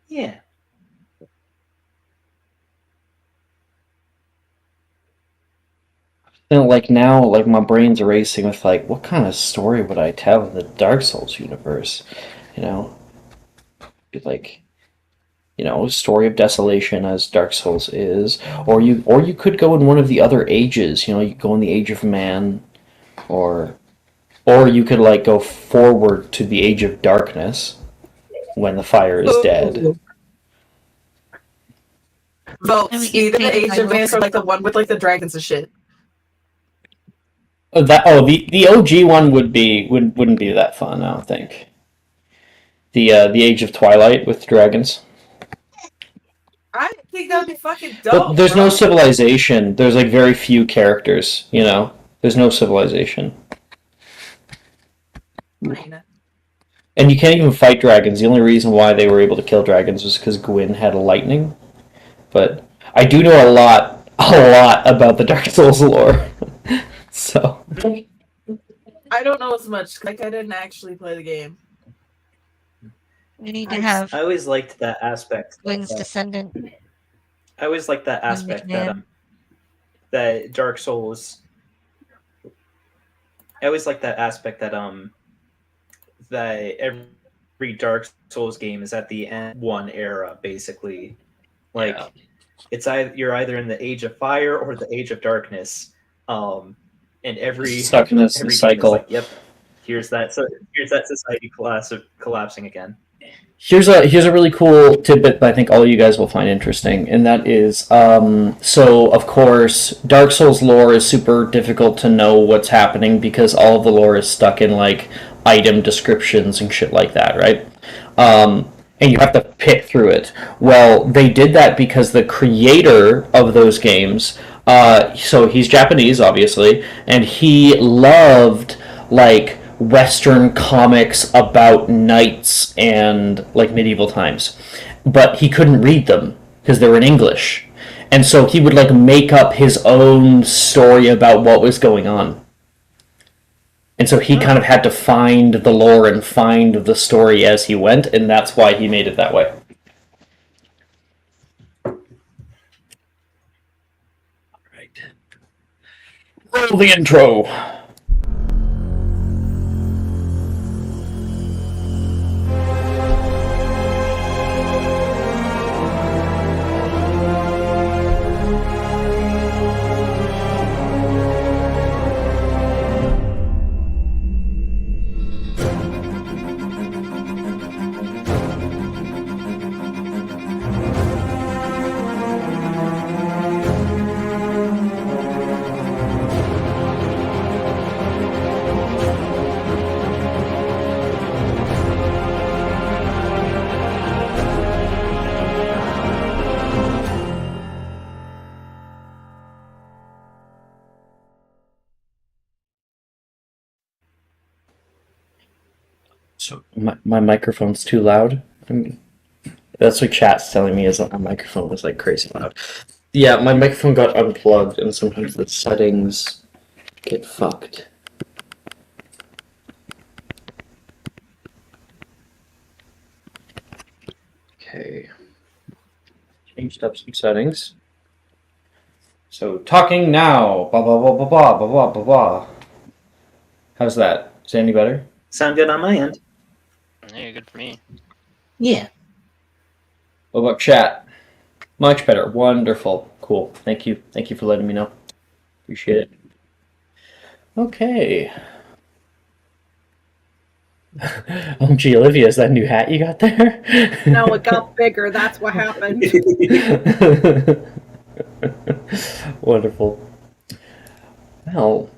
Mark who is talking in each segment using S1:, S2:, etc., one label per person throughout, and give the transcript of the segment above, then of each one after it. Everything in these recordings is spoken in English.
S1: Yeah.
S2: And like now, like my brain's racing with like, what kind of story would I tell in the Dark Souls universe? You know, like story of desolation as Dark Souls is, or you could go in one of the other ages. You could go in the Age of Man, or you could like go forward to the Age of Darkness when the fire is dead.
S3: Ooh.
S4: I
S3: Votes
S4: mean, you
S3: either
S4: say
S3: Age of
S4: title.
S3: Advance or like the one with like the dragons and shit.
S2: The OG one wouldn't be that fun. I don't think the Age of Twilight with dragons.
S3: I think that'd be fucking
S2: But
S3: dope,
S2: there's no
S3: bro.
S2: civilization. There's like very few characters. There's no civilization,
S3: Fine.
S2: and you can't even fight dragons. The only reason why they were able to kill dragons was because Gwyn had lightning. But I do know a lot about the Dark Souls lore. So
S3: I don't know as much. Like I didn't actually play the game.
S4: You need to
S3: I
S4: have
S1: I always liked that aspect.
S4: Gwyn's descendant,
S1: I always liked that
S4: Gwyn
S1: aspect that
S4: McMahon.
S1: that Dark Souls. I always like that aspect that every Dark Souls game is at the end of one era, basically. Like
S2: yeah.
S1: it's either you're either in the Age of Fire or the Age of Darkness, and
S2: Stuck in this
S1: every game is
S2: cycle.
S1: like, yep, here's that society collapsing again.
S2: Here's a really cool tidbit that I think all you guys will find interesting, and that is so of course Dark Souls lore is super difficult to know what's happening because all of the lore is stuck in like item descriptions and shit like that, right? And you have to pick through it. Well, they did that because the creator of those games, so he's Japanese, obviously, and he loved like Western comics about knights and like medieval times, but he couldn't read them because they were in English, and so he would like make up his own story about what was going on. And so he kind of had to find the lore and find the story as he went, and that's why he made it that way. Right. Roll the intro. So my microphone's too loud. That's what chat's telling me is that my microphone was like crazy loud. Yeah, my microphone got unplugged, and sometimes the settings get fucked. Okay. Changed up some settings. So talking now. Blah blah blah blah blah blah blah blah blah. How's that? Is that any better?
S1: Sound good on my end.
S5: Yeah, good for me.
S3: Yeah.
S2: What about chat? Much better. Wonderful. Cool. Thank you. Thank you for letting me know. Appreciate it. Okay. Gee, Olivia, is that new hat you got there?
S3: No, it got bigger. That's what happened.
S2: Wonderful. Well,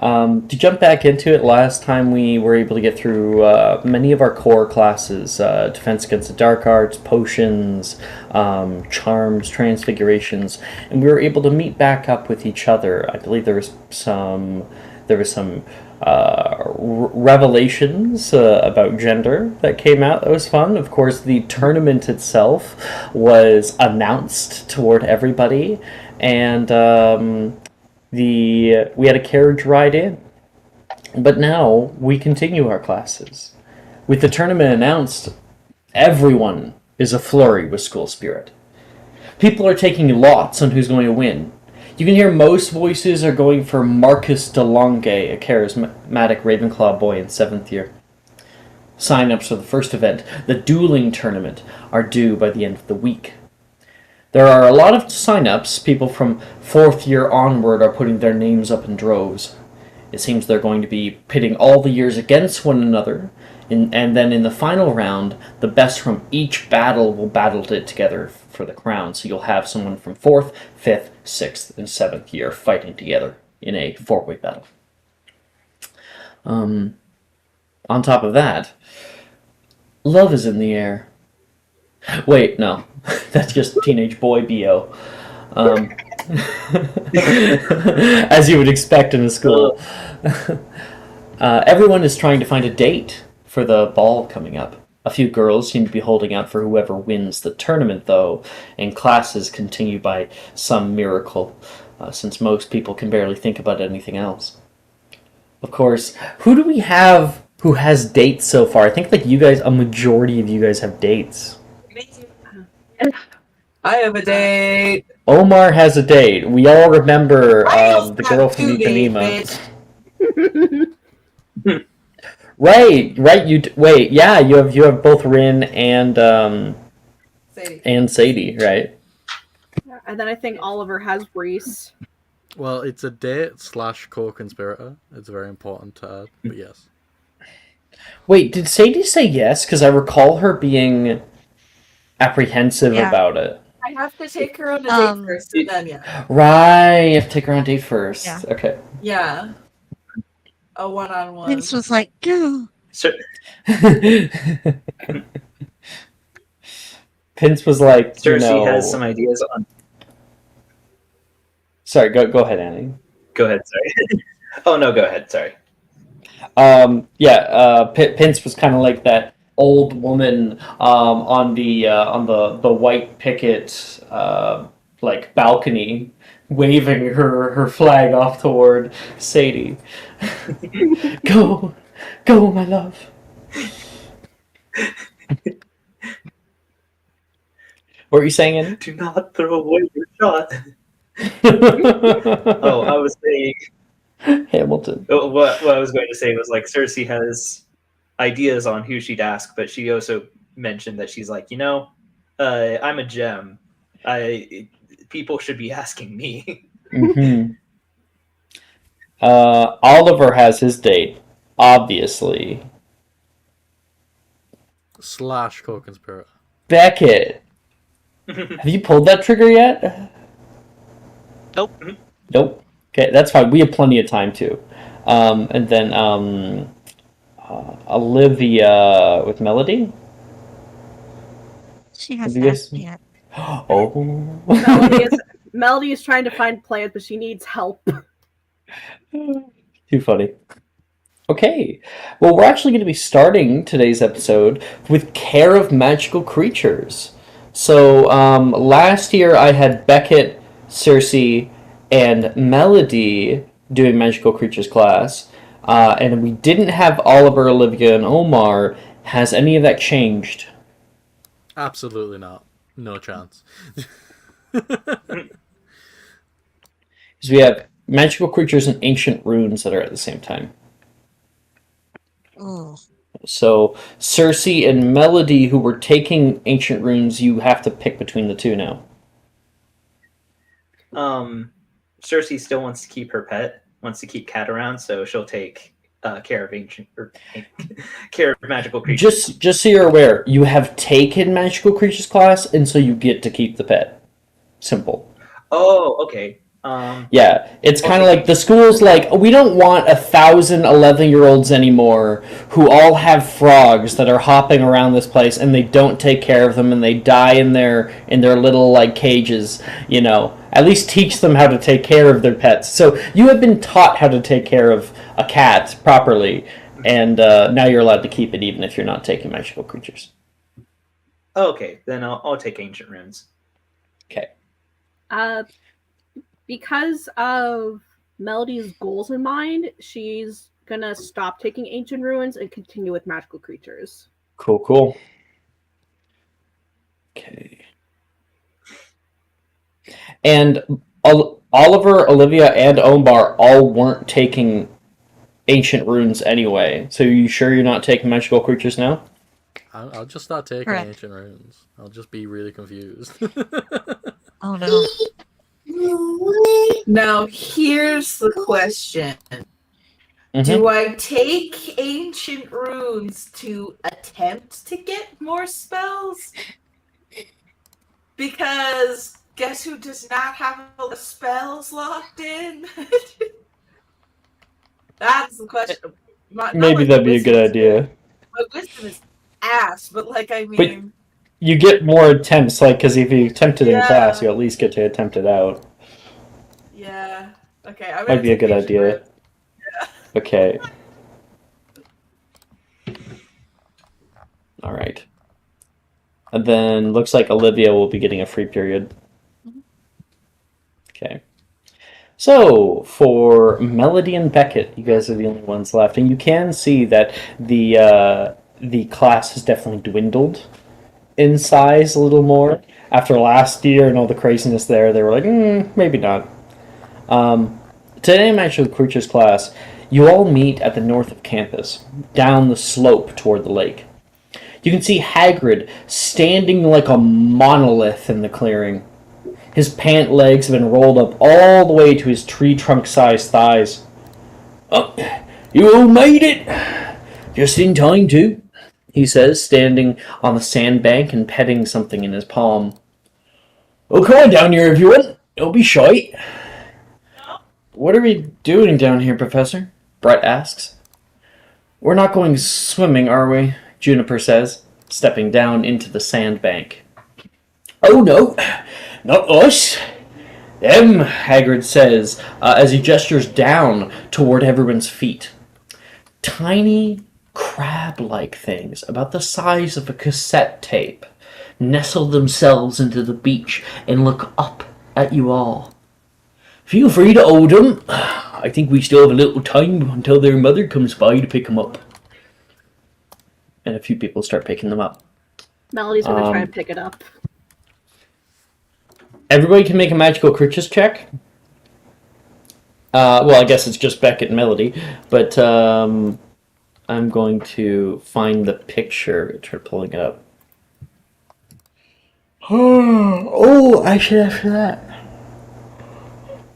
S2: to jump back into it, last time we were able to get through many of our core classes, Defense Against the Dark Arts, Potions, Charms, Transfigurations, and we were able to meet back up with each other. I believe there was some revelations about gender that came out that was fun. Of course, the tournament itself was announced toward everybody, and we had a carriage ride in. But now we continue our classes. With the tournament announced, everyone is a flurry with school spirit. People are taking lots on who's going to win. You can hear most voices are going for Marcus DeLonge, a charismatic Ravenclaw boy in 7th year. Sign-ups for the first event, the dueling tournament, are due by the end of the week. There are a lot of sign-ups. People from 4th year onward are putting their names up in droves. It seems they're going to be pitting all the years against one another, and then in the final round, the best from each battle will battle it together for the crown. So you'll have someone from 4th, 5th, 6th, and 7th year fighting together in a 4-way battle. On top of that, love is in the air. Wait, no. That's just teenage boy BO. As you would expect in a school. Everyone is trying to find a date for the ball coming up. A few girls seem to be holding out for whoever wins the tournament, though, and classes continue by some miracle, since most people can barely think about anything else. Of course, who do we have who has dates so far? I think like you guys, a majority of you guys have dates.
S3: I have a date.
S2: Omar has a date. We all remember
S3: I
S2: the girl from
S3: date,
S2: Ipanema.
S3: bitch.
S2: Right. Wait. Yeah, you have both Rin and Sadie, right?
S6: Yeah, and then I think Oliver has Reese.
S7: Well, it's a date / co-conspirator. It's very important to add, but yes.
S2: Wait, did Sadie say yes? Because I recall her being apprehensive about it.
S3: I have to take her on a date first, and then
S2: Right, you have to take her on a date first.
S4: Yeah.
S2: Okay.
S3: Yeah. A one-on-one.
S4: Vince was like, go.
S1: So,
S2: Pince was like,
S1: Cersei has some ideas on.
S2: Sorry, go ahead, Annie.
S1: Go ahead. Sorry. Oh no, go ahead. Sorry.
S2: Pince was kind of like that old woman on the white picket like balcony, waving her flag off toward Sadie. Go, my love. What were you saying, Annie?
S1: Do not throw away your shot. Oh, I was saying.
S2: Hamilton.
S1: What I was going to say was like Cersei has ideas on who she'd ask, but she also mentioned that she's like, I'm a gem. People should be asking me.
S2: Mm-hmm. Oliver has his date, obviously.
S7: / co-conspirator.
S2: Beckett. Have you pulled that trigger yet?
S5: Nope.
S2: Nope. Okay, that's fine. We have plenty of time too. And then Olivia with Melody.
S4: She has
S2: Have you guys-
S4: that yet.
S2: Oh.
S6: Melody is trying to find plans, but she needs help.
S2: Too funny. Okay. Well, we're actually going to be starting today's episode with Care of Magical Creatures. So, last year I had Beckett, Cersei, and Melody doing Magical Creatures class, and we didn't have Oliver, Olivia, and Omar. Has any of that changed?
S7: Absolutely not. No chance.
S2: Because we have Magical Creatures and Ancient Runes that are at the same time.
S4: Ooh.
S2: So, Cersei and Melody, who were taking Ancient Runes, you have to pick between the two now.
S1: Cersei still wants to keep her pet, wants to keep Cat around, so she'll take care of magical creatures.
S2: Just so you're aware, you have taken Magical Creatures class, and so you get to keep the pet. Simple.
S1: Oh, okay.
S2: Yeah, it's kind of like the school's like, we don't want 1,000 11-year-olds anymore who all have frogs that are hopping around this place and they don't take care of them and they die in their little like cages, At least teach them how to take care of their pets. So you have been taught how to take care of a cat properly, and now you're allowed to keep it even if you're not taking magical creatures.
S1: Okay, then I'll take ancient runes.
S2: Okay.
S6: Because of Melody's goals in mind, she's gonna stop taking ancient ruins and continue with magical creatures.
S2: Cool. Okay. And Oliver, Olivia, and Ombar all weren't taking ancient runes anyway. So you sure you're not taking magical creatures now?
S7: I'll just start taking
S4: Correct.
S7: ancient runes. I'll just be really confused.
S4: Oh no.
S3: Now, here's the question.
S2: Mhm.
S3: Do I take ancient runes to attempt to get more spells? Because guess who does not have all the spells locked in? That's the question.
S2: Maybe that'd be a good idea.
S3: My wisdom is ass, but like, I
S2: But
S3: mean,
S2: you get more attempts, like, because if you attempt it in
S3: Yeah.
S2: class, you at least get to attempt it out.
S3: yeah. Okay, I'm
S2: Might be a good
S3: ancient
S2: idea.
S3: runes.
S2: Okay. All right. And then looks like Olivia will be getting a free period. Okay. So for Melody and Beckett, you guys are the only ones left, and you can see that the class has definitely dwindled in size a little more after last year and all the craziness there. They were like, maybe not. Today, I'm actually the creatures class. You all meet at the north of campus, down the slope toward the lake. You can see Hagrid standing like a monolith in the clearing. His pant legs have been rolled up all the way to his tree trunk-sized thighs. "Oh, you all made it! Just in time, too," he says, standing on the sandbank and petting something in his palm. "Oh, come on down here, everyone. Don't be shy." "What are we doing down here, Professor?" Brett asks. "We're not going swimming, are we?" Juniper says, stepping down into the sandbank. "Oh no, not us. Them," Hagrid says, as he gestures down toward everyone's feet. Tiny, crab-like things, about the size of a cassette tape, nestle themselves into the beach and look up at you all. "Feel free to hold them. I think we still have a little time until their mother comes by to pick them up." And a few people start picking them up.
S6: Melody's gonna try and pick it up.
S2: Everybody can make a magical creatures check. Well, I guess it's just Beckett and Melody, but I'm going to find the picture. Try pulling it up. Oh, I should ask for that.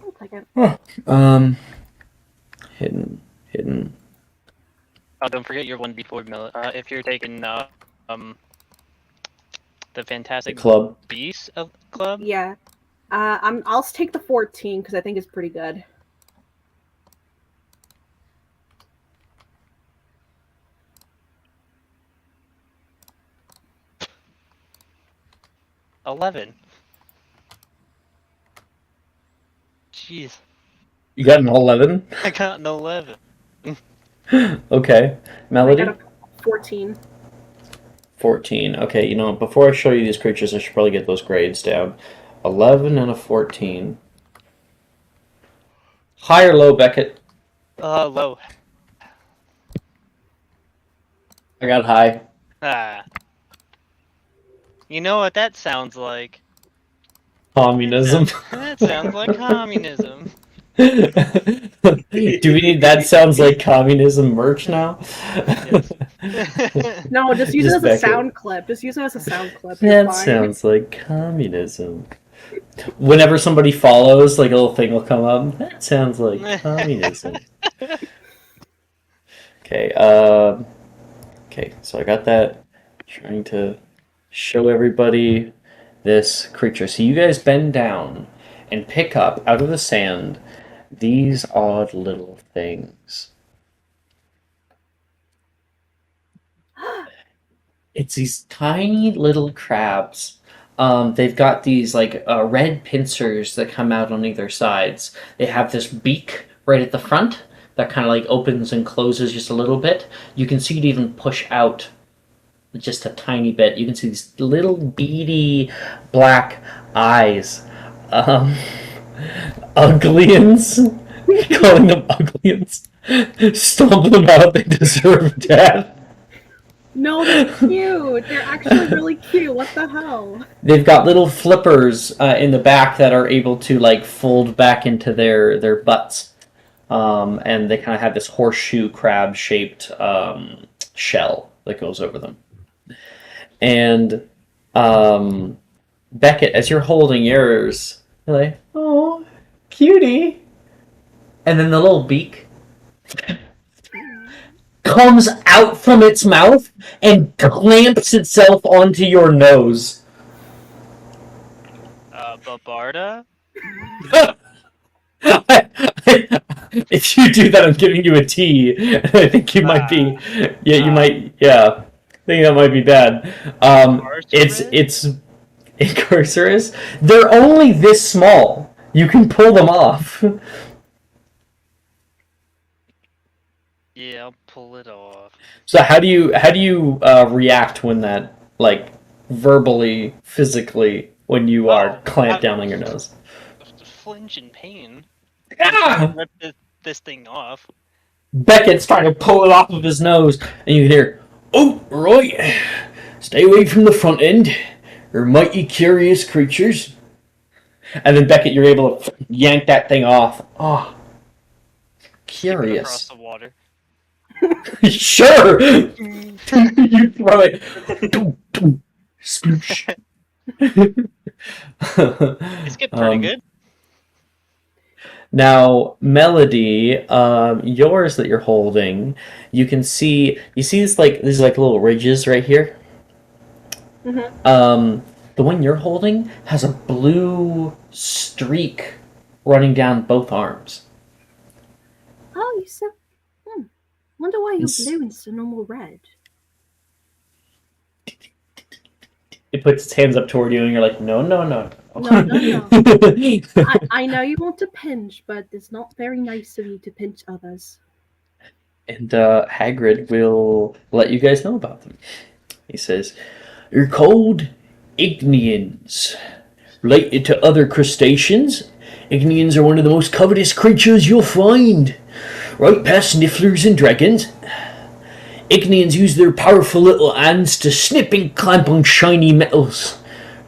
S6: I'll take it.
S2: Hidden.
S5: Oh, don't forget your one before if you're taking the Fantastic
S2: Club.
S5: Beasts of Club.
S6: Yeah. I'll take the 14 because I think it's pretty good.
S5: $11. Jeez,
S2: You got an 11?
S5: I got an 11.
S2: Okay. Melody?
S6: I got a 14.
S2: 14. Okay, before I show you these creatures, I should probably get those grades down. 11 and a 14. High or low, Beckett?
S5: Low.
S2: I got high.
S5: Ah. You know what that sounds like?
S2: Communism.
S5: That sounds like communism.
S2: Do we need that sounds like communism merch now?
S5: Yes.
S6: No, just use
S2: Just
S6: it as a
S2: Beckett.
S6: sound clip. Just use it as a sound clip. You're
S2: That
S6: fine.
S2: sounds like communism. Whenever somebody follows, like a little thing will come up. That sounds like communism. Okay, okay, so I got that. Trying to show everybody this creature. So you guys bend down and pick up out of the sand these odd little things. It's these tiny little crabs. They've got these like red pincers that come out on either sides. They have this beak right at the front that kind of like opens and closes just a little bit. You can see it even push out just a tiny bit. You can see these little beady black eyes. Uglians. Calling them uglians. Stomp them out, they deserve death.
S6: No, they're cute. They're actually really cute. What the hell?
S2: They've got little flippers in the back that are able to like fold back into their butts, and they kind of have this horseshoe crab shaped shell that goes over them. And Beckett, as you're holding yours, you're like, oh, cutie, and then the little beak comes out from its mouth and clamps itself onto your nose.
S5: Babarda?
S2: If you do that, I'm giving you a T. I think you might be. Yeah, you might. Yeah, I think that might be bad. It's incarcerous. They're only this small. You can pull them off.
S5: Yeah, I'll pull it off.
S2: So how do you react when that, like, verbally, physically, when you are clamped down on your nose?
S5: Flinch in pain.
S2: Ah!
S5: Rip this thing off.
S2: Beckett's trying to pull it off of his nose, and you can hear, "Oh, right, stay away from the front end. They're mighty curious creatures." And then Beckett, you're able to yank that thing off. Oh, curious.
S5: Across the water.
S2: Sure. You throw it. Sploosh.
S5: It's getting pretty good.
S2: Now, Melody, yours that you're holding, you see this like these like little ridges right here.
S6: Mm-hmm.
S2: The one you're holding has a blue streak running down both arms.
S6: Oh, you said. Wonder why you're
S2: It's-
S6: blue instead of normal red.
S2: It puts its hands up toward you, and you're like, no.
S6: No. I know you want to pinch, but it's not very nice of you to pinch others.
S2: And Hagrid will let you guys know about them. He says, "They're called Ignians. Related to other crustaceans, Ignians are one of the most covetous creatures you'll find, right past Snifflers and dragons. Ignians use their powerful little hands to snip and clamp on shiny metals,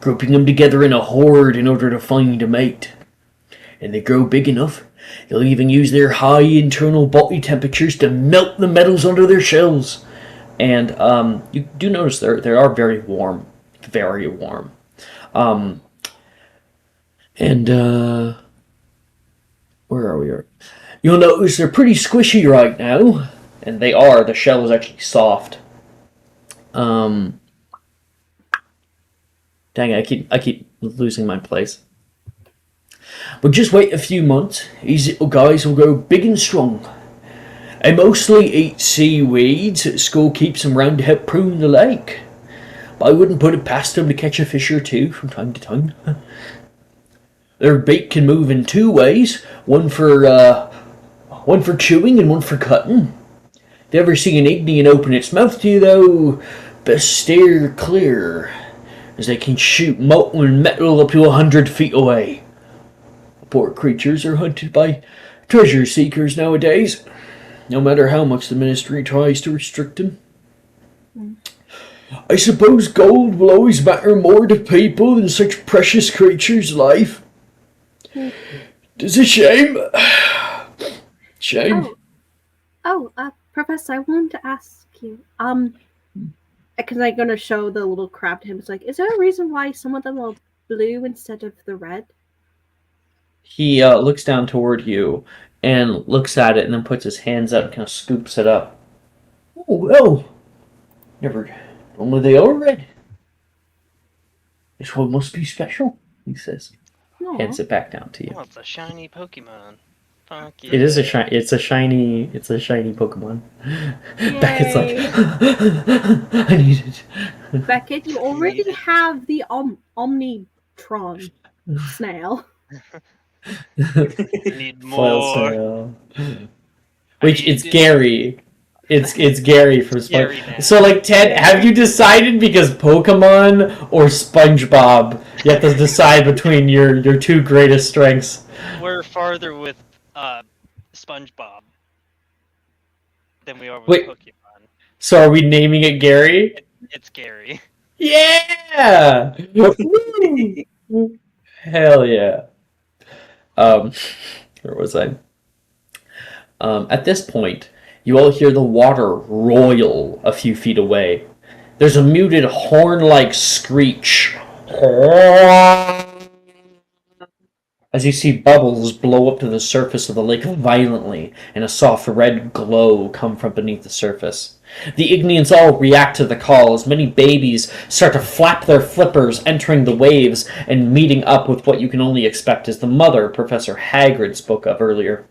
S2: grouping them together in a horde in order to find a mate. And they grow big enough, they'll even use their high internal body temperatures to melt the metals under their shells. And you do notice they are very warm. Very warm. Where are we? You'll notice they're pretty squishy right now. And they are. The shell is actually soft. Dang it, I keep losing my place. But just wait a few months. These little guys will grow big and strong. They mostly eat seaweeds. At school keeps them round to help prune the lake. But I wouldn't put it past them to catch a fish or two from time to time. Their beak can move in two ways. One for chewing and one for cutting. If you ever see an Ignian open its mouth to you, though, best steer clear, as they can shoot molten metal up to 100 feet away. Poor creatures are hunted by treasure seekers nowadays, no matter how much the Ministry tries to restrict them. I suppose gold will always matter more to people than such precious creatures' life. It's a shame. Shame.
S6: Professor, I wanted to ask you, because I'm gonna show the little crab to him. It's like, is there a reason why some of them are blue instead of the red?
S2: He looks down toward you and looks at it and then puts his hands up and kind of scoops it up. Oh, well. Never. Only they are red. This one must be special, he says.
S6: Aw.
S2: Hands it back down to you.
S5: Oh, it's a shiny Pokemon. Fuck yeah.
S2: It is a shiny. It's a shiny Pokemon. Beckett's like, I need it.
S6: Beckett, you already have the Omnitron snail.
S5: Need
S2: Foil
S5: more.
S2: snail. Which it's
S5: need-
S2: Gary. It's Gary from
S5: Gary
S2: SpongeBob.
S5: Man.
S2: So like Ted, have you decided because Pokemon or SpongeBob? You have to decide between your two greatest strengths.
S5: We're farther with SpongeBob than we are with
S2: Wait.
S5: Pokemon.
S2: So are we naming it Gary?
S5: It's Gary.
S2: Yeah! Woo! Hell yeah. Where was I? At this point, you all hear the water roil a few feet away. There's a muted horn-like screech as you see bubbles blow up to the surface of the lake violently, and a soft red glow come from beneath the surface. The Ignians all react to the call as many babies start to flap their flippers, entering the waves and meeting up with what you can only expect is the mother Professor Hagrid spoke of earlier.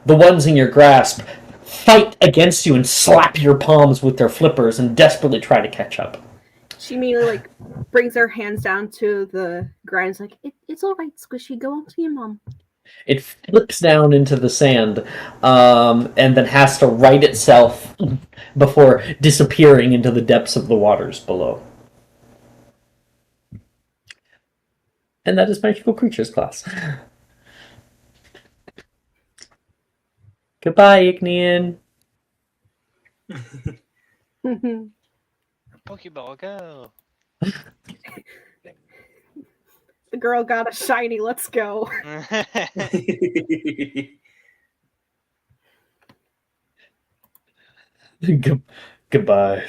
S2: The ones in your grasp fight against you and slap your palms with their flippers and desperately try to catch up.
S6: She immediately brings her hands down to the ground. It's like, it's all right, Squishy. Go on to your mom.
S2: It flips down into the sand, and then has to right itself before disappearing into the depths of the waters below. And that is Magical Creatures class. Goodbye, Ignian.
S5: Pokeball, go.
S6: The girl got a shiny. Let's go.
S2: Goodbye.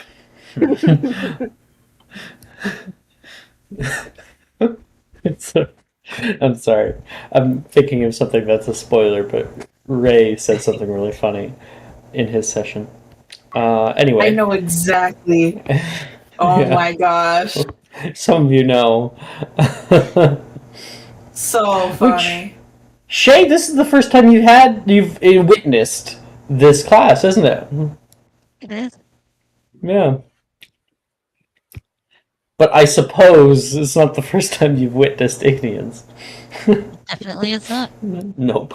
S2: I'm sorry. I'm thinking of something that's a spoiler, but Ray said something really funny in his session. Anyway.
S3: I know exactly. Oh
S2: Yeah.
S3: my gosh.
S2: Some of you know.
S3: So funny.
S2: Shay, this is the first time you've witnessed this class, isn't it?
S4: It is.
S2: Yeah. But I suppose it's not the first time you've witnessed Ignians.
S4: Definitely it's not.
S2: Nope.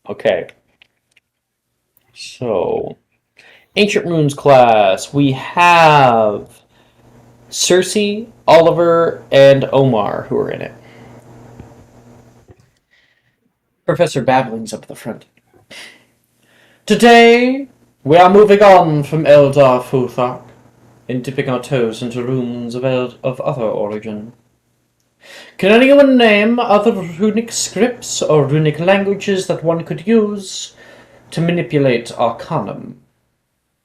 S2: Okay. So, Ancient Runes class. We have Cersei, Oliver, and Omar who are in it. Professor Babbling's up at the front. Today, we are moving on from Eldar Futhark and dipping our toes into runes of other origin. Can anyone name other runic scripts or runic languages that one could use to manipulate Arcanum?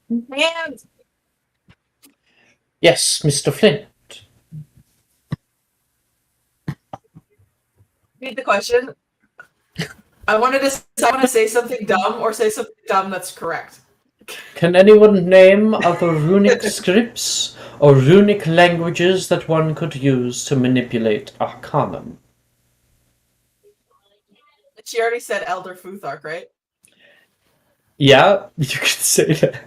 S3: Man,
S2: Yes, Mr. Flint.
S3: read the question. I want to say something dumb or say something dumb that's correct.
S2: Can anyone name other runic scripts or runic languages that one could use to manipulate Arcanum?
S3: She already said Elder Futhark, right?
S2: Yeah, you could say that.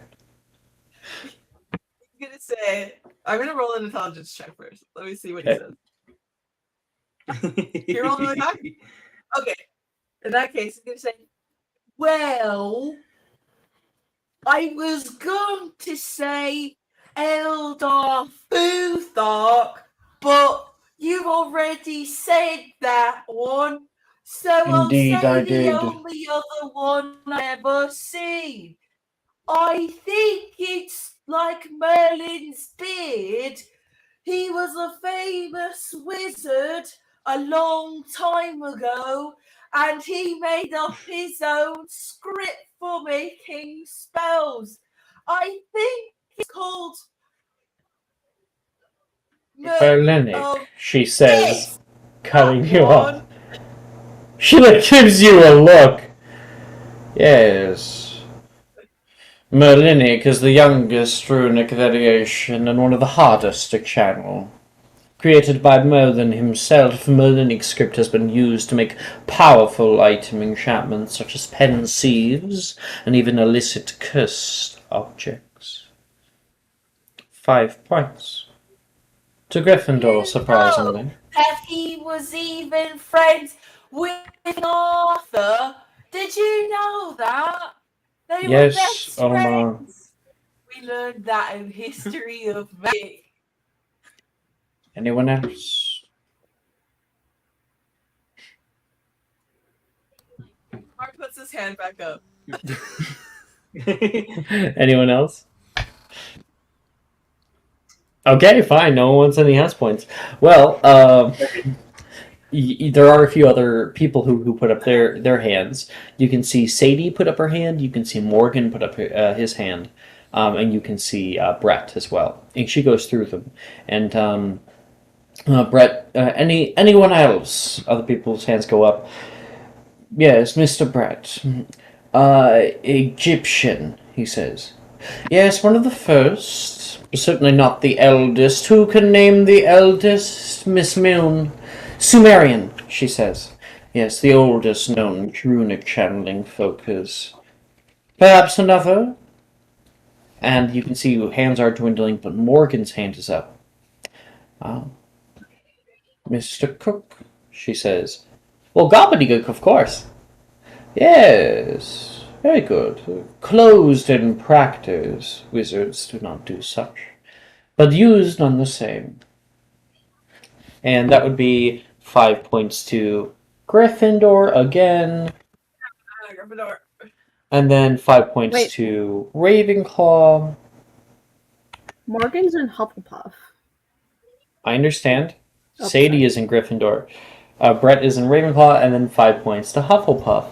S3: I'm gonna roll an intelligence check first. Let me see what he
S2: Okay.
S3: says. You rolled really high? Okay. In that case, he's gonna say, well, I was going to say Eldar Futhark, but you already said that one. So
S2: Indeed,
S3: I'll say
S2: I
S3: the
S2: did.
S3: only other one I've ever seen. I think it's like Merlin's beard. He was a famous wizard a long time ago, and he made up his own script for making spells. I think it's called
S2: Berlinic, she says,
S3: yes,
S2: cutting
S3: that
S2: you
S3: one.
S2: off. She gives you a look. Yes. Merlinic is the youngest runic variation and one of the hardest to channel. Created by Merlin himself, Merlinic script has been used to make powerful item enchantments such as pensieves and even illicit cursed objects. 5 points. To Gryffindor, surprisingly.
S3: That he was even friends with Arthur. Did you know that? They were
S2: Yes,
S3: best
S2: Omar.
S3: friends. We learned that in History of Magic.
S2: Anyone else?
S3: Mark puts his hand back up.
S2: Anyone else? Okay, fine. No one wants any house points. Well, there are a few other people who put up their hands. You can see Sadie put up her hand. You can see Morgan put up his hand, and you can see Brett as well. And she goes through them. And Brett, anyone else? Other people's hands go up. Yes, Mr. Brett. Egyptian, he says. Yes, one of the first. Certainly not the eldest. Who can name the eldest? Miss Milne. Sumerian, she says. Yes, the oldest known runic channeling focus. Perhaps another? And you can see hands are dwindling, but Morgan's hand is up. Mr. Cook, she says. Well, gobbledygook, of course. Yes, very good. Closed in practice. Wizards do not do such. But used none the same. And that would be 5 points to Gryffindor again.
S3: Gryffindor.
S2: And then 5 points
S6: Wait.
S2: to Ravenclaw.
S6: Morgan's in Hufflepuff.
S2: I understand.
S6: Oh,
S2: Sadie
S6: sorry.
S2: is in Gryffindor. Brett is in Ravenclaw, and then 5 points to Hufflepuff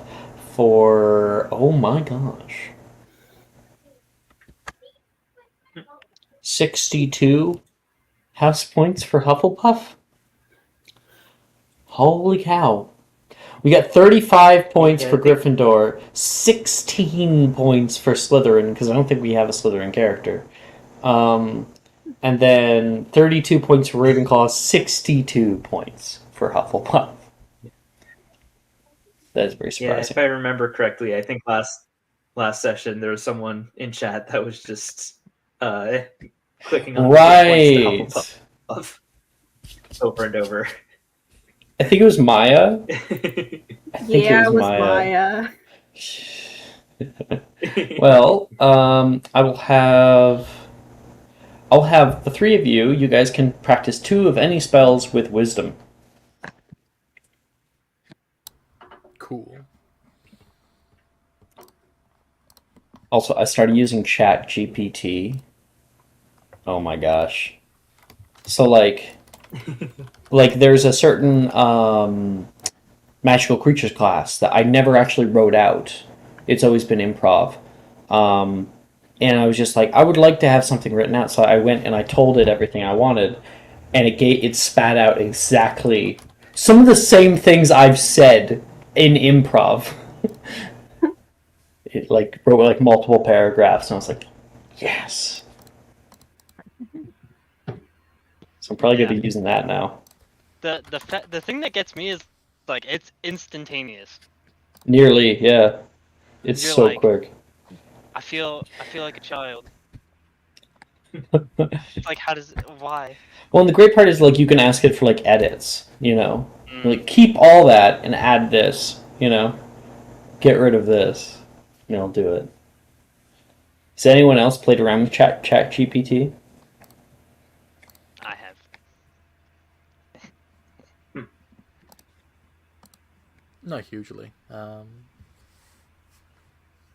S2: for, oh my gosh, 62 house points for Hufflepuff? Holy cow. We got 35 points for Gryffindor, 16 points for Slytherin, because I don't think we have a Slytherin character. And then 32 points for Ravenclaw, 62 points for Hufflepuff. That is very
S1: Yeah,
S2: surprising.
S1: if I remember correctly, I think last session there was someone in chat that was just clicking on
S2: Right.
S1: points to Hufflepuff over and over.
S2: I think it was Maya. I think
S6: Yeah,
S2: it was Maya.
S6: Maya.
S2: Well, I'll have the three of you. You guys can practice 2 of any spells with wisdom.
S7: Cool.
S2: Also, I started using Chat GPT. Oh my gosh. So like there's a certain magical creatures class that I never actually wrote out. It's always been improv. And I was just like, I would like to have something written out. So I went and I told it everything I wanted, and it spat out exactly some of the same things I've said in improv. It like wrote like multiple paragraphs, and I was like, yes. So I'm probably gonna be using that now.
S5: The thing that gets me is like it's instantaneous.
S2: Nearly, yeah. It's
S5: You're
S2: so
S5: like-
S2: quick.
S5: I feel like a child. It's like why?
S2: Well, and the great part is like you can ask it for like edits, you know,
S5: Mm.
S2: like keep all that and add this, you know, get rid of this, and it'll do it. Has anyone else played around with Chat GPT?
S5: I have.
S7: Not hugely.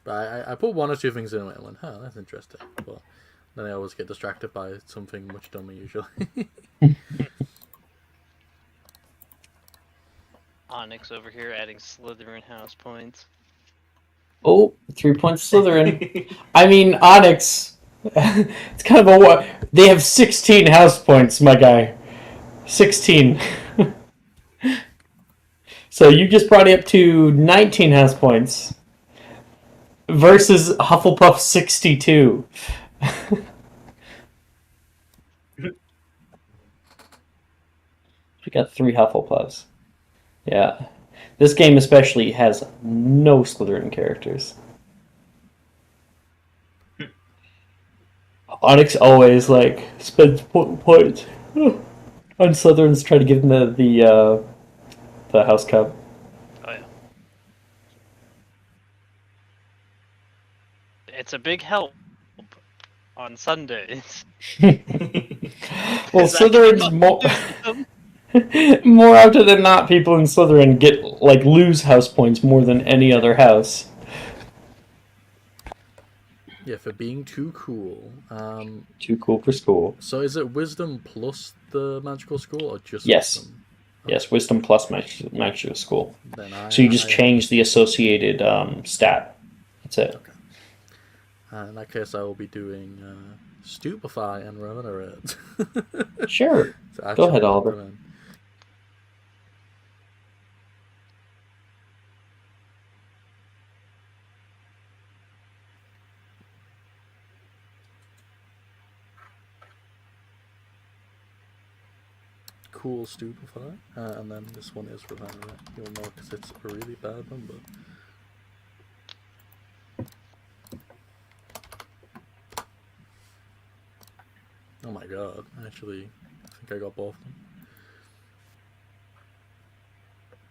S7: But I put 1 or 2 things in it and went, huh, that's interesting. But then I always get distracted by something much dumber usually.
S5: Onyx over here adding Slytherin house points.
S2: Oh, 3 points Slytherin. I mean, Onyx. It's kind of they have 16 house points, my guy. 16. So you just brought it up to 19 house points. Versus Hufflepuff 62. We got 3 Hufflepuffs. Yeah. This game especially has no Slytherin characters. Onyx always like spends points on Slytherins, try to give them the house cup.
S5: Oh yeah. It's a big help on Sundays.
S2: Well, Slytherin's more often than not, people in Slytherin lose house points more than any other house.
S7: Yeah, for being too cool.
S2: Too cool for school.
S7: So is it wisdom plus the magical school or just
S2: Yes.
S7: wisdom?
S2: Yes, wisdom plus magical school.
S7: Then
S2: So you just change the associated stat. That's it.
S7: Okay. In that case, I will be doing stupefy and remunerate.
S2: Sure.
S7: To
S2: Go ahead,
S7: actually
S2: Oliver.
S7: lock them in. Cool stupefy, and then this one is remunerate. You'll notice it's a really bad number. Oh my god! Actually, I think I got both of them.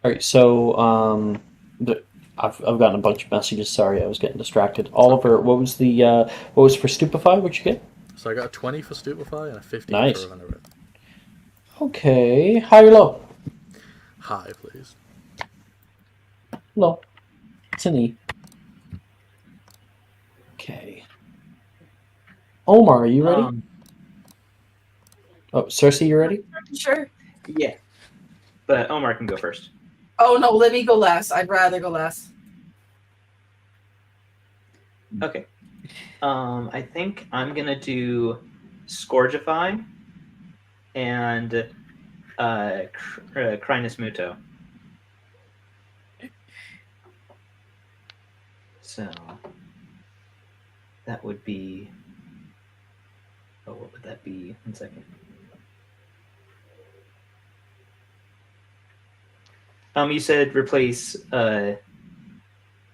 S2: All right, so I've gotten a bunch of messages. Sorry, I was getting distracted. Oliver, what was the what was for stupefy? What'd you get?
S7: So I got a 20 for stupefy and a 15
S2: Nice.
S7: for remunerate.
S2: Okay, high or low?
S7: High, please.
S2: Low. It's an E. Okay. Omar, are you ready? Oh, Cersei, you ready?
S3: Sure.
S1: Yeah. But Omar can go first.
S3: Oh no, let me go last. I'd rather go last.
S1: Okay. I think I'm gonna do Scourgify and Crinus Muto. So that would be. Oh, what would that be? 1 second. You said replace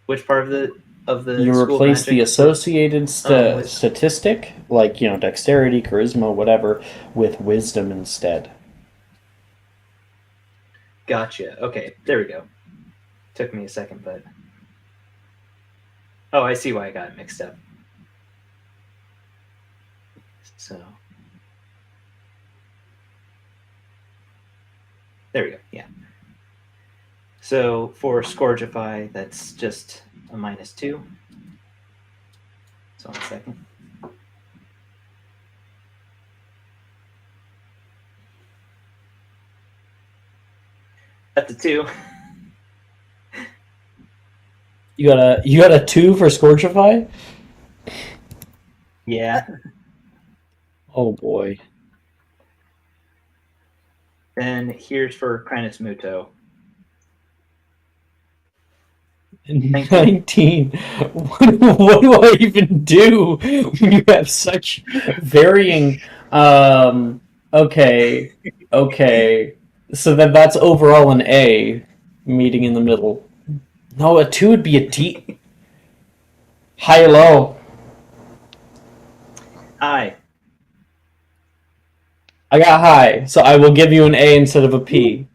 S1: which part of the
S2: You
S1: school
S2: replace
S1: magic?
S2: the associated
S1: with-
S2: statistic, like dexterity, charisma, whatever, with wisdom instead.
S1: Gotcha. Okay, there we go. Took me a second, but oh, I see why I got it mixed up. So there we go. Yeah. So for Scourgify, that's just a -2. So 1 second. That's a 2.
S2: You got a 2 for Scourgify?
S1: Yeah.
S2: Oh boy.
S1: Then here's for Crinus Muto.
S2: 19. What do I even do when you have such varying okay. So then that's overall an A, meeting in the middle. No, a 2 would be a D. High or low?
S1: High.
S2: I got high, so I will give you an A instead of a P.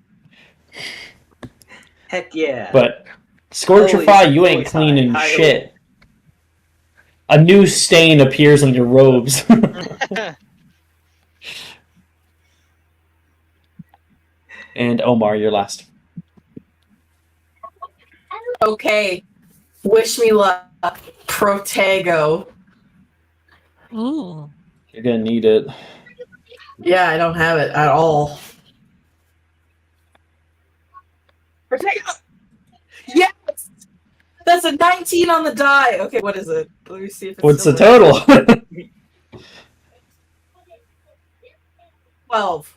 S1: Heck yeah.
S2: But Scourgify, you ain't
S1: always
S2: cleaning
S1: high.
S2: shit. A new stain appears on your robes. And Omar, you're last.
S3: Okay. Wish me luck. Protego.
S4: Ooh.
S2: You're gonna need it.
S3: Yeah, I don't have it at all. Protego! Yes! That's a 19 on the die. Okay, what is it? Let me see if it's
S2: What's the
S3: still there.
S2: total?
S3: 12.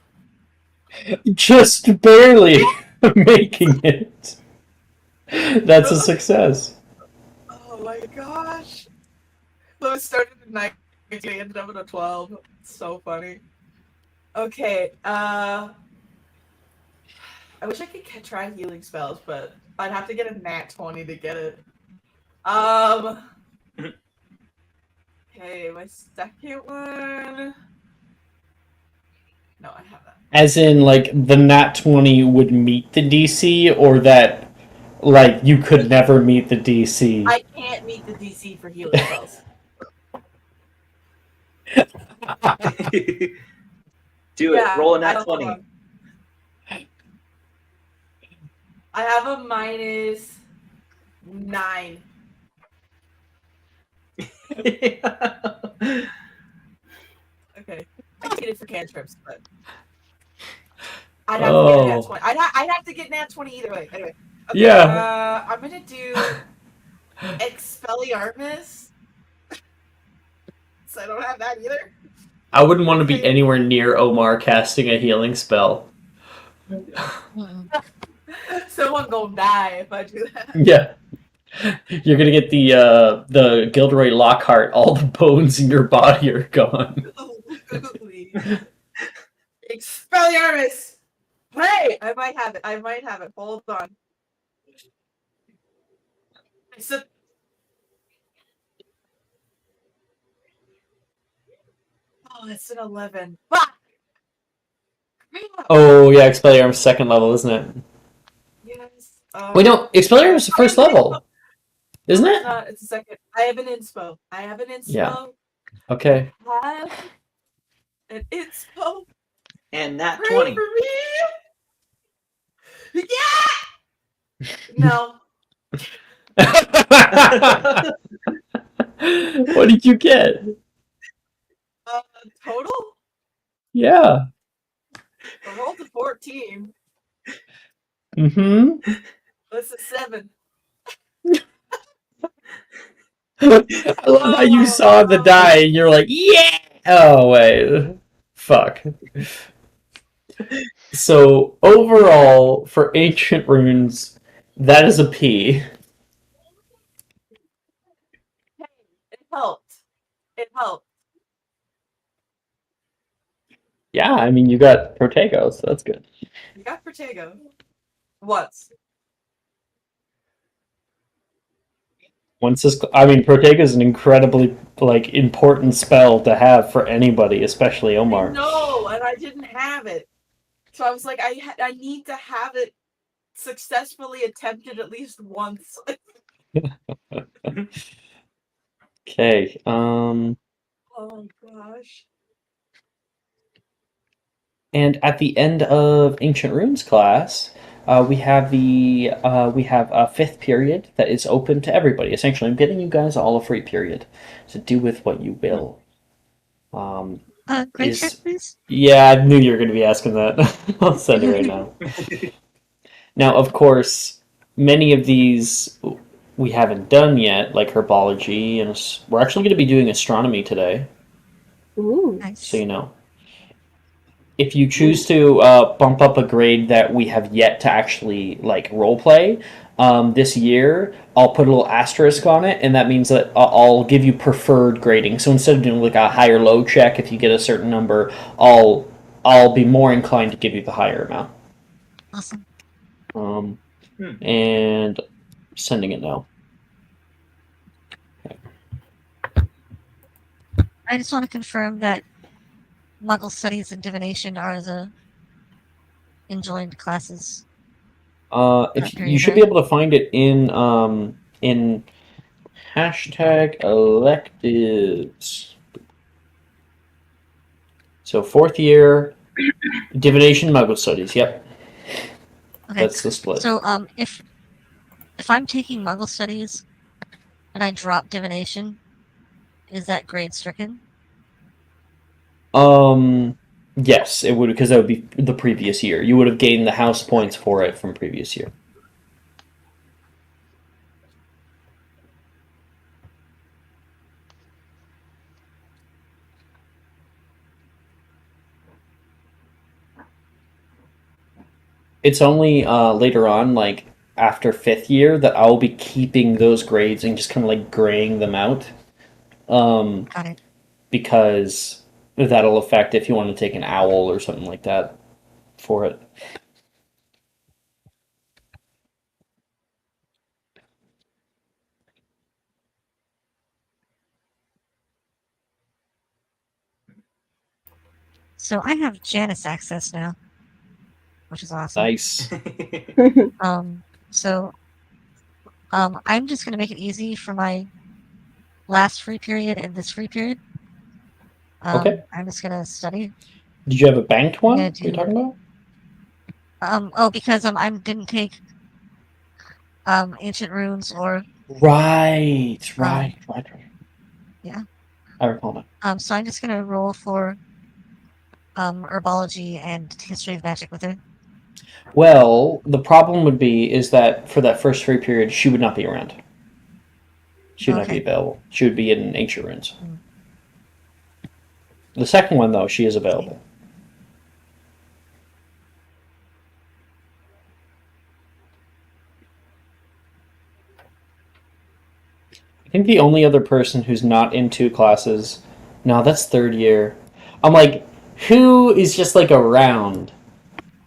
S2: Just barely making it. That's a success.
S3: Oh my gosh. So it started at 19, ended up at a 12. It's so funny. Okay, I wish I could try healing spells, but I'd have to get a nat 20 to get it. Okay, my second one. No, I have that.
S2: As in, like, the nat 20 would meet the DC, or that, like, you could never meet the DC?
S3: I can't meet the DC for healing spells.
S1: Do it. Roll a nat
S3: I
S1: 20.
S3: I have a -9. Okay. I get it for cantrips, but I'd have to get a nat 20. I'd have to get nat 20 either way. Anyway. Okay,
S2: Yeah.
S3: I'm gonna do Expelliarmus. So I don't have that either.
S2: I wouldn't want to be
S3: Okay.
S2: anywhere near Omar casting a healing spell.
S4: Mm-mm.
S3: Someone gonna die if I do that.
S2: Yeah. You're gonna get the Gilderoy Lockhart, all the bones in your body are gone.
S3: Absolutely. Expelliarmus! Hey! I might have it. I might have it. Hold on. It's a... Oh, it's an 11. Fuck! Crap!
S2: Oh yeah, Expelliarm's second level, isn't it?
S3: Yes.
S2: Wait, no, Expelliarm's the first level, isn't
S3: It's
S2: it?
S3: not. It's a second. I have an inspo.
S2: Yeah. Okay.
S3: I have an inspo.
S1: And nat
S3: Pray
S1: 20.
S3: for me! Yeah! No.
S2: What did you get?
S3: Total?
S2: Yeah.
S3: I rolled a 14.
S2: Mm-hmm.
S3: That's a 7.
S2: I love how you saw the die and you're like, yeah! Oh, wait. Fuck. So, overall, for Ancient Runes, that is a P.
S3: It helped. It helped.
S2: Yeah, I mean, you got Protego, so that's good.
S3: You got Protego. Once.
S2: I mean, Protego is an incredibly, like, important spell to have for anybody, especially Omar.
S3: No, and I didn't have it. So I was like, I need to have it successfully attempted at least once.
S2: Okay,
S3: Oh gosh.
S2: and at the end of Ancient Runes class, we have a fifth period that is open to everybody. Essentially, I'm getting you guys all a free period to do with what you will.
S4: Grade check, please.
S2: Yeah, I knew you were going to be asking that. I'll send it right now. Now, of course, many of these we haven't done yet, like herbology, and we're actually going to be doing astronomy today,
S6: Ooh.
S4: Nice.
S2: so you know. If you choose to bump up a grade that we have yet to actually like roleplay this year, I'll put a little asterisk on it, and that means that I'll give you preferred grading. So instead of doing like a high or low check, if you get a certain number, I'll be more inclined to give you the higher amount.
S4: Awesome.
S2: And sending it now.
S4: I just want to confirm that Muggle Studies and Divination are the enjoined classes.
S2: If you should be able to find it in hashtag electives. So 4th year divination Muggle studies. Yep,
S4: Okay.
S2: that's the split.
S4: So if I'm taking Muggle Studies and I drop Divination, is that grade stricken?
S2: Yes, it would, because that would be the previous year. You would have gained the house points for it from previous year. It's only later on, like after 5th year, that I'll be keeping those grades and just kind of like graying them out.
S4: Got it.
S2: Because that'll affect if you want to take an owl or something like that for it.
S4: So I have Janus access now, which is awesome.
S2: Nice.
S4: So I'm just gonna make it easy for my last free period and this free period.
S2: Okay.
S4: I'm just gonna study.
S2: Did you have a banked one?
S4: Yeah,
S2: What are you talking about?
S4: Because I didn't take ancient runes or
S2: Right.
S4: yeah. Yeah.
S2: I recall now.
S4: So I'm just gonna roll for herbology and history of magic with her.
S2: Well, the problem would be is that for that first free period, she would not be around. She would not be
S4: Okay.
S2: available. She would be in ancient runes.
S4: Mm.
S2: The second one, though, she is available. I think the only other person who's not in 2 classes. No, that's third year. I'm like, who is just like around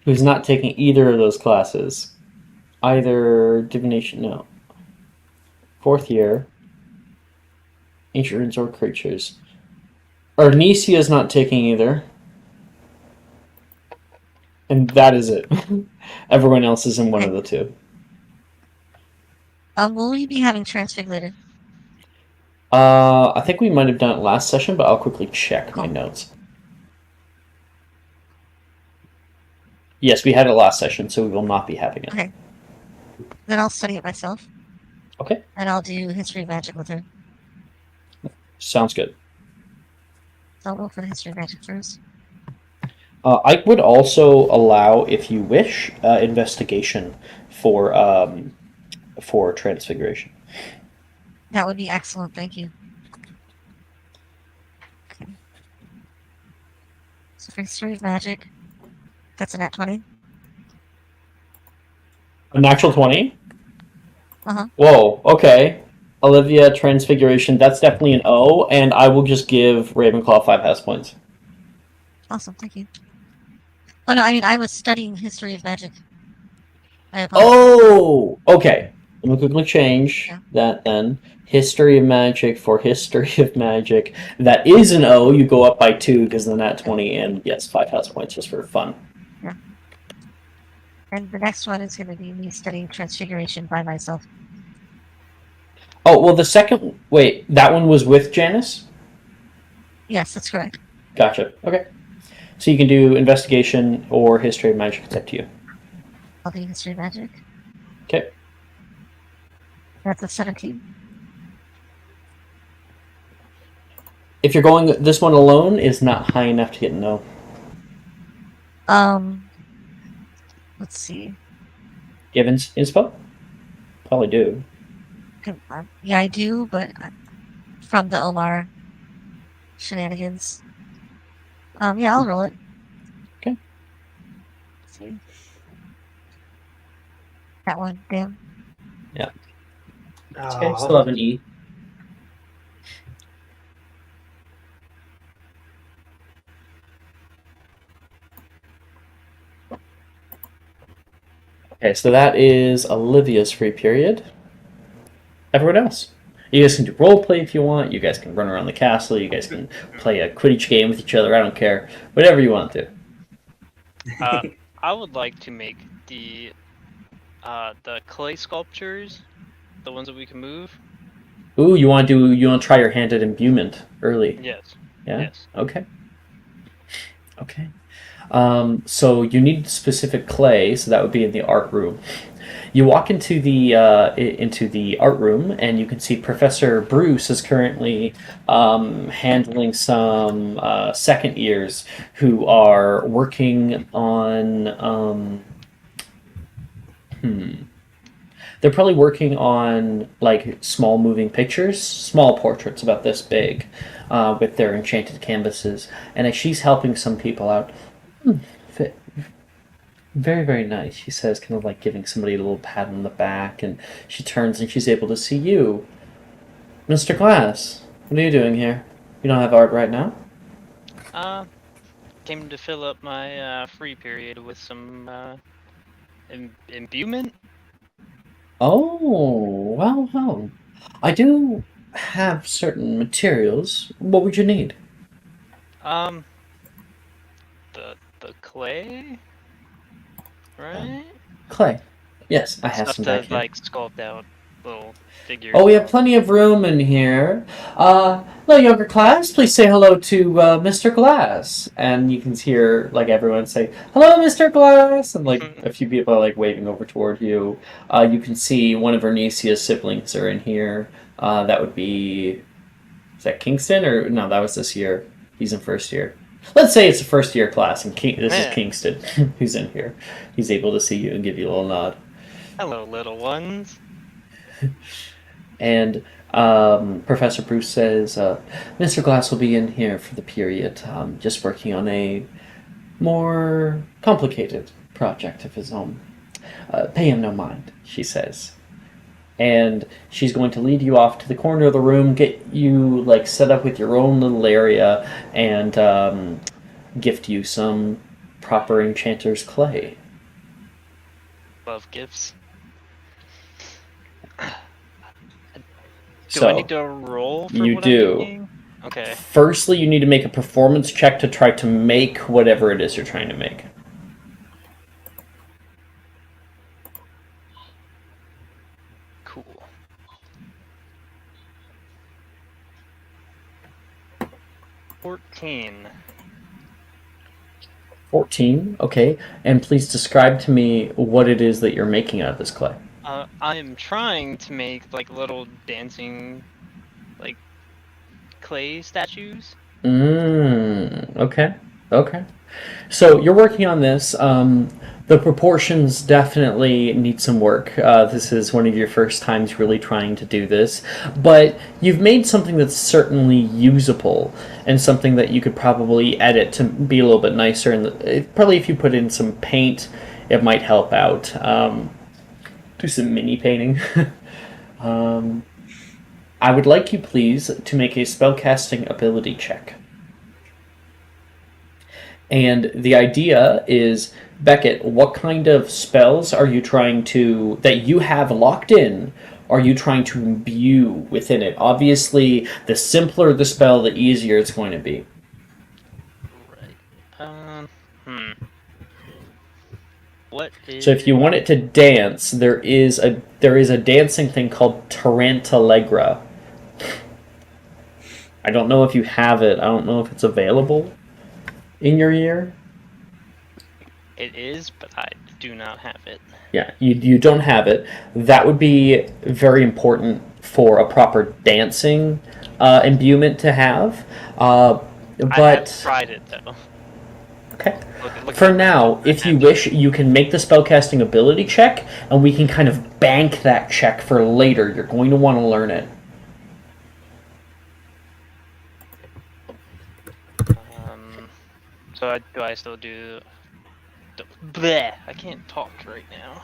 S2: who's not taking either of those classes? Either divination, no. 4th year. Ancient runes or creatures. Arnesia's not taking either. And that is it. Everyone else is in one of the 2.
S4: Will we be having transfig later?
S2: I think we might have done it last session, but I'll quickly check my notes. Yes, we had it last session, so we will not be having it.
S4: Okay. Then I'll study it myself.
S2: Okay.
S4: And I'll do history of magic with her.
S2: Sounds good.
S4: So I'll roll for the history of magic first.
S2: I would also allow, if you wish, investigation for transfiguration.
S4: That would be excellent, thank you. Okay. So for history of magic, that's a nat 20.
S2: A natural 20?
S4: Uh-huh.
S2: Whoa, okay. Olivia, transfiguration, that's definitely an O, and I will just give Ravenclaw 5 house points.
S4: Awesome, thank you. Oh no, I mean, I was studying history of magic. I apologize.
S2: Oh, okay. Let me quickly change that then. History of magic for history of magic. That is an O. You go up by 2 because of the nat 20, and yes, 5 house points just for fun.
S4: Yeah. And the next one is going to be me studying transfiguration by myself.
S2: Oh, well, the second... Wait, that one was with Janice?
S4: Yes, that's correct.
S2: Gotcha. Okay. So you can do investigation or history of magic. It's up to you.
S4: I'll do history of magic.
S2: Okay.
S4: That's a 17.
S2: If you're going this one alone, is not high enough to get no.
S4: Let's see.
S2: You have inspo? Probably do.
S4: Yeah, I do, but from the Omar shenanigans. Yeah, I'll roll it.
S2: Okay.
S4: Let's see. That one, damn.
S2: Yeah. Okay, still have an E. Okay, so that is Olivia's free period. Everyone else. You guys can do roleplay if you want. You guys can run around the castle. You guys can play a Quidditch game with each other. I don't care. Whatever you want to.
S5: I would like to make the clay sculptures, the ones that we can move.
S2: Ooh, you want to try your hand at imbuement early?
S5: Yes.
S2: Yeah.
S5: Yes.
S2: Okay. Okay. So you need specific clay, so that would be in the art room. You walk into the art room, and you can see Professor Bruce is currently handling some second years who are working on. They're probably working on like small moving pictures, small portraits about this big, with their enchanted canvases, and as she's helping some people out. Very, very nice, she says, kind of like giving somebody a little pat on the back, and she turns and she's able to see you. Mr. Glass, what are you doing here? You don't have art right now?
S5: Came to fill up my free period with some imbuement.
S2: Oh, well. I do have certain materials. What would you need?
S5: The clay, right?
S2: Clay. Yes, I have
S5: Stuff
S2: some
S5: to
S2: back here.
S5: like sculpt out little figures.
S2: Oh, we have plenty of room in here. Hello, younger class. Please say hello to Mr. Glass. And you can hear like everyone say, "Hello, Mr. Glass," and like a few people are like waving over toward you. You can see one of Ernesia's siblings are in here. That would be Is that Kingston or no? That was this year. He's in first year. Let's say it's a first year class, and this is
S5: Yeah.
S2: Kingston who's in here. He's able to see you and give you a little nod.
S5: Hello, little ones.
S2: And Professor Bruce says, Mr. Glass will be in here for the period, just working on a more complicated project of his own. Pay him no mind, she says. And she's going to lead you off to the corner of the room, get you like set up with your own little area, and gift you some proper enchanter's clay.
S5: Love gifts. Do
S2: So,
S5: I need to roll for
S2: you
S5: what
S2: do.
S5: I'm making? Okay.
S2: Firstly, you need to make a performance check to try to make whatever it is you're trying to make.
S5: Cool. $14.
S2: 14, okay. And please describe to me what it is that you're making out of this clay.
S5: I am trying to make like little dancing, like clay statues.
S2: Okay. Okay. So you're working on this. The proportions definitely need some work. This is one of your first times really trying to do this. But you've made something that's certainly usable and something that you could probably edit to be a little bit nicer. And probably if you put in some paint, it might help out. Do some mini painting. I would like you, please, to make a spellcasting ability check. And the idea is, Beckett, what kind of spells are you trying to, that you have locked in, are you trying to imbue within it? Obviously, the simpler the spell, the easier it's going to be.
S5: Right. What is...
S2: So if you want it to dance, there is a dancing thing called Tarantalegra. I don't know if you have it. I don't know if it's available in your year.
S5: It is, but I do not have it.
S2: Yeah, you don't have it. That would be very important for a proper dancing imbuement to have. But
S5: I have tried it though.
S2: Okay.
S5: Look
S2: For now, if you wish, you can make the spellcasting ability check, and we can kind of bank that check for later. You're going to want to learn it.
S5: So do I still do... Bleh, I can't talk right now.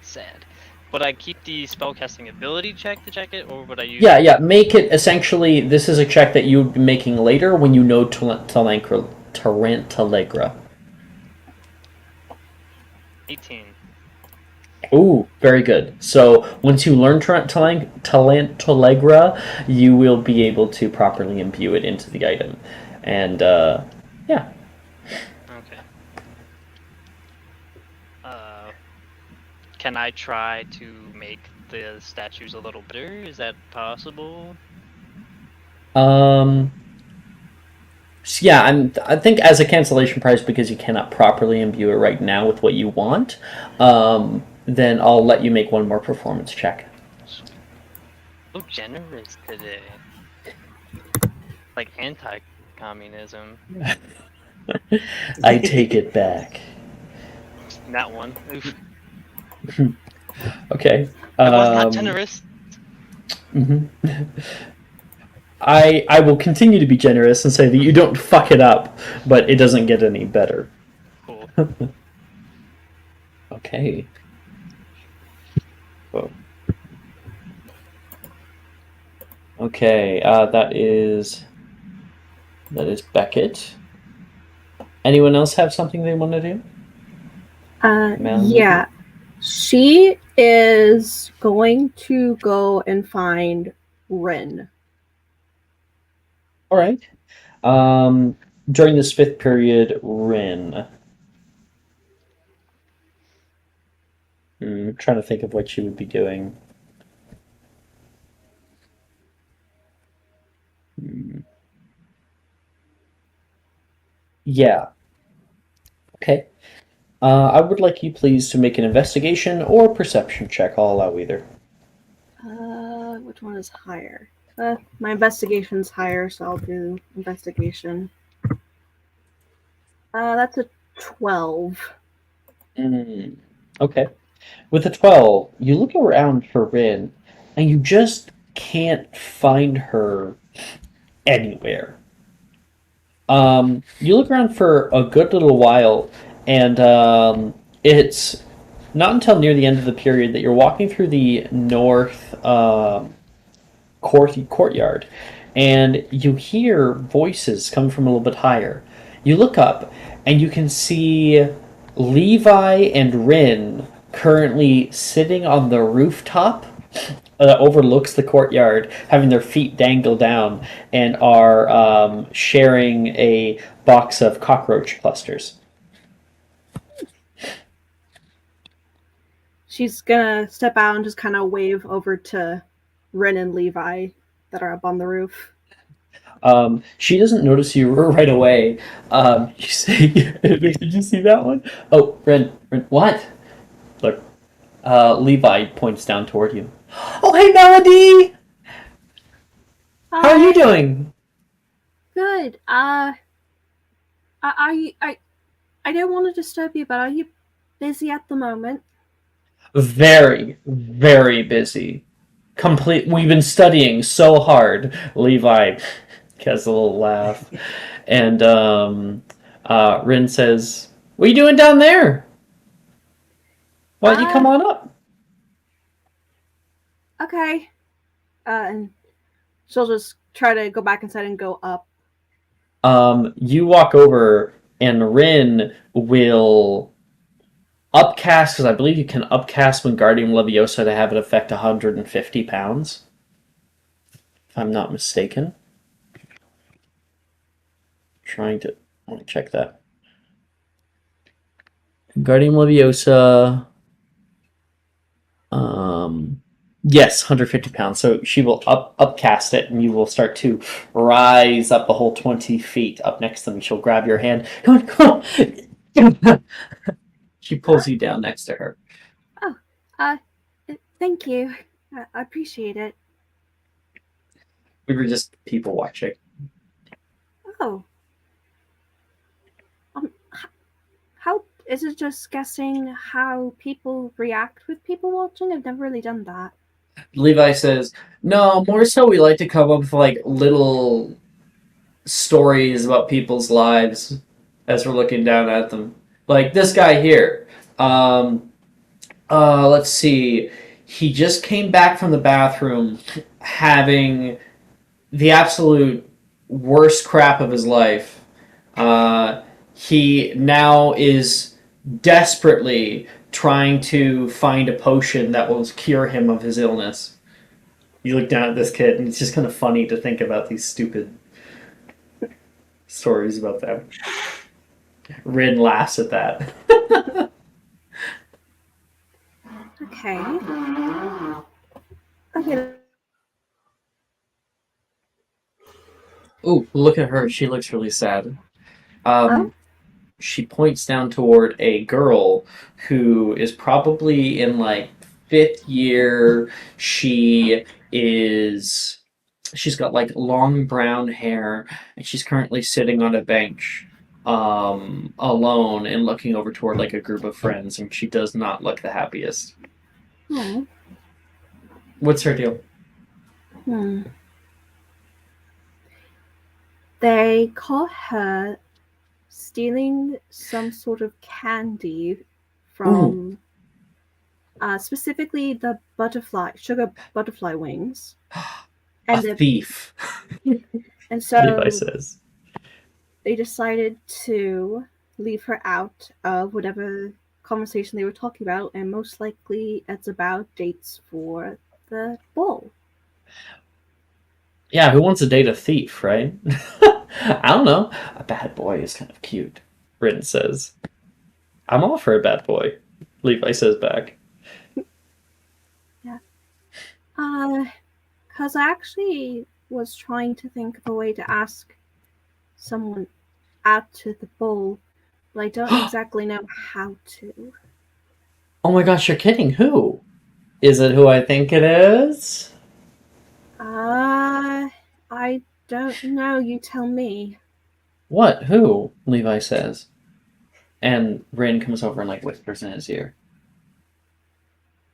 S5: Sad. Would I keep the spellcasting ability check to check it, or would I use...
S2: Yeah, make it essentially, this is a check that you would be making later when you know Tarantalegra.
S5: 18.
S2: Ooh, very good. So once you learn Tarantalegra, you will be able to properly imbue it into the item. And, yeah.
S5: Okay. Can I try to make the statues a little better? Is that possible?
S2: So yeah, I think as a cancellation price, because you cannot properly imbue it right now with what you want, then I'll let you make one more performance check.
S5: So generous today. Like anti-communism.
S2: I take it back.
S5: That one. Oof.
S2: Okay.
S5: I was not generous.
S2: I will continue to be generous and say that you don't fuck it up, but it doesn't get any better.
S5: Cool.
S2: Okay. Whoa. Okay, that is Beckett. Anyone else have something they want to do?
S6: Yeah. She is going to go and find Rin.
S2: All right. During this fifth period, Rin. I'm trying to think of what she would be doing. Yeah. Okay. I would like you please to make an investigation or perception check. I'll allow either.
S6: Which one is higher? My investigation's higher, so I'll do investigation. That's a 12.
S2: Okay. With a 12, you look around for Rin, and you just can't find her anywhere. You look around for a good little while, and it's not until near the end of the period that you're walking through the north courtyard, and you hear voices coming from a little bit higher. You look up, and you can see Levi and Rin currently sitting on the rooftop that overlooks the courtyard, having their feet dangle down, and are sharing a box of cockroach clusters.
S6: She's gonna step out and just kind of wave over to Ren and Levi that are up on the roof.
S2: She doesn't notice you right away. You say, "Did you see that one?" Oh, Ren, what? Look, Levi points down toward you. Oh, hey, Melody! How are you doing?
S6: Good. I don't want to disturb you, but are you busy at the moment?
S2: Very, very busy. We've been studying so hard. Levi has a little laugh, and Rin says, "What are you doing down there? Why don't you come on up?"
S6: Okay. And she'll just try to go back inside and go up.
S2: You walk over, and Rin will upcast, because I believe you can upcast Wingardium Leviosa to have it affect 150 pounds. If I'm not mistaken. I want to check that. Wingardium Leviosa. Yes, 150 pounds. So she will upcast it, and you will start to rise up a whole 20 feet up next to them. She'll grab your hand. Come on. She pulls you down next to her.
S6: Oh, thank you. I appreciate it.
S2: We were just people watching.
S6: Oh. How is it just guessing how people react with people watching? I've never really done that.
S2: Levi says, "No, more so we like to come up with like little stories about people's lives as we're looking down at them. Like this guy here. Let's see. He just came back from the bathroom having the absolute worst crap of his life. He now is desperately trying to find a potion that will cure him of his illness." You look down at this kid, and it's just kind of funny to think about these stupid stories about them. Rin laughs at that.
S6: Okay. Okay.
S2: Ooh, look at her. She looks really sad. She points down toward a girl who is probably in like 5th year. She's got like long brown hair, and she's currently sitting on a bench alone and looking over toward like a group of friends, and she does not look the happiest.
S6: Oh.
S2: What's her deal?
S6: They caught her stealing some sort of candy from specifically the sugar butterfly wings.
S2: And a thief.
S6: And so
S2: Levi says
S6: they decided to leave her out of whatever conversation they were talking about, and most likely it's about dates for the ball.
S2: Yeah, who wants to date a thief, right? I don't know. A bad boy is kind of cute, Rin says. I'm all for a bad boy, Levi says back.
S6: Yeah. Because I actually was trying to think of a way to ask someone out to the ball, but I don't exactly know how to.
S2: Oh my gosh, you're kidding. Who? Is it who I think it is?
S6: I don't know. You tell me.
S2: What? Who? Levi says. And Rin comes over and like whispers in his ear.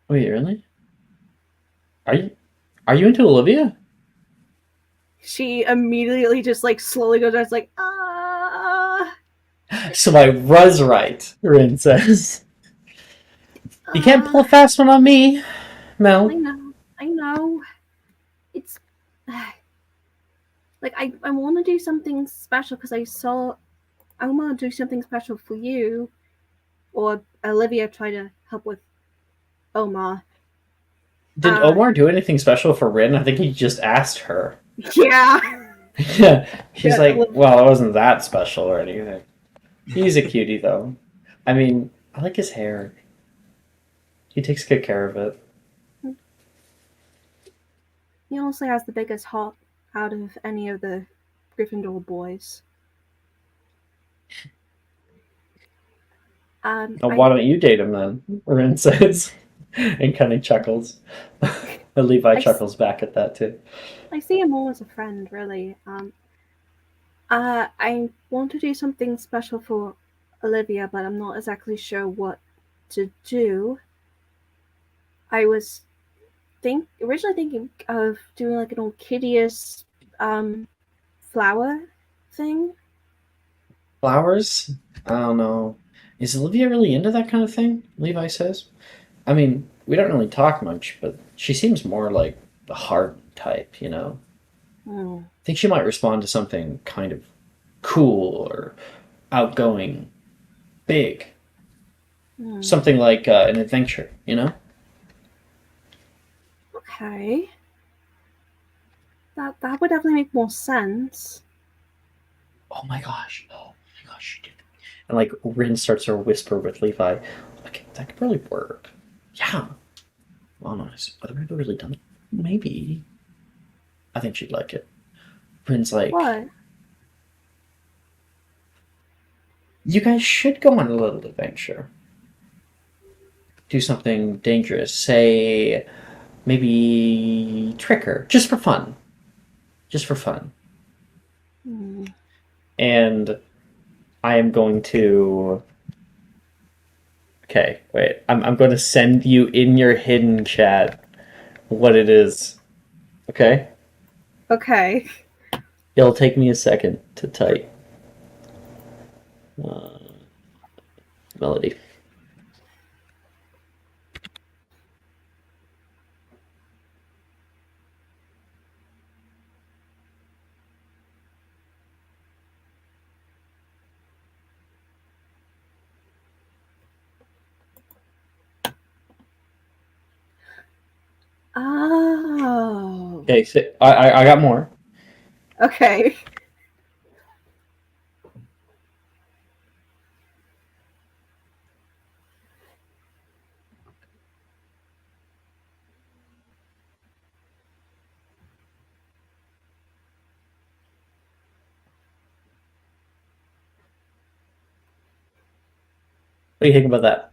S2: Wait, really? Are you into Olivia?
S6: She immediately just like slowly goes down. It's like, ah.
S2: So I was right, Rin says. You can't pull a fast one on me, Mel.
S6: I know. It's like I want to do something special because I want to do something special for you, or Olivia try to help with Omar.
S2: Did Omar do anything special for Rin? I think he just asked her.
S6: Yeah.
S2: Yeah, she's like, well, it wasn't that special or anything. He's a cutie, though. I mean, I like his hair. He takes good care of it.
S6: He honestly has the biggest heart out of any of the Gryffindor boys.
S2: Why don't you date him then? Rin says, and kind of chuckles. And Levi chuckles back at that too.
S6: I see him more as a friend, really. I want to do something special for Olivia, but I'm not exactly sure what to do. I was originally thinking of doing like an orchideous flower thing.
S2: Flowers? I don't know. Is Olivia really into that kind of thing? Levi says. I mean, we don't really talk much, but she seems more like the heart type, you know? I think she might respond to something kind of cool or outgoing, big. Something like an adventure, you know?
S6: Okay. That would definitely make more sense.
S2: Oh my gosh, she did. And like Rin starts to whisper with Levi, okay, that could probably work. Yeah. Well, nice. But have we really done it? Maybe. I think she'd like it. Rin's like,
S6: what?
S2: You guys should go on a little adventure. Do something dangerous. Say, maybe trick her. Just for fun. Just for fun. And I am going to... Okay, wait. I'm going to send you in your hidden chat what it is. Okay?
S6: Okay.
S2: It'll take me a second to type. Melody.
S6: Oh.
S2: Okay, so I got more.
S6: Okay.
S2: What do you think about that?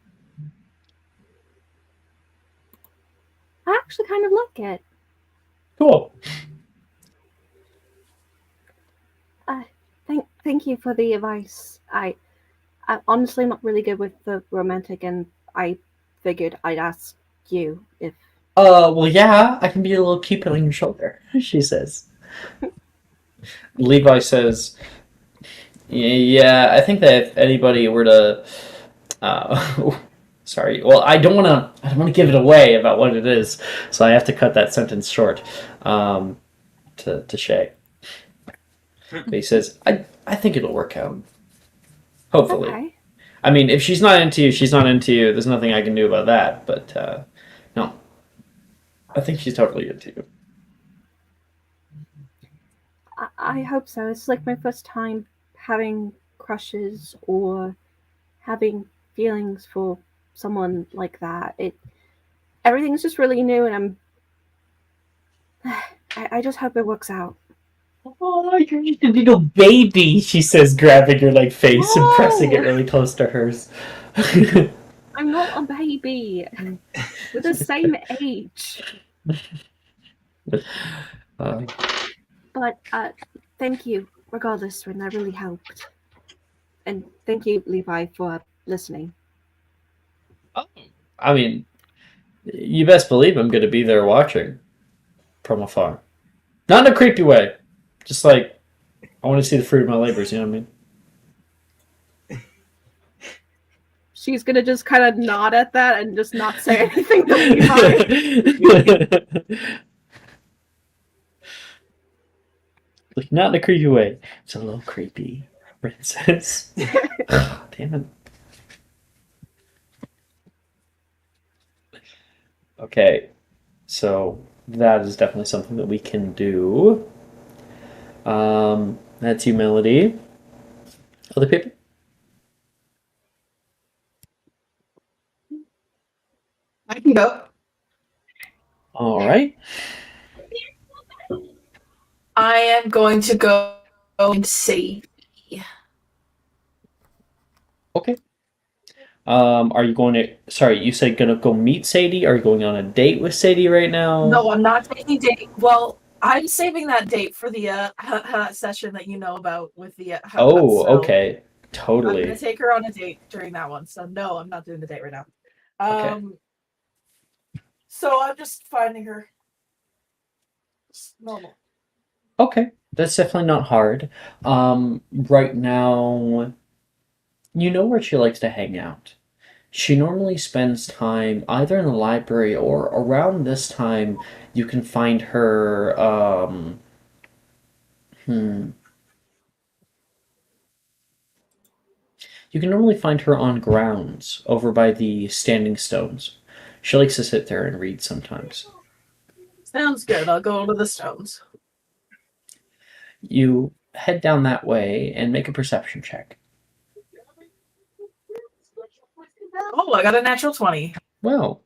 S6: I actually kind of like it.
S2: Cool.
S6: Thank you for the advice. I'm honestly not really good with the romantic, and I figured I'd ask you if.
S2: Well, yeah, I can be a little cupid on your shoulder, she says. Levi says, yeah, I think that if anybody were to, sorry, well, I don't want to give it away about what it is, so I have to cut that sentence short, to Shay. But he says, I think it'll work out. Hopefully.
S6: Okay.
S2: I mean, if she's not into you, she's not into you. There's nothing I can do about that, but, no. I think she's totally into you.
S6: I hope so. It's like my first time having crushes or having feelings for someone like that. Everything's just really new, and I just hope it works out.
S2: Oh, you're just a little baby, she says, grabbing your like face and pressing it really close to hers.
S6: I'm not a baby. We're the same age.
S2: Uh,
S6: But thank you, regardless, Rin. That really helped. And thank you, Levi, for listening.
S2: I mean, you best believe I'm going to be there watching from afar. Not in a creepy way. Just like, I want to see the fruit of my labors, you know what I mean?
S6: She's gonna just kind of nod at that and just not say anything to Levi.
S2: Like, not in a creepy way. It's a little creepy, princess. Damn it. Okay, so that is definitely something that we can do. That's humility. Other people?
S3: I can go.
S2: All right.
S3: I am going to go and see.
S2: Okay. Are you going to? Sorry, you said gonna go meet Sadie. Are you going on a date with Sadie right now?
S3: No, I'm not taking date. Well, I'm saving that date for the session that you know about with the
S2: Oh,
S3: so
S2: okay.
S3: I'm
S2: Totally.
S3: gonna take her on a date during that one. So no, I'm not doing the date right now.
S2: Okay.
S3: So I'm just finding her. Just normal.
S2: Okay, that's definitely not hard. Right now, you know where she likes to hang out. She normally spends time either in the library or around this time. You can find her. Hmm. You can normally find her on grounds over by the standing stones. She likes to sit there and read sometimes.
S3: Sounds good. I'll go to the stones.
S2: You head down that way and make a perception check.
S3: Oh, I got a natural 20.
S2: Well,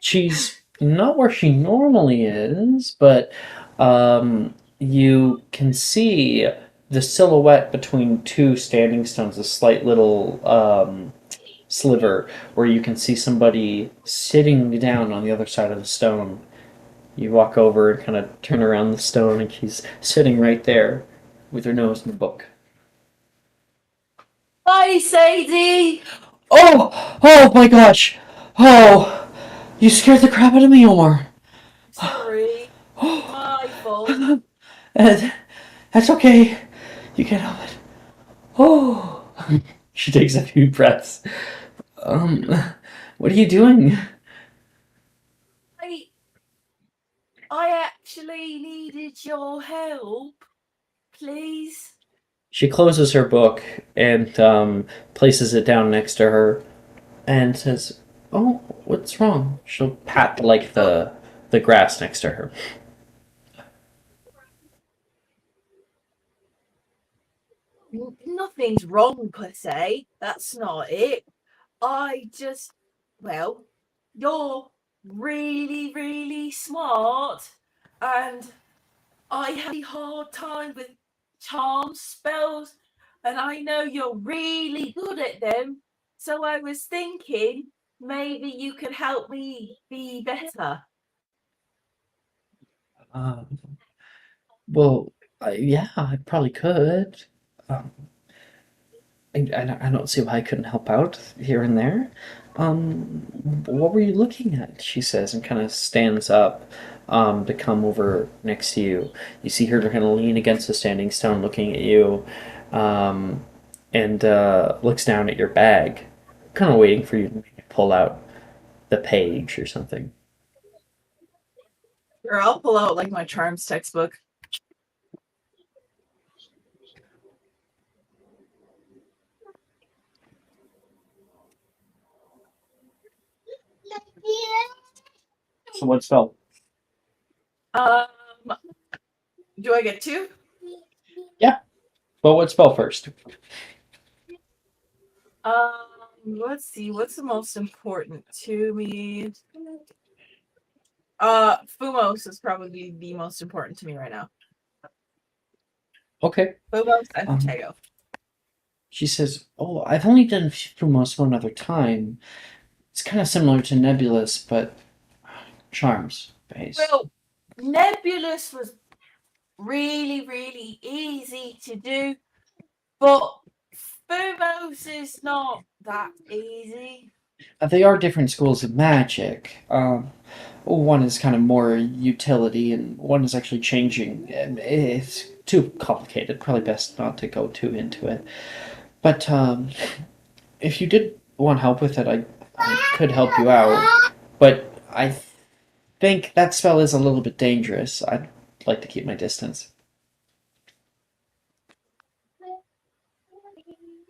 S2: she's not where she normally is, but you can see the silhouette between two standing stones, a slight little sliver where you can see somebody sitting down on the other side of the stone. You walk over and kind of turn around the stone, and she's sitting right there with her nose in the book.
S3: Hi, Sadie.
S2: Oh my gosh! Oh, you scared the crap out of me, Omar.
S3: Sorry. My fault.
S2: That's okay. You can't help it. Oh. She takes a few breaths. What are you doing?
S3: I actually needed your help. Please.
S2: She closes her book and places it down next to her and says, "Oh, what's wrong?" She'll pat like the grass next to her.
S3: Nothing's wrong per se. That's not it. Well, you're really, really smart, and I have a hard time with charm spells, and I know you're really good at them. So I was thinking maybe you could help me be better.
S2: Well, yeah, I probably could. Um, I don't see why I couldn't help out here and there. What were you looking at? She says, and kind of stands up to come over next to you. You see her kind of lean against the standing stone, looking at you, and looks down at your bag, kind of waiting for you to pull out the page or something.
S3: Or I'll pull out like my charms textbook.
S2: So what spell?
S3: Do I get two?
S2: Yeah. Well, what spell first?
S3: Let's see. What's the most important to me? Fumos is probably the most important to me right now.
S2: Okay.
S3: Fumos and Potato.
S2: She says, "Oh, I've only done Fumos one other time. It's kind of similar to Nebulous, but charms based."
S3: Well, Nebulous was really, really easy to do, but Phobos is not that easy.
S2: They are different schools of magic. One is kind of more utility, and one is actually changing. It's too complicated. Probably best not to go too into it. But if you did want help with it, I could help you out. But I think that spell is a little bit dangerous. I'd like to keep my distance.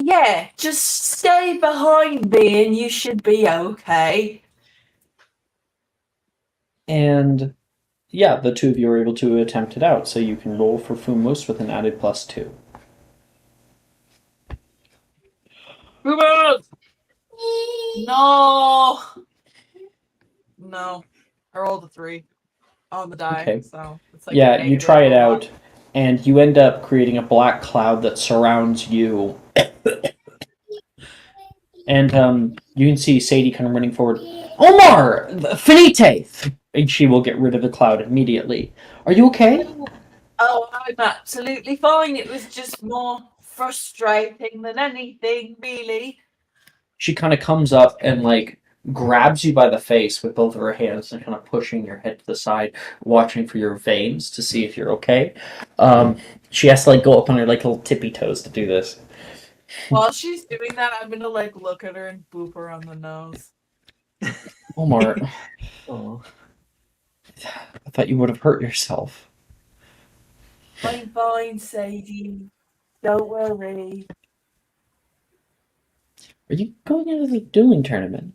S3: Yeah, just stay behind me and you should be okay.
S2: And yeah, the two of you are able to attempt it out, so you can roll for Fumos with an added +2.
S3: Phobos! No! No. I rolled a 3 on the die,
S2: Okay.
S3: so it's like
S2: Yeah, you try it
S3: -1.
S2: out, and you end up creating a black cloud that surrounds you. And you can see Sadie kind of running forward. Omar! Finite! And she will get rid of the cloud immediately. Are you okay?
S3: Oh, I'm absolutely fine. It was just more frustrating than anything, really.
S2: She kind of comes up and, like, grabs you by the face with both of her hands and kind of pushing your head to the side, watching for your veins to see if you're okay. She has to, like, go up on her, like, little tippy toes to do this.
S3: While she's doing that, I'm gonna like look at her and boop her on the nose.
S2: Omar,
S1: Oh.
S2: I thought you would have hurt yourself.
S3: I'm fine, Sadie. Don't worry.
S2: Are you going into the dueling tournament?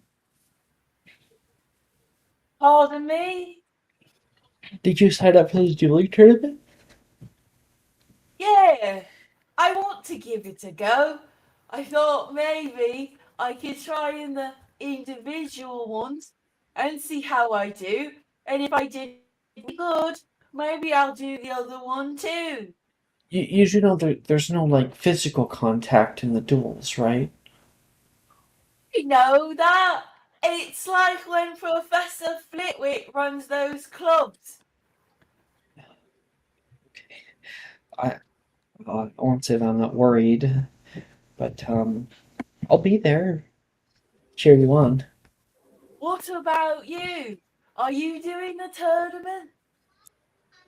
S3: Pardon me?
S2: Did you sign up for the dueling tournament?
S3: Yeah, I want to give it a go. I thought maybe I could try in the individual ones and see how I do. And if I did good, maybe I'll do the other one too.
S2: You know there's no like physical contact in the duels, right?
S3: You know that? It's like when Professor Flitwick runs those clubs.
S2: I won't say that I'm not worried, but I'll be there. Cheer you on.
S3: What about you? Are you doing the tournament?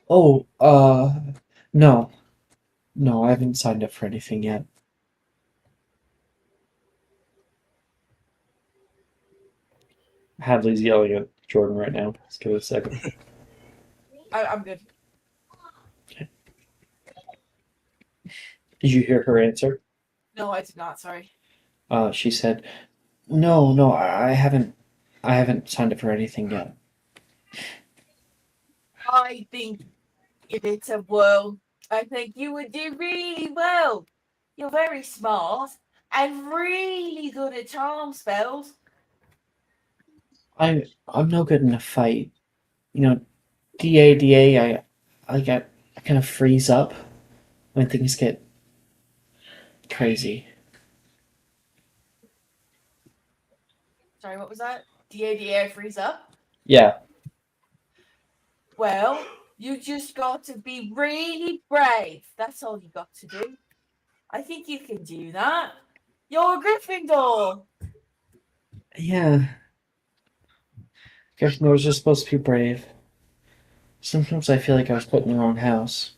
S2: Oh, no, no, I haven't signed up for anything yet. Hadley's yelling at Jordan right now. Let's give it a second.
S3: I'm good.
S2: Did you hear her answer?
S3: No, I did not. Sorry.
S2: She said, "No, I haven't signed up for anything yet."
S3: I think if it's a whirl, I think you would do really well. You're very smart and really good at charm spells.
S2: I'm no good in a fight. You know, DA, I kind of freeze up when things get crazy.
S3: Sorry, what was that? DADA freeze up?
S2: Yeah,
S3: Well, you just got to be really brave. That's all you got to do. I think you can do that. You're a Gryffindor.
S2: yeah. Gryffindors are supposed to be brave. Sometimes I feel like I was put in the wrong house.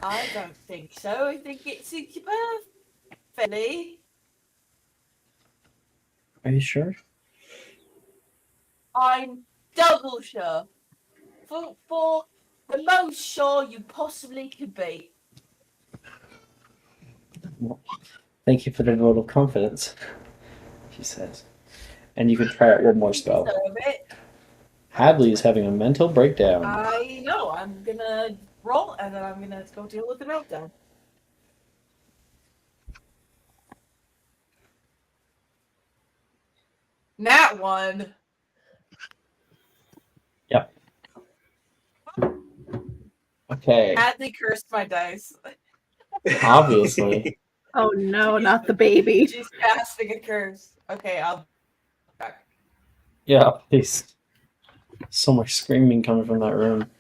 S3: I don't think so. I think it suits you perfectly.
S2: Are you sure?
S3: I'm double sure. For the most sure you possibly could be.
S2: Thank you for the vote of confidence, she says. And you can try out one more spell.
S3: Deserve it.
S2: Hadley is having a mental breakdown.
S3: I know. I'm gonna roll and then I'm gonna go deal with the meltdown. Nat one.
S2: Yep. Okay.
S3: Hadley cursed my dice.
S2: Obviously.
S6: Oh no, not the baby.
S3: She's casting a curse. Okay, I'll back.
S2: Yeah, please. So much screaming coming from that room.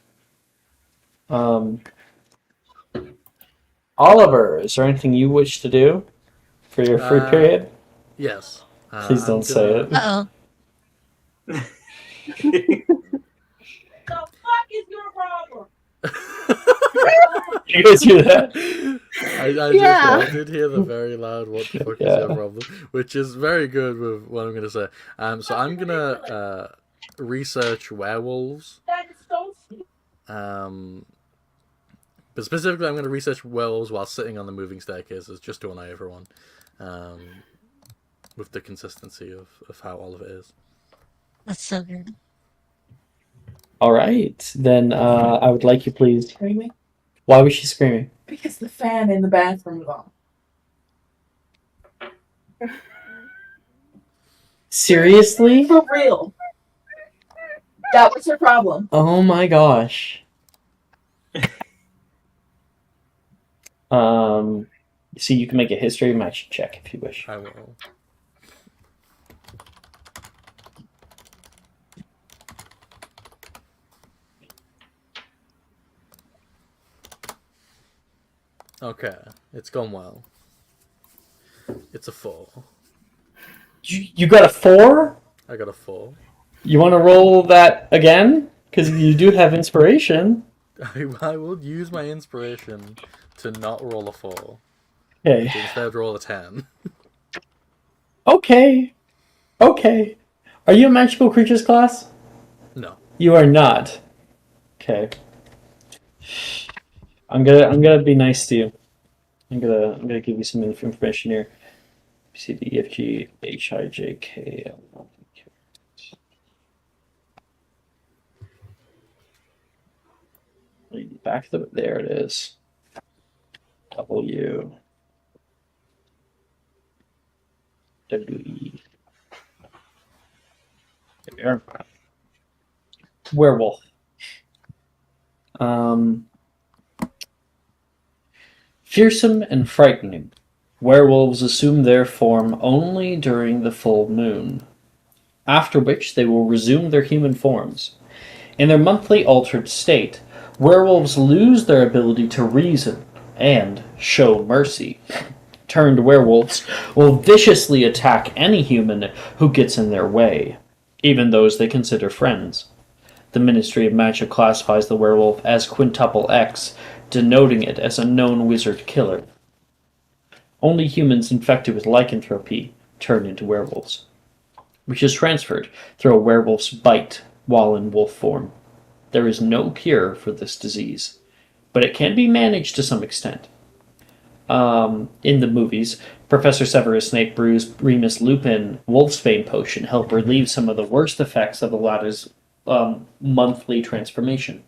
S2: Oliver, is there anything you wish to do for your free period?
S7: Yes.
S2: Please don't say it.
S4: Uh-oh.
S3: The fuck is your problem?
S2: You guys hear that?
S6: Yeah.
S7: I did hear the very loud "What the fuck is your problem?" which is very good with what I'm gonna say. So I'm gonna research werewolves.
S3: That is so
S7: But specifically, I'm gonna research werewolves while sitting on the moving staircases, just to annoy everyone, with the consistency of how all of it is.
S4: That's so good.
S2: All right, then I would like you please.
S8: Screaming?
S2: Why was she screaming?
S8: Because the fan in the bathroom is on.
S2: Seriously?
S8: For real. That was her problem.
S2: Oh my gosh. So you can make a history match check if you wish.
S7: I will. Okay, it's gone well. It's a 4.
S2: You got a 4?
S7: I got a 4.
S2: You want to roll that again? Because you do have inspiration.
S7: I will use my inspiration to not roll a 4.
S2: Okay.
S7: To instead roll a 10.
S2: Okay. Okay. Are you a magical creatures class?
S7: No.
S2: You are not. Okay. I'm gonna be nice to you. I'm gonna give you some information here. B, C, D, E, F, G, H, I, J, K, L, M, N, Q. Back to there it is. W. W, E. There we are. Werewolf. Fearsome and frightening, werewolves assume their form only during the full moon, after which they will resume their human forms. In their monthly altered state, werewolves lose their ability to reason and show mercy. Turned werewolves will viciously attack any human who gets in their way, even those they consider friends. The Ministry of Magic classifies the werewolf as quintuple X, denoting it as a known wizard killer. Only humans infected with lycanthropy turn into werewolves, which is transferred through a werewolf's bite while in wolf form. There is no cure for this disease, but it can be managed to some extent. In the movies, Professor Severus Snape brews Remus Lupin Wolfsbane potion help relieve some of the worst effects of the latter's monthly transformation.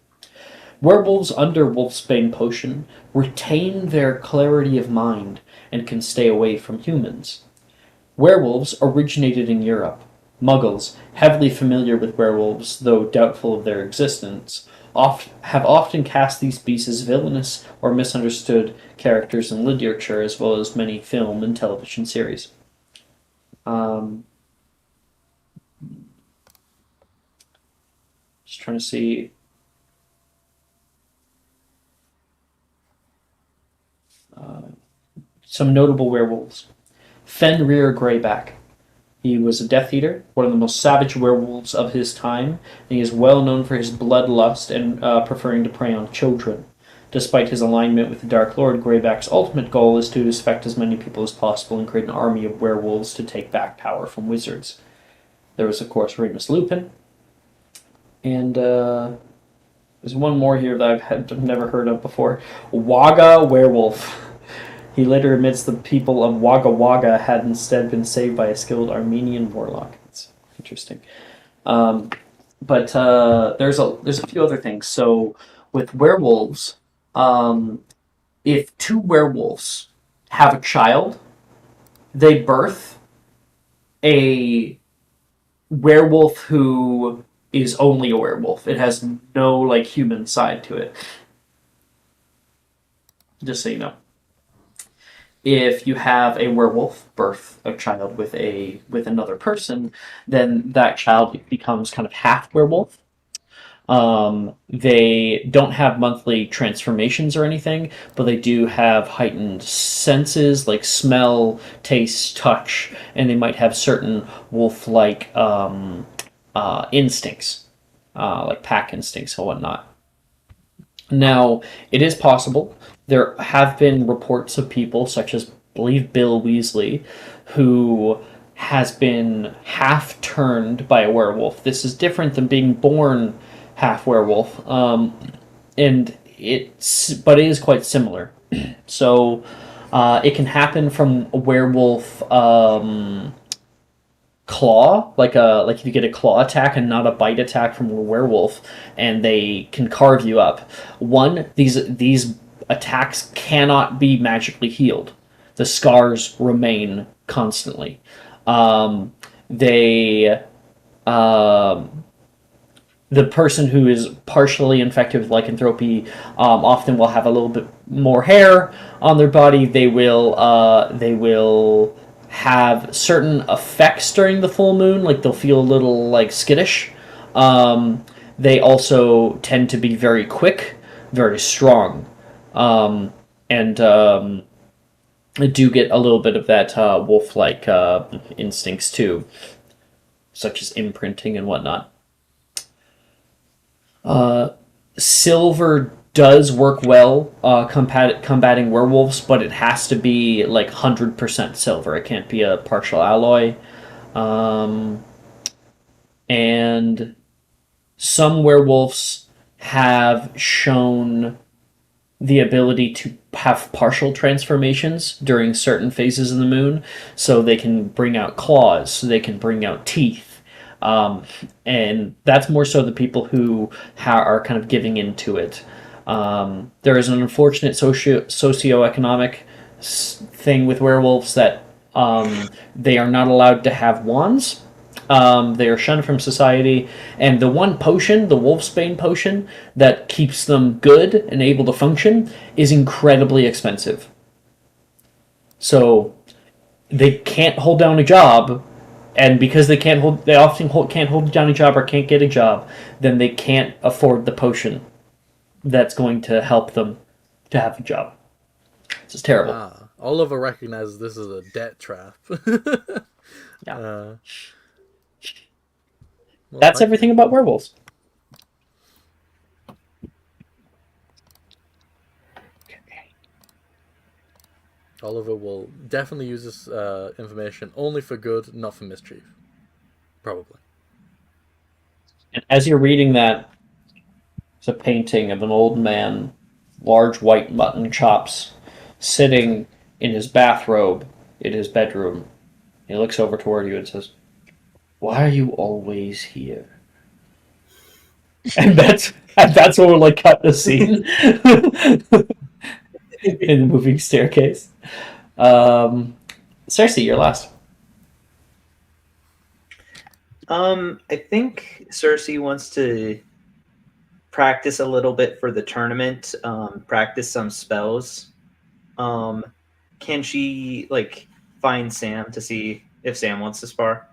S2: Werewolves under Wolfsbane potion retain their clarity of mind and can stay away from humans. Werewolves originated in Europe. Muggles, heavily familiar with werewolves though doubtful of their existence, have often cast these beasts as villainous or misunderstood characters in literature as well as many film and television series. Just trying to see. Some notable werewolves. Fenrir Greyback. He was a Death Eater, one of the most savage werewolves of his time, and he is well known for his bloodlust and preferring to prey on children. Despite his alignment with the Dark Lord, Greyback's ultimate goal is to infect as many people as possible and create an army of werewolves to take back power from wizards. There was, of course, Remus Lupin, and there's one more here that I've never heard of before. Wagga Werewolf. He later admits the people of Wagga Wagga had instead been saved by a skilled Armenian warlock. That's interesting. But there's a few other things. So with werewolves, if two werewolves have a child, they birth a werewolf who is only a werewolf. It has no human side to it. Just so you know. If you have a werewolf birth a child with another person, then that child becomes kind of half werewolf. They don't have monthly transformations or anything, but they do have heightened senses like smell, taste, touch, and they might have certain wolf-like instincts, like pack instincts and whatnot. Now, it is possible. There have been reports of people, such as, I believe, Bill Weasley, who has been half turned by a werewolf. This is different than being born half werewolf, but it is quite similar. So, it can happen from a werewolf claw, like if you get a claw attack and not a bite attack from a werewolf, and they can carve you up. These attacks cannot be magically healed. The scars remain constantly. They The person who is partially infected with lycanthropy often will have a little bit more hair on their body. They will have certain effects during the full moon, like they'll feel a little like skittish. They also tend to be very quick, very strong, and do get a little bit of that wolf-like instincts too, such as imprinting and whatnot. Silver does work well combating werewolves, but it has to be like 100% silver. It can't be a partial alloy. And some werewolves have shown the ability to have partial transformations during certain phases of the moon, so they can bring out claws, so they can bring out teeth. And that's more so the people who are kind of giving into it. There is an unfortunate socioeconomic thing with werewolves that they are not allowed to have wands. They are shunned from society, and the one potion, the Wolfsbane potion, that keeps them good and able to function is incredibly expensive. So they can't hold down a job, and because they often can't hold down a job or can't get a job, then they can't afford the potion that's going to help them to have a job. This is terrible.
S7: Oliver recognizes this as a debt trap.
S2: Yeah. That's everything about werewolves.
S7: Oliver will definitely use this information only for good, not for mischief. Probably.
S2: And as you're reading that, it's a painting of an old man, large white mutton chops, sitting in his bathrobe in his bedroom. He looks over toward you and says, "Why are you always here?" And that's when we'll like cut the scene in the moving staircase. Cersei, you're last.
S1: I think Cersei wants to practice a little bit for the tournament. Practice some spells. Can she like find Sam to see if Sam wants to spar?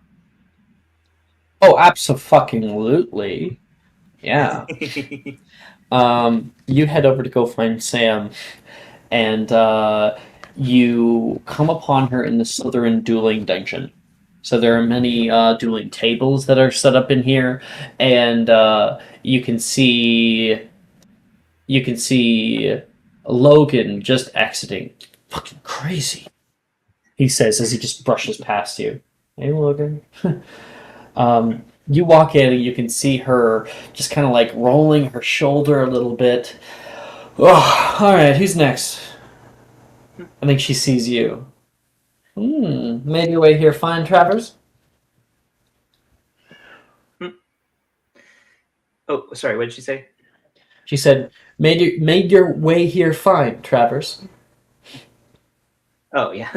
S2: Oh, abso-fucking-lutely. Yeah. You head over to go find Sam, and you come upon her in the Southern Dueling Dungeon. So there are many dueling tables that are set up in here, and you can see Logan just exiting. Fucking crazy, he says as he just brushes past you. Hey, Logan. You walk in and you can see her just kind of like rolling her shoulder a little bit. Oh, all right, who's next? I think she sees you. Made your way here fine, Travers?
S1: Oh, sorry, what did she say?
S2: She said, made your way here fine, Travers.
S1: Oh, yeah.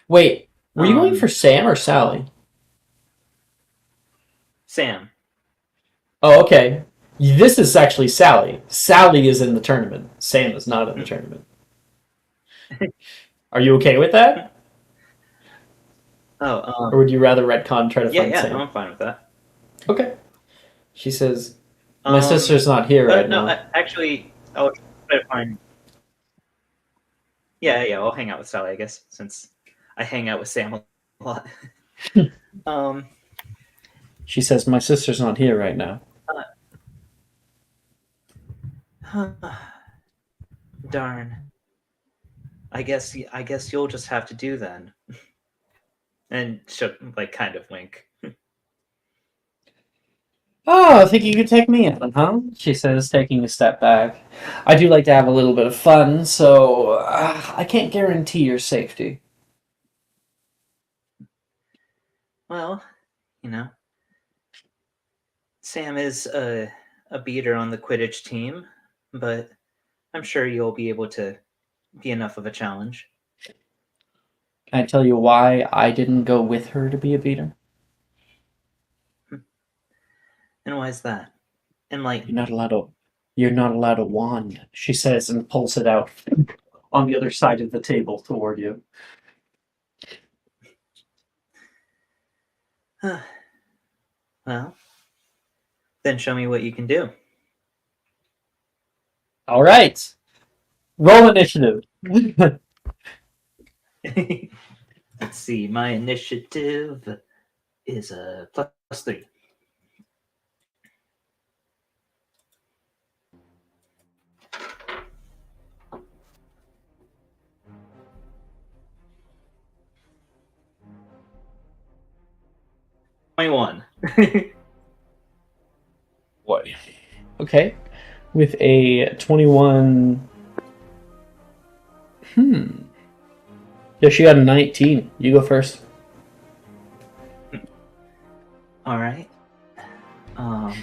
S2: Wait, were you going for Sam or Sally?
S1: Sam.
S2: Oh, okay. This is actually Sally. Sally is in the tournament. Sam is not in the tournament. Are you okay with that?
S1: Oh,
S2: or would you rather retcon try to find Sam?
S1: Yeah, I'm fine with that.
S2: Okay. She says, "My sister's not here right
S1: no,
S2: now."
S1: actually, I'll try to find. Yeah, I'll hang out with Sally, I guess, since I hang out with Sam a lot.
S2: She says, "My sister's not here right now."
S1: Darn. I guess you'll just have to do then. And she'll like kind of wink.
S2: Oh, I think you could take me in, huh? She says, taking a step back. I do like to have a little bit of fun, so I can't guarantee your safety.
S1: Well, Sam is a beater on the Quidditch team, but I'm sure you'll be able to be enough of a challenge.
S2: Can I tell you why I didn't go with her to be a beater?
S1: And why is that? Enlighten.
S2: You're not allowed a wand, she says, and pulls it out on the other side of the table toward you.
S1: Well, then show me what you can do.
S2: All right. Roll initiative.
S1: Let's see. My initiative is a +3. $21.
S2: What? Okay. With a 21. Yeah, she got a 19. You go first.
S1: All right. I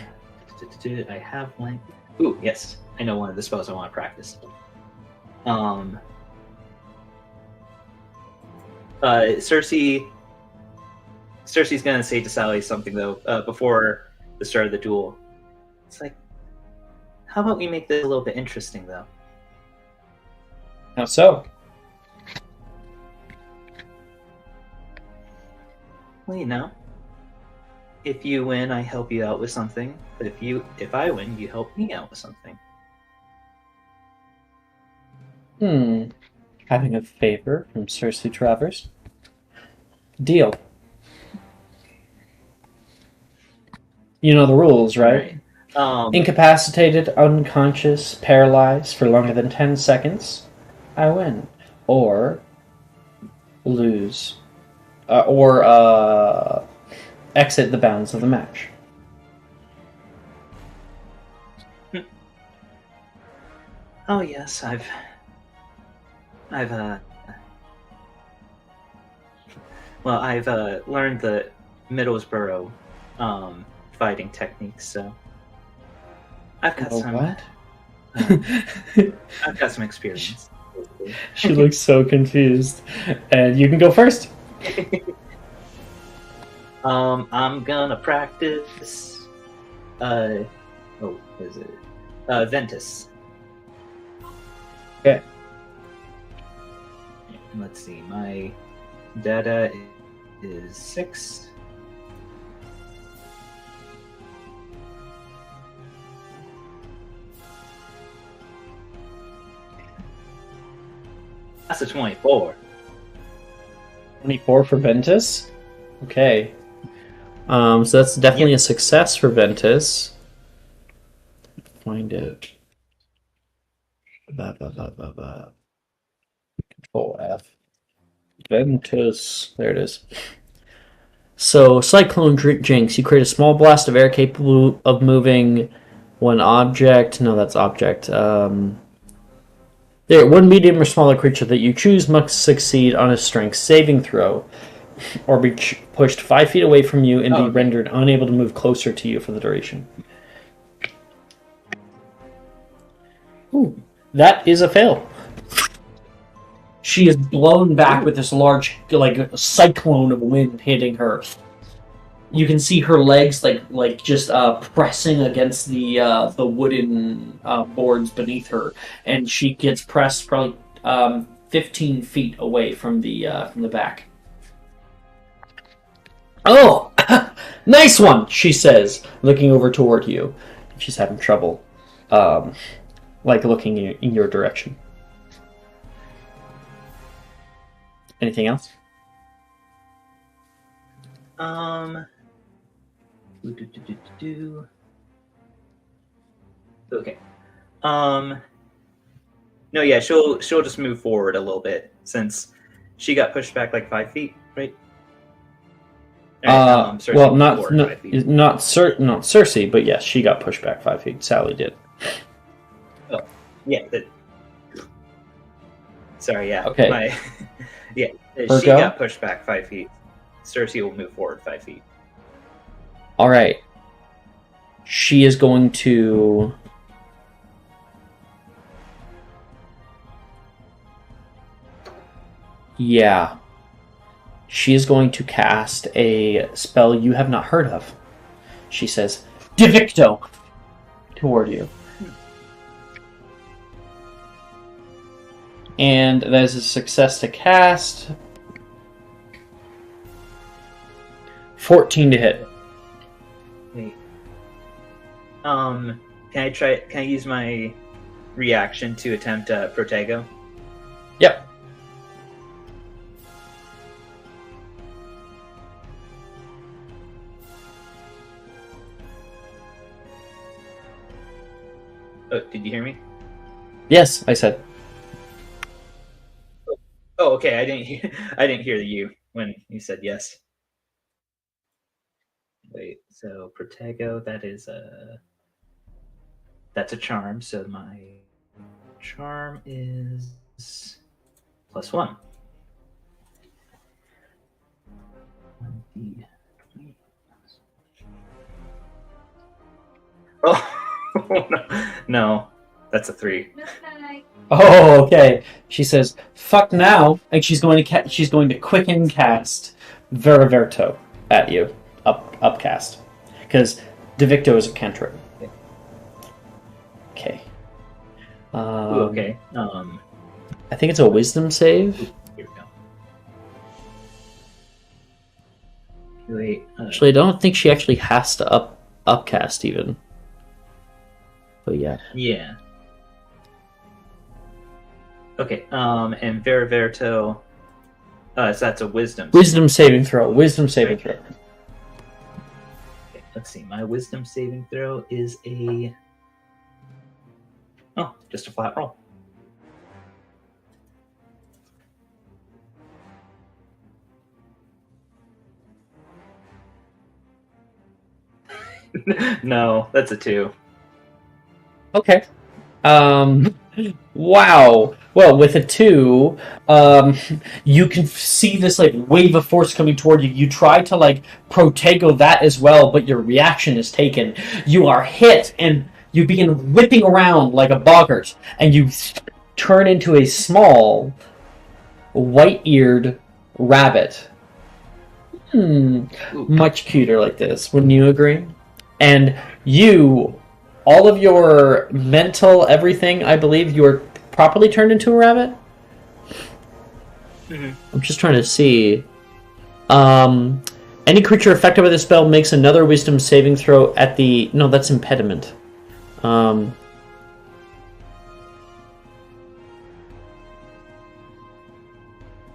S1: have one. Ooh, yes. I know one of the spells I want to practice. Cersei's gonna say to Sally something though before the start of the duel. It's like, how about we make this a little bit interesting though?
S2: How so?
S1: Well, if you win, I help you out with something. But if I win, you help me out with something.
S2: Having a favor from Cersei Travers. Deal. You know the rules, right? Incapacitated, unconscious, paralyzed for longer than 10 seconds, I win. Or lose. Or exit the bounds of the match.
S1: Oh yes, I've learned the Middlesbrough fighting techniques, so I've got some.
S2: What?
S1: I've got some experience.
S2: She looks so confused, and you can go first.
S1: I'm gonna practice. What is it? Ventus.
S2: Okay.
S1: Let's see. My data is 6. That's a 24.
S2: 24 for Ventus? Okay. So that's definitely a success for Ventus. Find it. Control F. Ventus. There it is. So, Cyclone Jinx. You create a small blast of air capable of moving one object. No, that's object. One medium or smaller creature that you choose must succeed on a strength saving throw, or be pushed 5 feet away from you and be rendered unable to move closer to you for the duration. Ooh, that is a fail. She is blown back with this large, cyclone of wind hitting her. You can see her legs just pressing against the wooden boards beneath her, and she gets pressed probably 15 feet away from the back. Oh, Nice one, she says, looking over toward you. She's having trouble, looking in your direction. Anything else?
S1: Okay. No, yeah, she'll just move forward a little bit since she got pushed back like 5 feet, right?
S2: Well, not Cersei, but yes, she got pushed back 5 feet. Sally did.
S1: Oh, yeah. Sorry, yeah.
S2: Okay.
S1: Yeah,
S2: Virgo?
S1: she got pushed back 5 feet. Cersei will move forward 5 feet.
S2: All right. She is going to. Yeah. She is going to cast a spell you have not heard of. She says, Divicto! Toward you. And that is a success to cast. 14 to hit.
S1: Wait. Can I use my reaction to attempt Protego?
S2: Yep.
S1: Oh, did you hear me?
S2: Yes, I said.
S1: Oh, okay. I didn't hear the you when you said yes. Wait. So Protego, that's a charm. So my charm is +1. 1d20. Oh no, that's a 3.
S2: Oh, okay. She says, "Fuck now," and she's going to quicken cast Veriverto at you, upcast, because Divicto is a cantrip. Okay.
S1: Okay.
S2: I think it's a Wisdom save.
S1: Here we go. Wait.
S2: Actually, I don't think she actually has to upcast even. But yeah.
S1: Yeah. Okay. And Veriverto. So that's a wisdom.
S2: Wisdom saving throw. Wisdom saving throw.
S1: Okay, let's see. My wisdom saving throw is just a flat roll. No, that's a 2.
S2: Okay. Wow. Well, with a 2, you can see this wave of force coming toward you. You try to Protego that as well, but your reaction is taken. You are hit, and you begin whipping around like a boggart, and you turn into a small, white-eared rabbit. Much cuter like this. Wouldn't you agree? And all of your mental everything, I believe, you are properly turned into a rabbit?
S1: Mm-hmm.
S2: I'm just trying to see. Any creature affected by the spell makes another wisdom saving throw at the... No, that's impediment.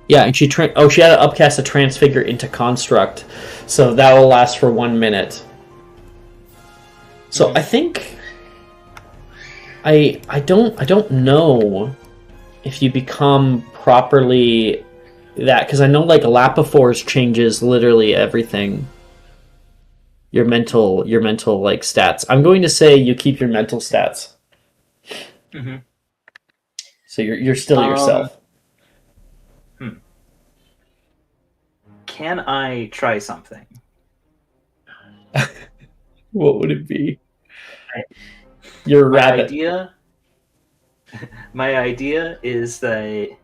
S2: Yeah, and she had to upcast a transfigure into construct, so that will last for 1 minute. So I think I don't know if you become properly that, because I know Lapiforce changes literally everything. Your mental stats. I'm going to say you keep your mental stats.
S1: Mm-hmm.
S2: So you're still yourself.
S1: Can I try something?
S2: What would it be? You're a rabbit.
S1: My idea is that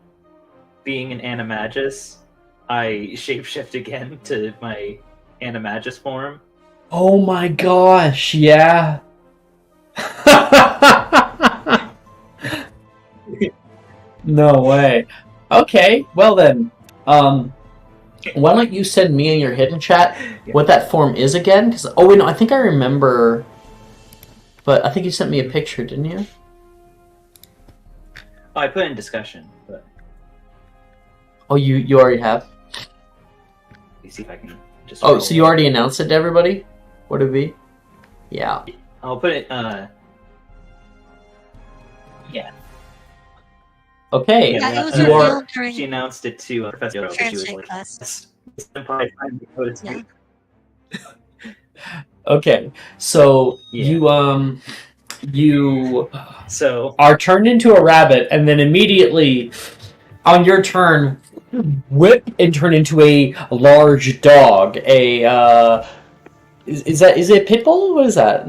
S1: being an animagus, I shapeshift again to my animagus form.
S2: Oh my gosh, yeah. No way. Okay, well then, Why don't you send me in your hidden chat what that form is again? Because wait, no, I think I remember, but I think you sent me a picture, didn't you?
S1: Oh, I put in discussion, but
S2: Oh, you already have.
S1: let me see if I can just.
S2: Oh, so you already announced it to everybody? What would it be? Yeah.
S1: I'll put it. Yeah.
S2: Okay.
S4: Yeah, it was
S2: you
S4: revealed
S2: are.
S4: during
S1: She announced it to Professor Yoda. She was
S4: translate
S1: like,
S4: class.
S1: "Senpai, time to go to sleep."
S2: Okay. So
S1: Yeah.
S2: you
S1: So
S2: are turned into a rabbit, and then immediately, on your turn, whip and turn into a large dog. Is it a pit bull? What is that?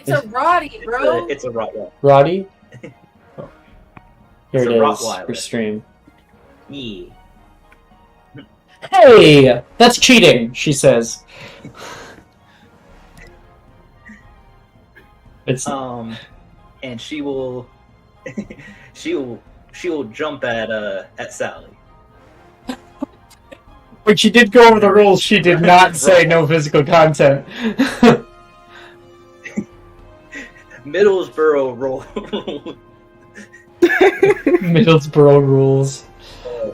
S3: It's a Roddy, bro.
S1: it's a Rottweiler.
S2: Roddy? Here
S1: It's
S2: it
S1: a
S2: is
S1: Rottweiler.
S2: for stream.
S1: Yeah.
S2: Hey! That's cheating, she says. It's
S1: And she will, she will jump at Sally.
S2: But she did go over the rules. She did not say no physical content.
S1: Middlesbrough roll.
S2: Middlesbrough rules.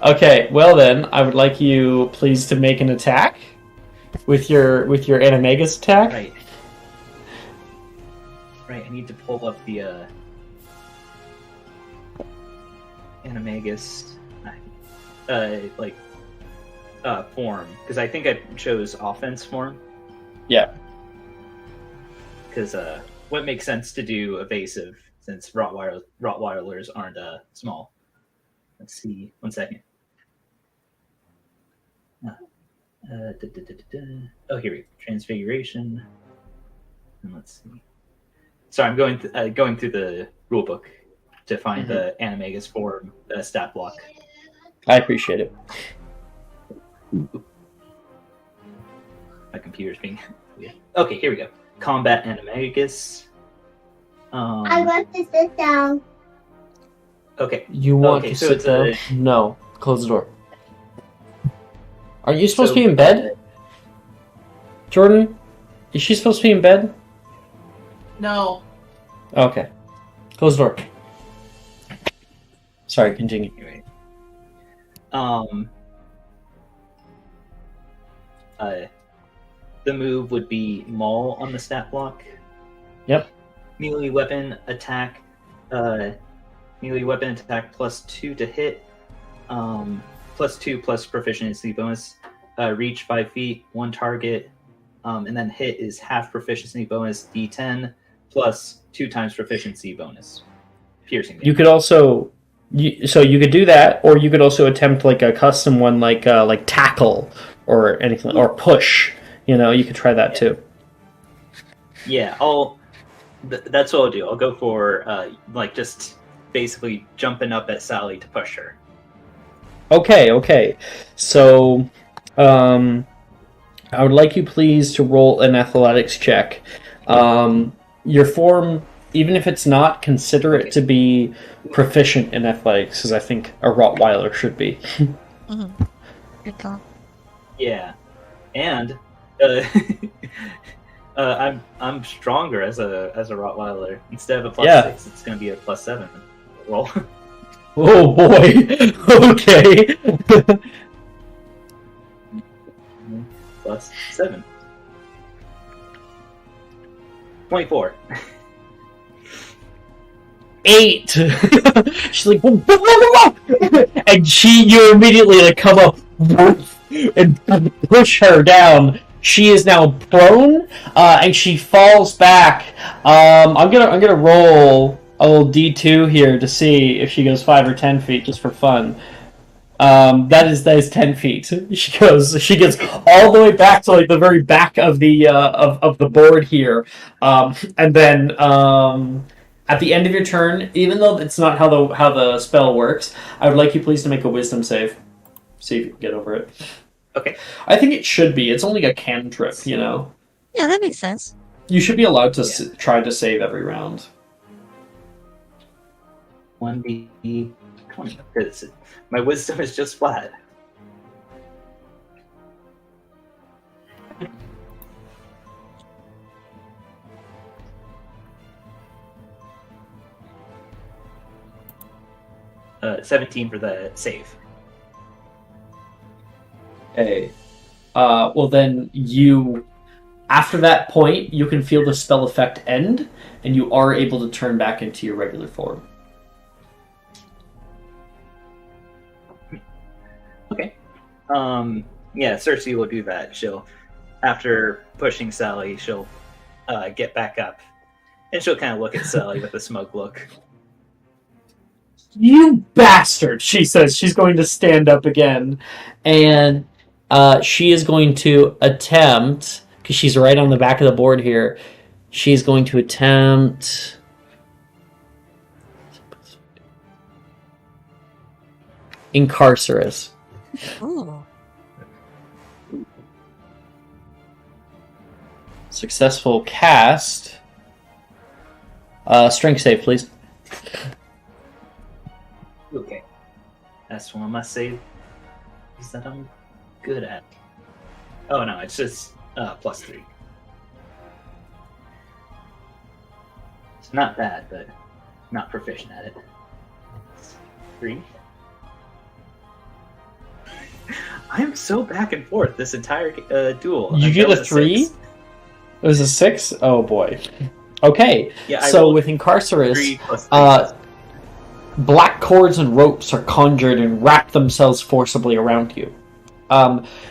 S2: Okay, well then, I would like you please to make an attack with your Animagus attack.
S1: Right. Right. I need to pull up the Animagus form, because I think I chose offense form.
S2: Yeah.
S1: Because what makes sense to do evasive, since Rottweilers aren't small. Let's see. 1 second. Oh, here we go. Transfiguration. And let's see. Sorry, I'm going through the rulebook to find the Animagus form stat block.
S2: I appreciate it.
S1: My computer's being weird. Okay, here we go. Combat Animagus.
S8: I want to sit down.
S1: Okay.
S2: You want
S1: Okay,
S2: to
S1: so
S2: sit
S1: it's
S2: down?
S1: a-
S2: No. Close the door. Are you supposed
S1: So-
S2: to be in bed? Jordan? Is she supposed to be in bed?
S3: No.
S2: Okay. Close the door. Sorry, continue.
S1: Anyway. The move would be Maul on the stat block.
S2: Yep.
S1: Melee weapon attack. Melee weapon attack +2 to hit. +2 plus proficiency bonus. Reach 5 feet, 1 target. And then hit is half proficiency bonus D10 plus 2 times proficiency bonus. Piercing damage.
S2: You could also, so you could do that, or you could also attempt like a custom one, like tackle or anything, or push. You know, you could try that too.
S1: Yeah, that's what I'll do. I'll go for just basically jumping up at Sally to push her.
S2: Okay. So, I would like you please to roll an athletics check. Your form, even if it's not, consider it to be proficient in athletics, because I think a Rottweiler should be.
S4: Mm-hmm. Good call.
S1: Yeah, and I'm stronger as a Rottweiler. Instead of a +6, it's going to be a +7 roll.
S2: Oh boy. Okay.
S1: +7. 24.
S2: 8. She's like, whoa, whoa, whoa, whoa. And you immediately like come up and push her down. She is now prone, and she falls back. I'm gonna roll a little D2 here to see if she goes 5 or 10 feet, just for fun. That is 10 feet. She gets all the way back to like the very back of the of the board here, and then at the end of your turn, even though it's not how the spell works, I would like you please to make a Wisdom save. See if you can get over it.
S1: Okay.
S2: I think it should be. It's only a cantrip, you know.
S4: Yeah, that makes sense.
S2: You should be allowed to try to save every round.
S1: 1d20 20 because my wisdom is just flat. Uh, 17 for the save.
S2: Okay. Well, then you, after that point, you can feel the spell effect end, and you are able to turn back into your regular form.
S1: Okay. Yeah, Cersei will do that. She'll, after pushing Sally, she'll get back up, and she'll kind of look at Sally with a smug look.
S2: You bastard! She says she's going to stand up again, and she is going to attempt, because she's right on the back of the board here, she's going to attempt... Incarcerous.
S4: Ooh.
S2: Successful cast. Strength save, please.
S1: Okay. That's one of my saves that I'm good at. Oh no, it's just +3. It's not bad, but not proficient at it. 3. I'm so back and forth this entire duel.
S2: You get a 3? It was a 6? Oh boy. Okay,
S1: yeah,
S2: so with Incarcerous,
S1: 3 + 3.
S2: Black cords and ropes are conjured and wrap themselves forcibly around you.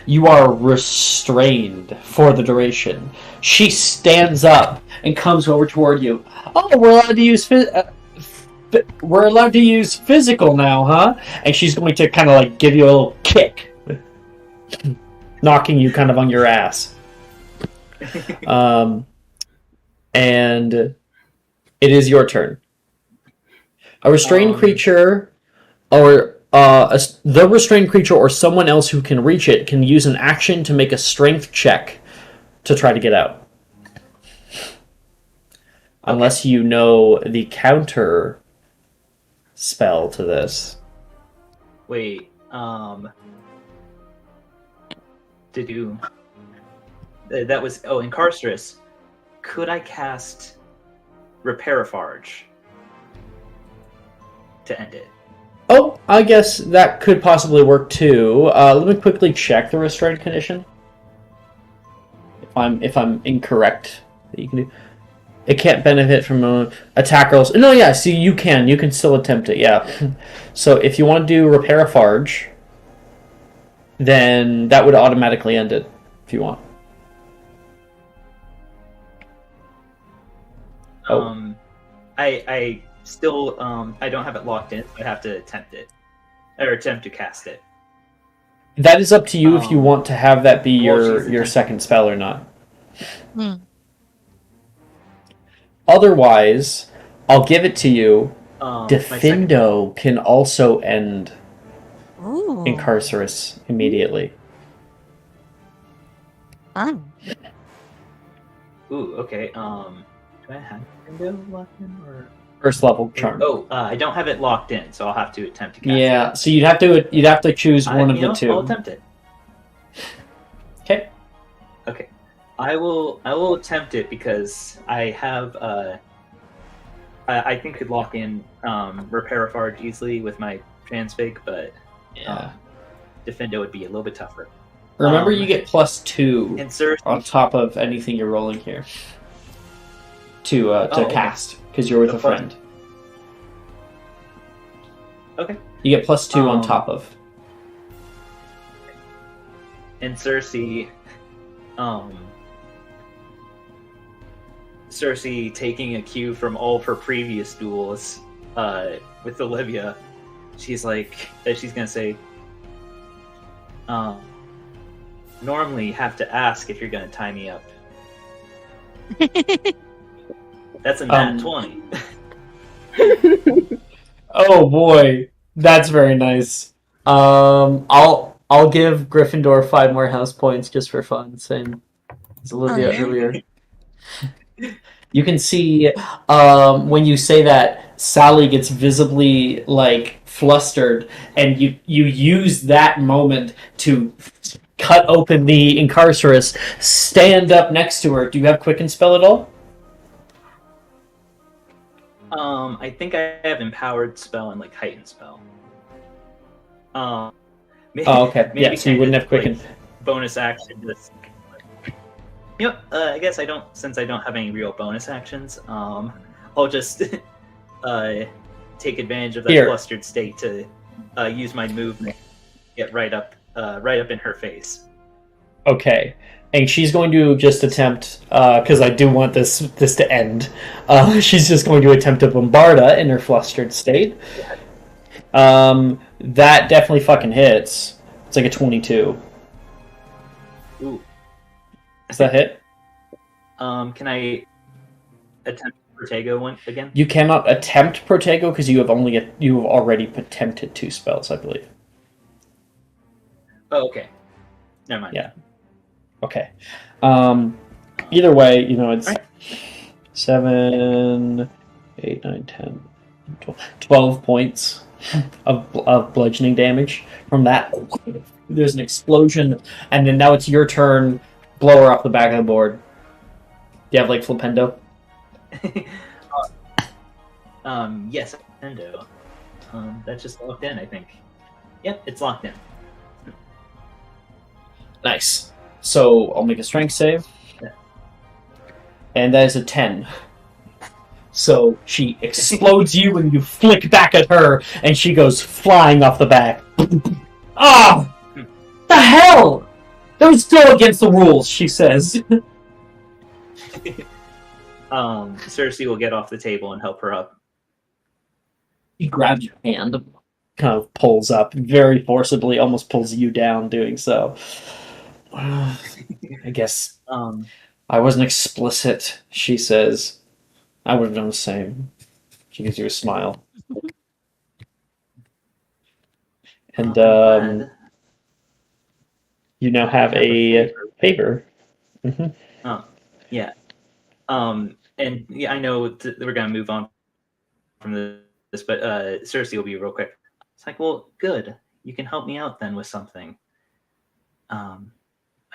S2: You are restrained for the duration. She stands up and comes over toward you. Oh, we're allowed to use physical now, huh? And she's going to kind of like give you a little kick, knocking you kind of on your ass. And it is your turn. A restrained creature, or the restrained creature, or someone else who can reach it, can use an action to make a strength check to try to get out. Unless you know the counter spell to this.
S1: Wait, to do that was Incarcerous. Could I cast Reparafarge to end it?
S2: Oh, I guess that could possibly work too. Let me quickly check the restraint condition. If I'm incorrect, that you can do. It can't benefit from attack rolls. No, yeah. See, you can still attempt it. Yeah. So if you want to do Reparafarge, then that would automatically end it. If you want. Oh.
S1: I still I don't have it locked in, so I have to attempt to cast it.
S2: That is up to you if you want to have that be your second spell or not.
S4: Hmm.
S2: Otherwise, I'll give it to you.
S1: Defendo
S2: Defendo can also end
S4: Ooh.
S2: Incarcerous immediately.
S4: Fun.
S1: Ooh, okay. Do I have Defendo locked in or?
S2: First level charm.
S1: Oh, I don't have it locked in, so I'll have to attempt to cast it.
S2: Yeah, so you'd have to choose one of the two.
S1: I'll attempt it.
S2: Okay.
S1: Okay. I will attempt it because I have I think could lock in Reparafarge easily with my Transfig, but
S2: Yeah.
S1: Defendo would be a little bit tougher.
S2: Remember, you get +2
S1: Insert
S2: on top of anything you're rolling here to cast because you're with a friend.
S1: Okay.
S2: You get +2 on top of.
S1: And Cersei taking a cue from all of her previous duels with Olivia, she's gonna say, normally you have to ask if you're gonna tie me up. That's a nat 20.
S2: Oh boy, that's very nice. I'll give Gryffindor 5 more house points just for fun, same as Olivia earlier. You can see when you say that, Sally gets visibly flustered, and you use that moment to cut open the Incarcerus, stand up next to her. Do you have Quicken Spell at all?
S1: I think I have Empowered Spell and like Heightened Spell. Maybe,
S2: Oh, okay. Yeah, so you wouldn't have Quicken.
S1: Like, bonus action. Just, I guess I don't. Since I don't have any real bonus actions, I'll just take advantage of that flustered state to use my movement, get right up in her face.
S2: Okay, and she's going to just attempt, because I do want this to end. She's just going to attempt to Bombarda in her flustered state. That definitely fucking hits. It's like a 22.
S1: Ooh.
S2: Does that hit?
S1: Can I attempt Protego one again?
S2: You cannot attempt Protego because you have already attempted 2 spells, I believe.
S1: Oh, okay. Never mind.
S2: Yeah. Okay. Either way, it's
S1: right.
S2: 7, 8, 9, 10, 12 points of bludgeoning damage from that. There's an explosion, and then now it's your turn. Blow her off the back of the board. Do you have, like, Flipendo?
S1: Yes, Flipendo. That's just locked in, I think. Yep, it's locked in.
S2: Nice. So, I'll make a strength save.
S1: Yeah.
S2: And that is a 10. So, she explodes you and you flick back at her, and she goes flying off the back. Ah! Oh, the hell! That was still against the rules, she says.
S1: Cersei will get off the table and help her up.
S2: He grabs your hand, kind of pulls up very forcibly, almost pulls you down doing so. I guess I wasn't explicit, she says. I would have done the same. She gives you a smile. And you now have a favor. Mm-hmm.
S1: Oh, yeah. And yeah, I know we're gonna move on from this, but Cersei will be real quick. It's like, well, good. You can help me out then with something. I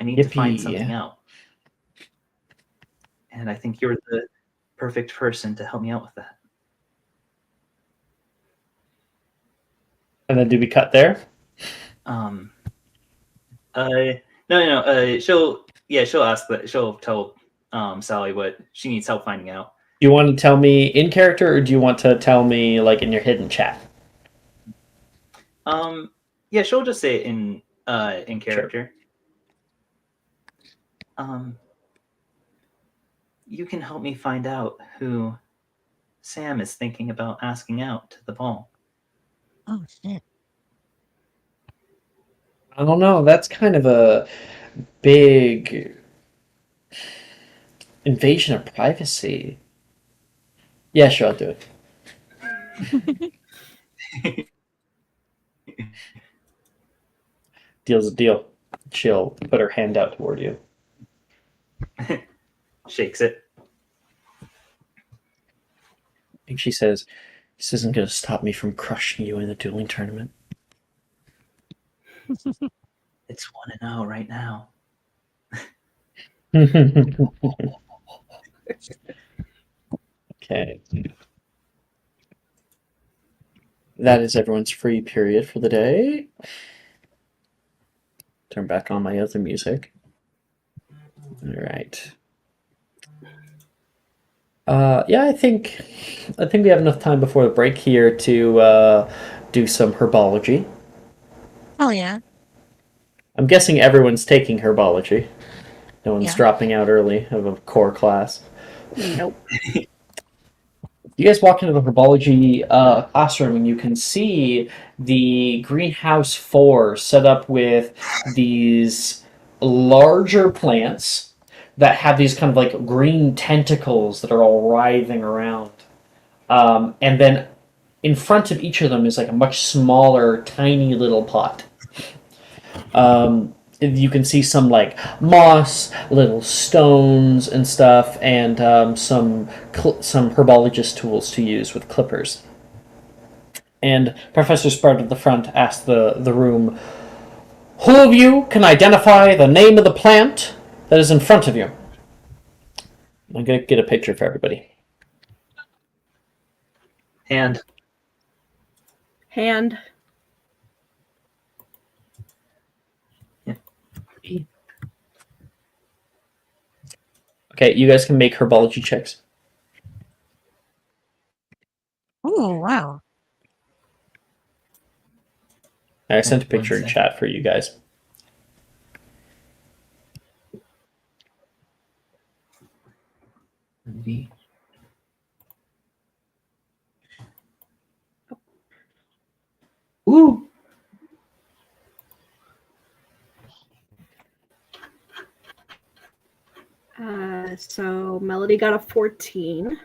S1: need to find something out, and I think you're the perfect person to help me out with that.
S2: And then do we cut there?
S1: No. She'll ask that. She'll tell Sally what she needs help finding out.
S2: Do you want to tell me in character, or do you want to tell me like in your hidden chat?
S1: Yeah, she'll just say it in character. Sure. You can help me find out who Sam is thinking about asking out to the ball.
S4: Oh shit.
S2: I don't know. That's kind of a big invasion of privacy. Yeah, sure, I'll do it. Deal's a deal. She'll put her hand out toward you.
S1: Shakes it.
S2: And she says, "This isn't going to stop me from crushing you in the dueling tournament."
S1: It's 1-0 right now.
S2: Okay. That is everyone's free period for the day. Turn back on my other music. All right. Yeah, I think we have enough time before the break here to do some herbology.
S4: Oh yeah.
S2: I'm guessing everyone's taking herbology. No one's
S4: Yeah.
S2: dropping out early of a core class.
S6: Nope.
S2: You guys walk into the herbology classroom and you can see the greenhouse 4 set up with these larger plants that have these kind of like green tentacles that are all writhing around. And then in front of each of them is like a much smaller, tiny little pot. You can see some like moss, little stones and stuff, and some herbologist tools to use with clippers. And Professor Sprout at the front asked the room, who of you can identify the name of the plant that is in front of you? I'm going to get a picture for everybody.
S1: Hand.
S6: Hand.
S2: Okay, you guys can make herbology checks.
S4: Oh, wow.
S2: I sent a
S1: One
S2: picture in
S1: second.
S2: chat for you guys.
S1: V. Ooh.
S6: So Melody got a 14.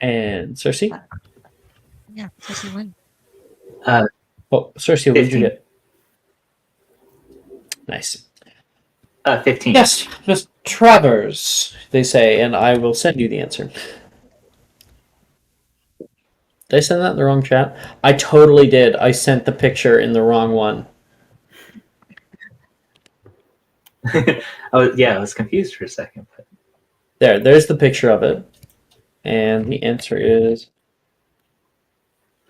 S2: And Cersei?
S4: Yeah, Cersei win.
S2: Oh, Cersei, what did you
S1: 15.
S2: get? Nice.
S1: 15.
S2: Yes, Miss Travers, they say, and I will send you the answer. Did I send that in the wrong chat? I totally did. I sent the picture in the wrong one.
S1: I was confused for a second. But...
S2: There's the picture of it. And the answer is...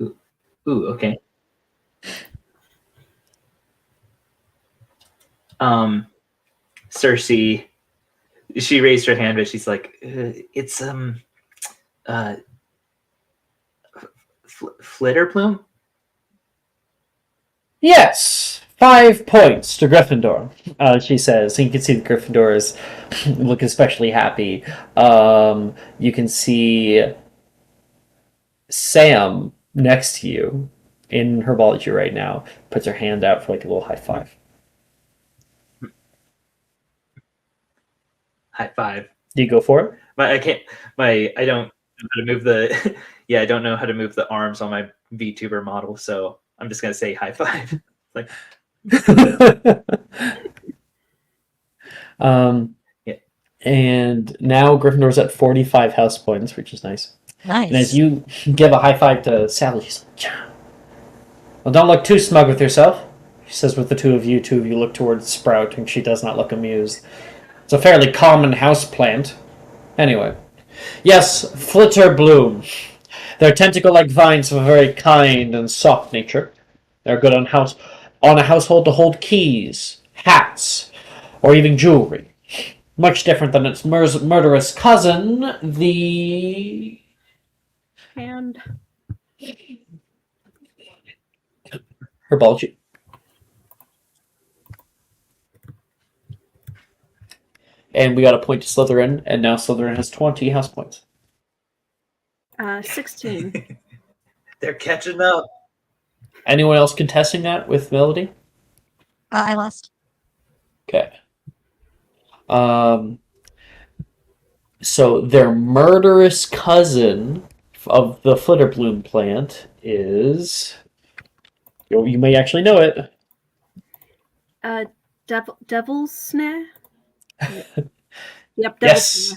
S1: Ooh, okay. Cersei, she raised her hand, but she's like, it's flitter plume.
S2: Yes! 5 points to Gryffindor, she says. And you can see the Gryffindors look especially happy. You can see Sam next to you in herbology right now puts her hand out for like a little high five.
S1: High five.
S2: Do you go for it?
S1: I don't know how to move the. I don't know how to move the arms on my VTuber model, so I'm just gonna say high five. Like.
S2: Yeah. And now Gryffindor's at 45 house points, which is nice.
S4: Nice.
S2: And as you give a high five to Sally, she's like, "Cha." Well, don't look too smug with yourself, she says with the two of you look towards Sprout, and she does not look amused. It's a fairly common house plant. Anyway. Yes, flitter bloom. They're tentacle-like vines of a very kind and soft nature. They're good on a household to hold keys, hats, or even jewelry. Much different than its murderous cousin, the...
S6: Hand.
S2: Herbology. And we got a point to Slytherin, and now Slytherin has 20 house points.
S6: 16.
S1: They're catching up.
S2: Anyone else contesting that with Melody?
S4: I lost.
S2: Okay. So their murderous cousin of the Flitterbloom plant is... You may actually know it.
S6: Devil's Snare? Yep,
S2: Yes.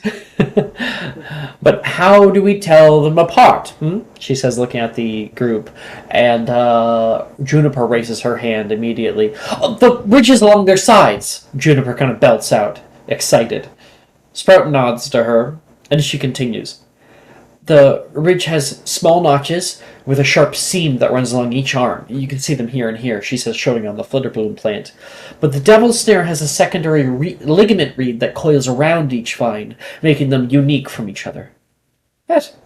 S2: But how do we tell them apart? She says, looking at the group. And Juniper raises her hand immediately. Oh, the ridges along their sides! Juniper kind of belts out, excited. Sprout nods to her, and she continues. The ridge has small notches with a sharp seam that runs along each arm. You can see them here and here, she says, showing on the Flitterbloom plant. But the Devil's Snare has a secondary ligament reed that coils around each vine, making them unique from each other. Yes.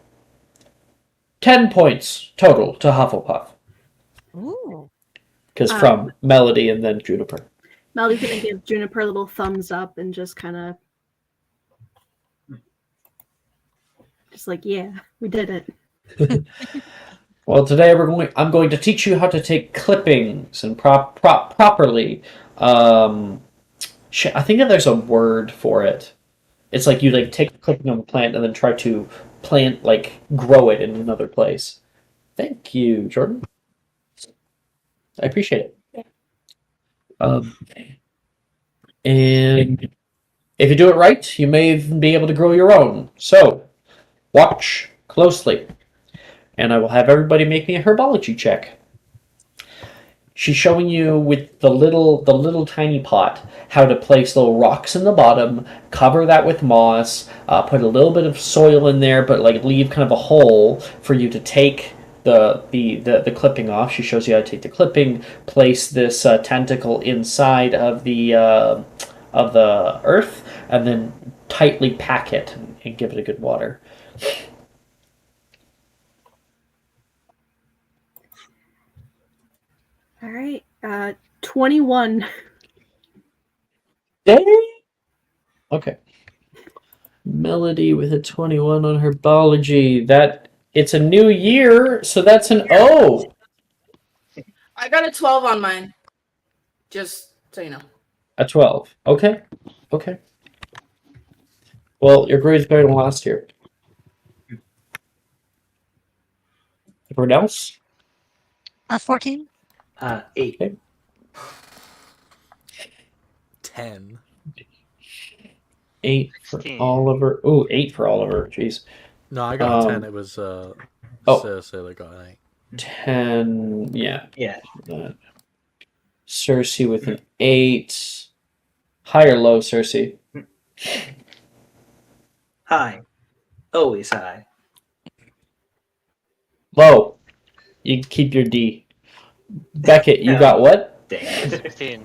S2: 10 points total to Hufflepuff.
S4: Ooh.
S2: Because from Melody and then Juniper.
S6: Melody's gonna give Juniper a little thumbs up and just kind of... Just like, yeah, we did it.
S2: Well, today I'm going to teach you how to take clippings and properly. I think that there's a word for it. It's like you take a clipping of a plant and then try to grow it in another place. Thank you, Jordan. I appreciate it. And if you do it right, you may even be able to grow your own. So, watch closely. and I will have everybody make me a herbology check. She's showing you with the little tiny pot how to place little rocks in the bottom, cover that with moss, put a little bit of soil in there, but like leave kind of a hole for you to take the clipping off. She shows you how to take the clipping, place this tentacle inside of the earth, and then tightly pack it and give it a good water.
S6: All right. 21.
S2: Dang. Okay. Melody with a 21 on herbology. It's a new year, so that's an O.
S8: I got a 12 on mine. Just so you know.
S2: A 12. Okay. Okay. Well, your grade's better than last year. Everyone else?
S4: 14.
S1: 8.
S2: Okay.
S7: 10.
S2: 8 for
S5: 16.
S2: Oliver. Ooh, 8 for Oliver. Jeez.
S7: No, I got a 10. It was Cersei that got an 8.
S2: 10. Yeah.
S1: Yeah.
S2: Cersei with an 8. High or low, Cersei?
S1: High. Always high.
S2: Low. You keep your D. Beckett, you
S1: No.
S2: got what?
S1: Dang it.
S5: 16.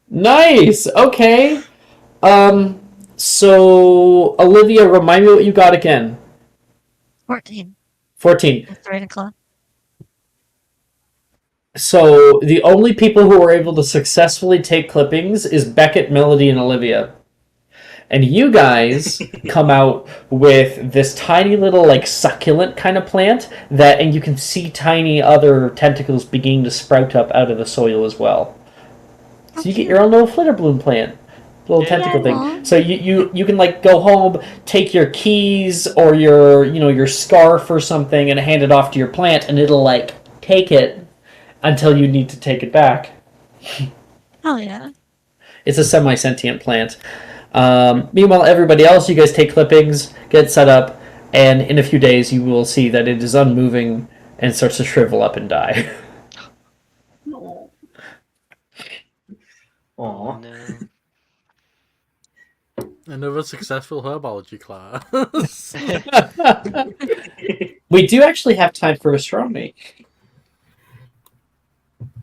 S2: Nice. Okay. So Olivia, remind me what you got again.
S4: 14.
S2: 14.
S4: With Ravenclaw.
S2: So the only people who were able to successfully take clippings is Beckett, Melody, and Olivia. And you guys come out with this tiny little like succulent kind of plant and you can see tiny other tentacles beginning to sprout up out of the soil as well. So you get your own little flitterbloom plant, little tentacle thing. So you can like go home, take your keys or your scarf or something, and hand it off to your plant, and it'll like take it until you need to take it back.
S4: Oh yeah.
S2: It's a semi-sentient plant. Meanwhile, everybody else, you guys take clippings, get set up, and in a few days you will see that it is unmoving and starts to shrivel up and die.
S1: Aw.
S5: No.
S7: Another successful herbology class.
S2: We do actually have time for astronomy.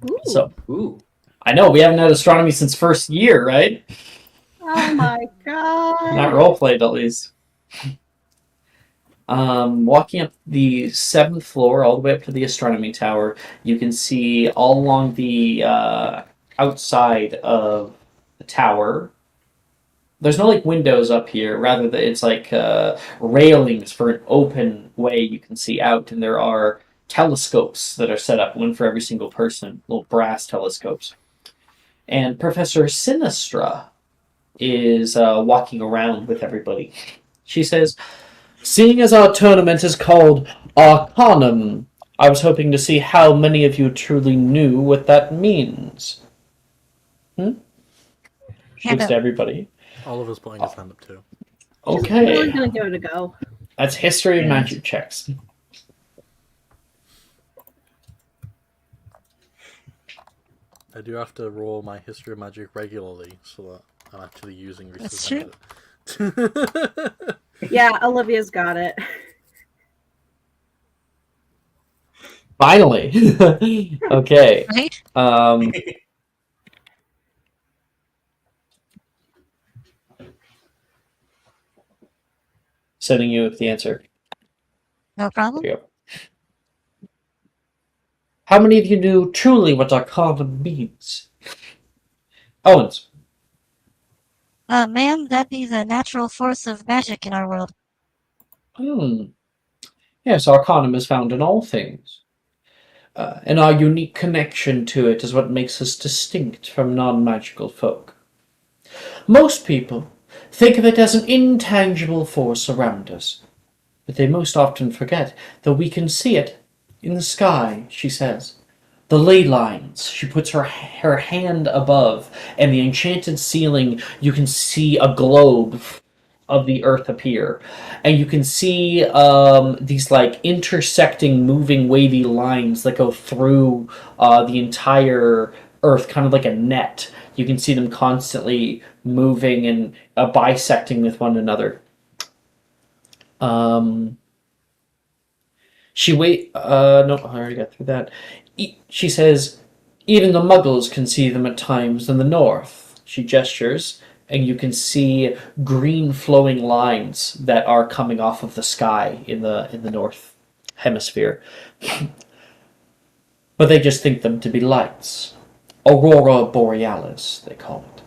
S6: Ooh.
S2: So,
S1: Ooh.
S2: I know, we haven't had astronomy since first year, right?
S6: Oh my god.
S2: Not roleplayed, at least. Walking up the 7th floor, all the way up to the astronomy tower, you can see all along the outside of the tower. There's no like windows up here. Rather, it's like railings for an open way you can see out, and there are telescopes that are set up, one for every single person, little brass telescopes. And Professor Sinistra is walking around with everybody. She says, "Seeing as our tournament is called Arcanum, I was hoping to see how many of you truly knew what that means." She looks to everybody.
S7: Oliver's putting his hand up too.
S6: We're
S2: Okay,
S6: gonna give it a go.
S2: that's history of magic checks.
S7: I do have to roll my history of magic regularly so that I'm actually using
S4: That's
S7: research.
S6: Yeah, Olivia's got it.
S2: Finally. Okay.
S4: Right?
S2: Sending you the answer.
S4: No problem.
S2: Here you go. How many of you knew truly what Arcanum means? Owens.
S4: Ma'am, that'd be the natural force of magic in our world.
S2: Yes, Arcanum is found in all things. And our unique connection to it is what makes us distinct from non-magical folk. Most people think of it as an intangible force around us, but they most often forget that we can see it in the sky, she says. The ley lines. She puts her hand above, and the enchanted ceiling, you can see a globe of the Earth appear, and you can see these like intersecting, moving, wavy lines that go through the entire Earth, kind of like a net. You can see them constantly moving and bisecting with one another. No, I already got through that. She says, even the Muggles can see them at times in the north. She gestures, and you can see green flowing lines that are coming off of the sky in the north hemisphere. But they just think them to be lights. Aurora Borealis, they call it.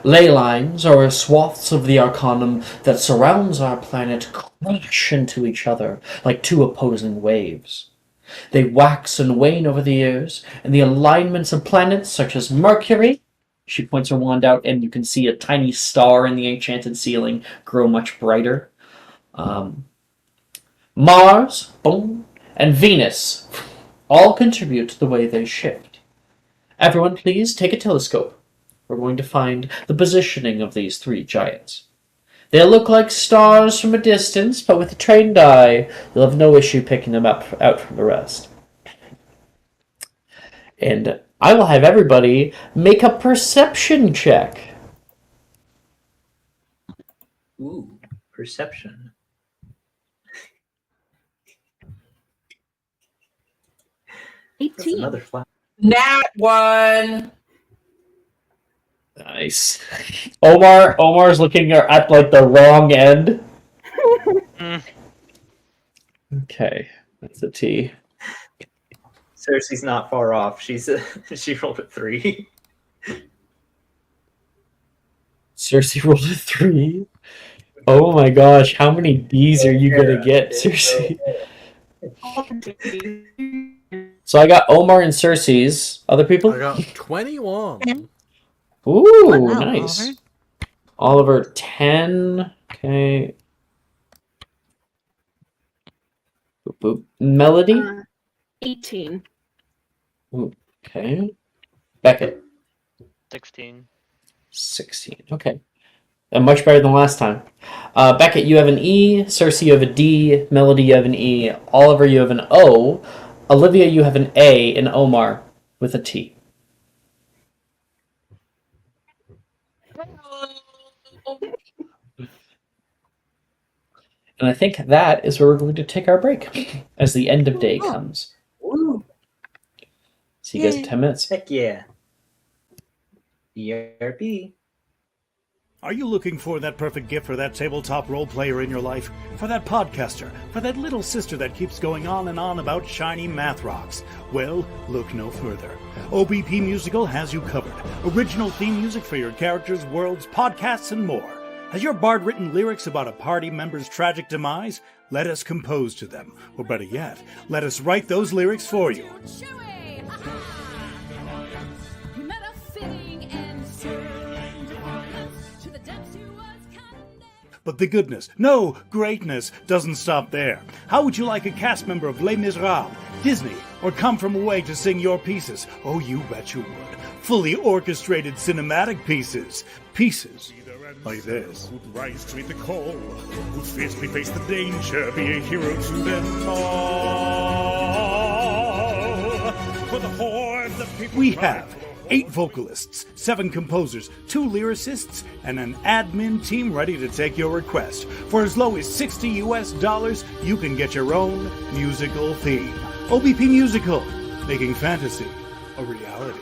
S2: Ley lines are swaths of the Arcanum that surrounds our planet crash into each other like two opposing waves. They wax and wane over the years, and the alignments of planets such as Mercury, she points her wand out, and you can see a tiny star in the enchanted ceiling grow much brighter. Mars, boom, and Venus all contribute to the way they shift. Everyone, please take a telescope. We're going to find the positioning of these three giants. They look like stars from a distance, but with a trained eye, you'll have no issue picking them out from the rest. And I will have everybody make a perception check.
S1: Ooh, perception. That's
S6: 18.
S1: another flat.
S8: Nat 1.
S2: Nice. Omar's looking at like the wrong end. Okay, that's a T.
S1: Cersei's not far off. She rolled a 3.
S2: Cersei rolled a 3. Oh my gosh, how many D's are you gonna get, Cersei? So I got Omar and Cersei's. Other people?
S7: I got 21.
S2: Ooh,
S4: Wow,
S2: nice. Oliver 10. Okay. Boop, boop. Melody?
S6: 18.
S2: Okay. Beckett?
S5: 16.
S2: 16. Okay. Much better than last time. Beckett, you have an E. Cersei, you have a D. Melody, you have an E. Oliver, you have an O. Olivia, you have an A. And Omar with a T. And I think that is where we're going to take our break as the end of day comes.
S1: Ooh,
S2: See you guys in 10 minutes.
S1: heck yeah. BRB.
S9: Are you looking for that perfect gift for that tabletop role player in your life? For that podcaster? For that little sister that keeps going on and on about shiny math rocks? Well, look no further. OBP Musical has you covered. Original theme music for your characters, worlds, podcasts, and more. Has your bard written lyrics about a party member's tragic demise? Let us compose to them. Or better yet, let us write those lyrics for you. But the goodness, no, greatness, doesn't stop there. How would you like a cast member of Les Miserables, Disney, or Come From Away to sing your pieces? Oh, you bet you would. Fully orchestrated cinematic pieces. Pieces like this.
S10: Who'd rise to meet the call, who'd fiercely face the danger, be a hero to them all. For the horde of people
S9: We have 8 vocalists, 7 composers, 2 lyricists, and an admin team ready to take your request. For as low as $60 US, you can get your own musical theme. OBP Musical, making fantasy a reality.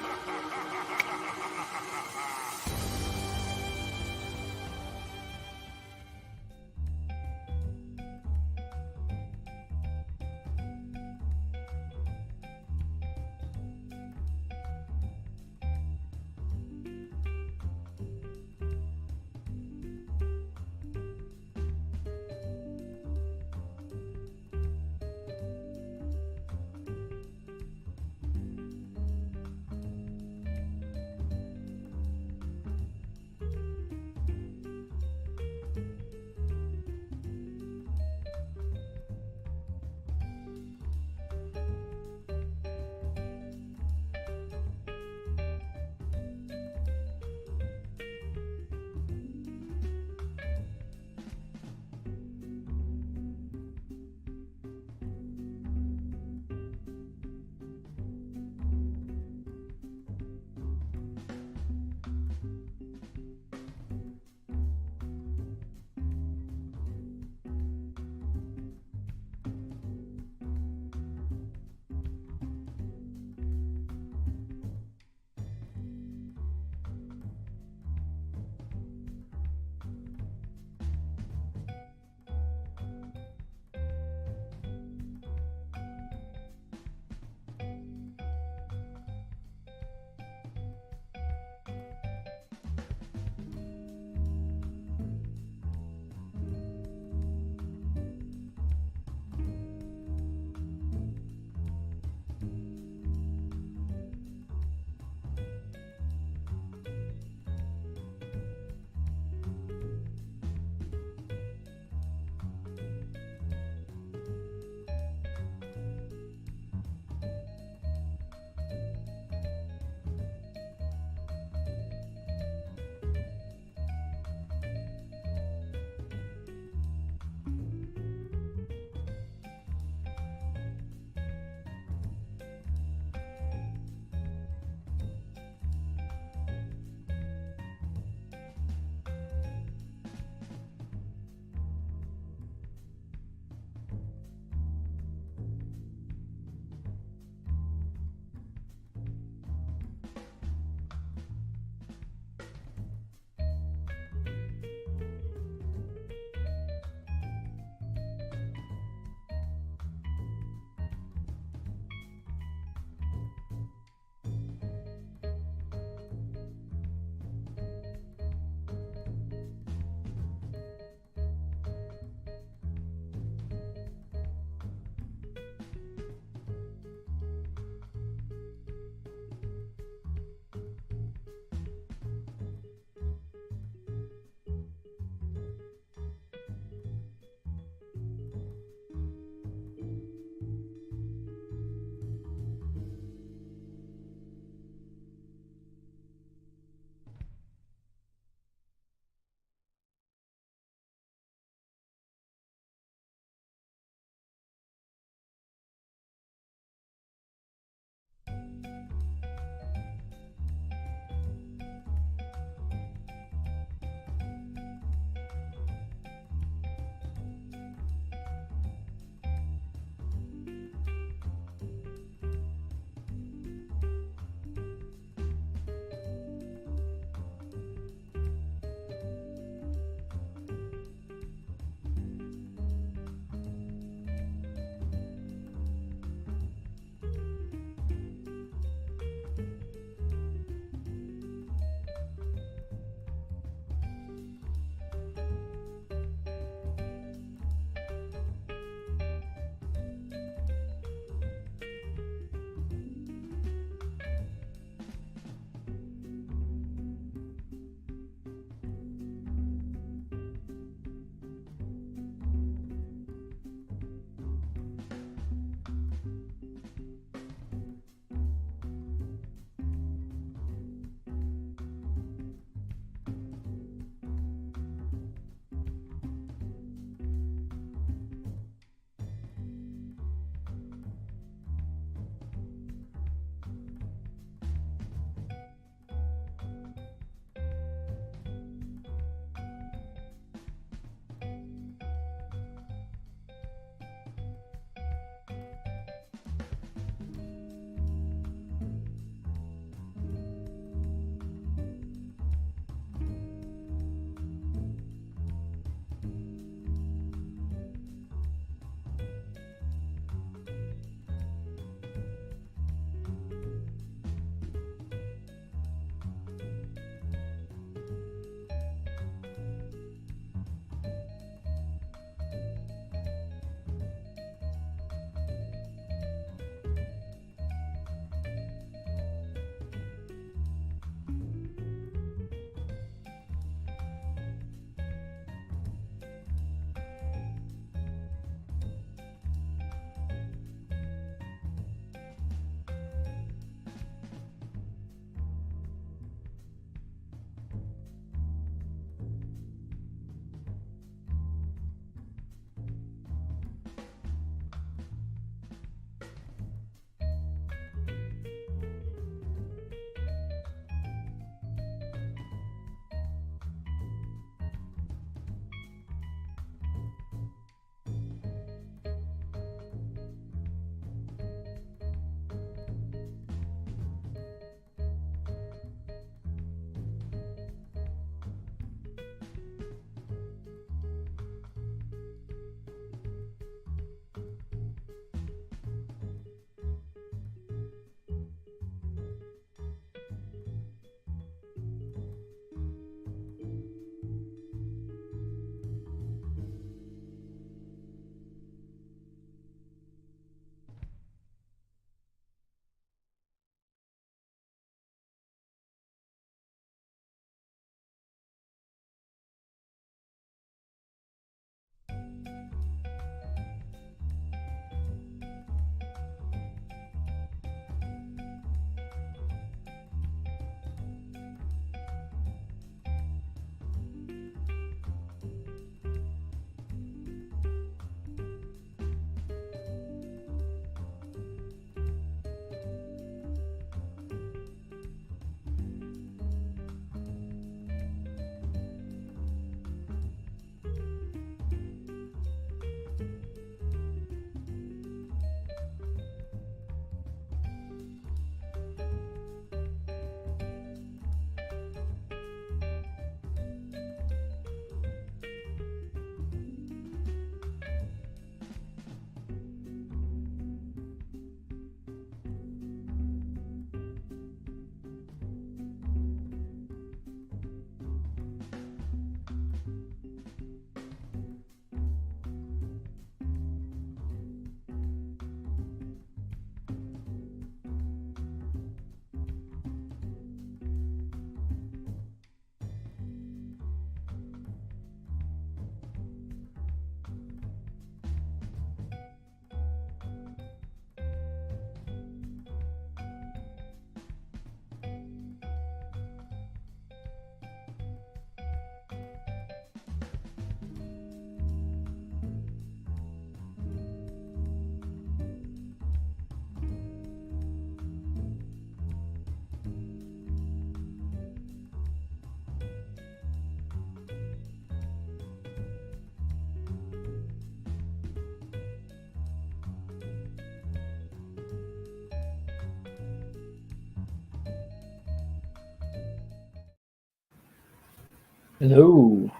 S2: Hello.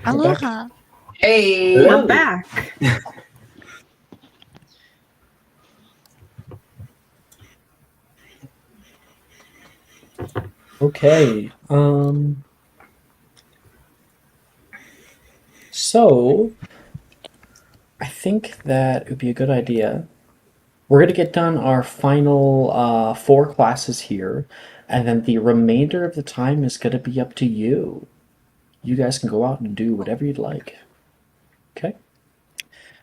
S4: Aloha.
S8: Hey.
S1: Hello.
S6: We're back.
S2: Okay. So I think that it would be a good idea. We're going to get done our final 4 classes here, and then the remainder of the time is going to be up to you. You guys can go out and do whatever you'd like. Okay?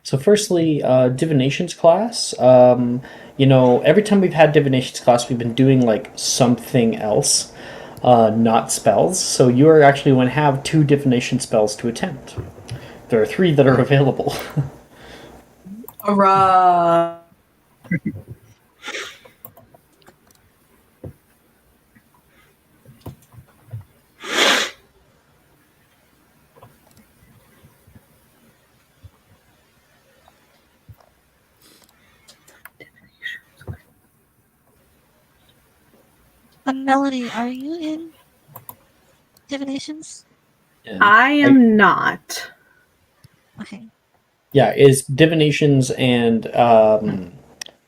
S2: So firstly, divinations class. Every time we've had divinations class, we've been doing like something else, not spells. So you are actually going to have 2 divination spells to attempt. There are 3 that are available.
S8: Hurrah.
S4: Melody, are you in divinations?
S6: I am not.
S4: Okay.
S2: Yeah, is divinations and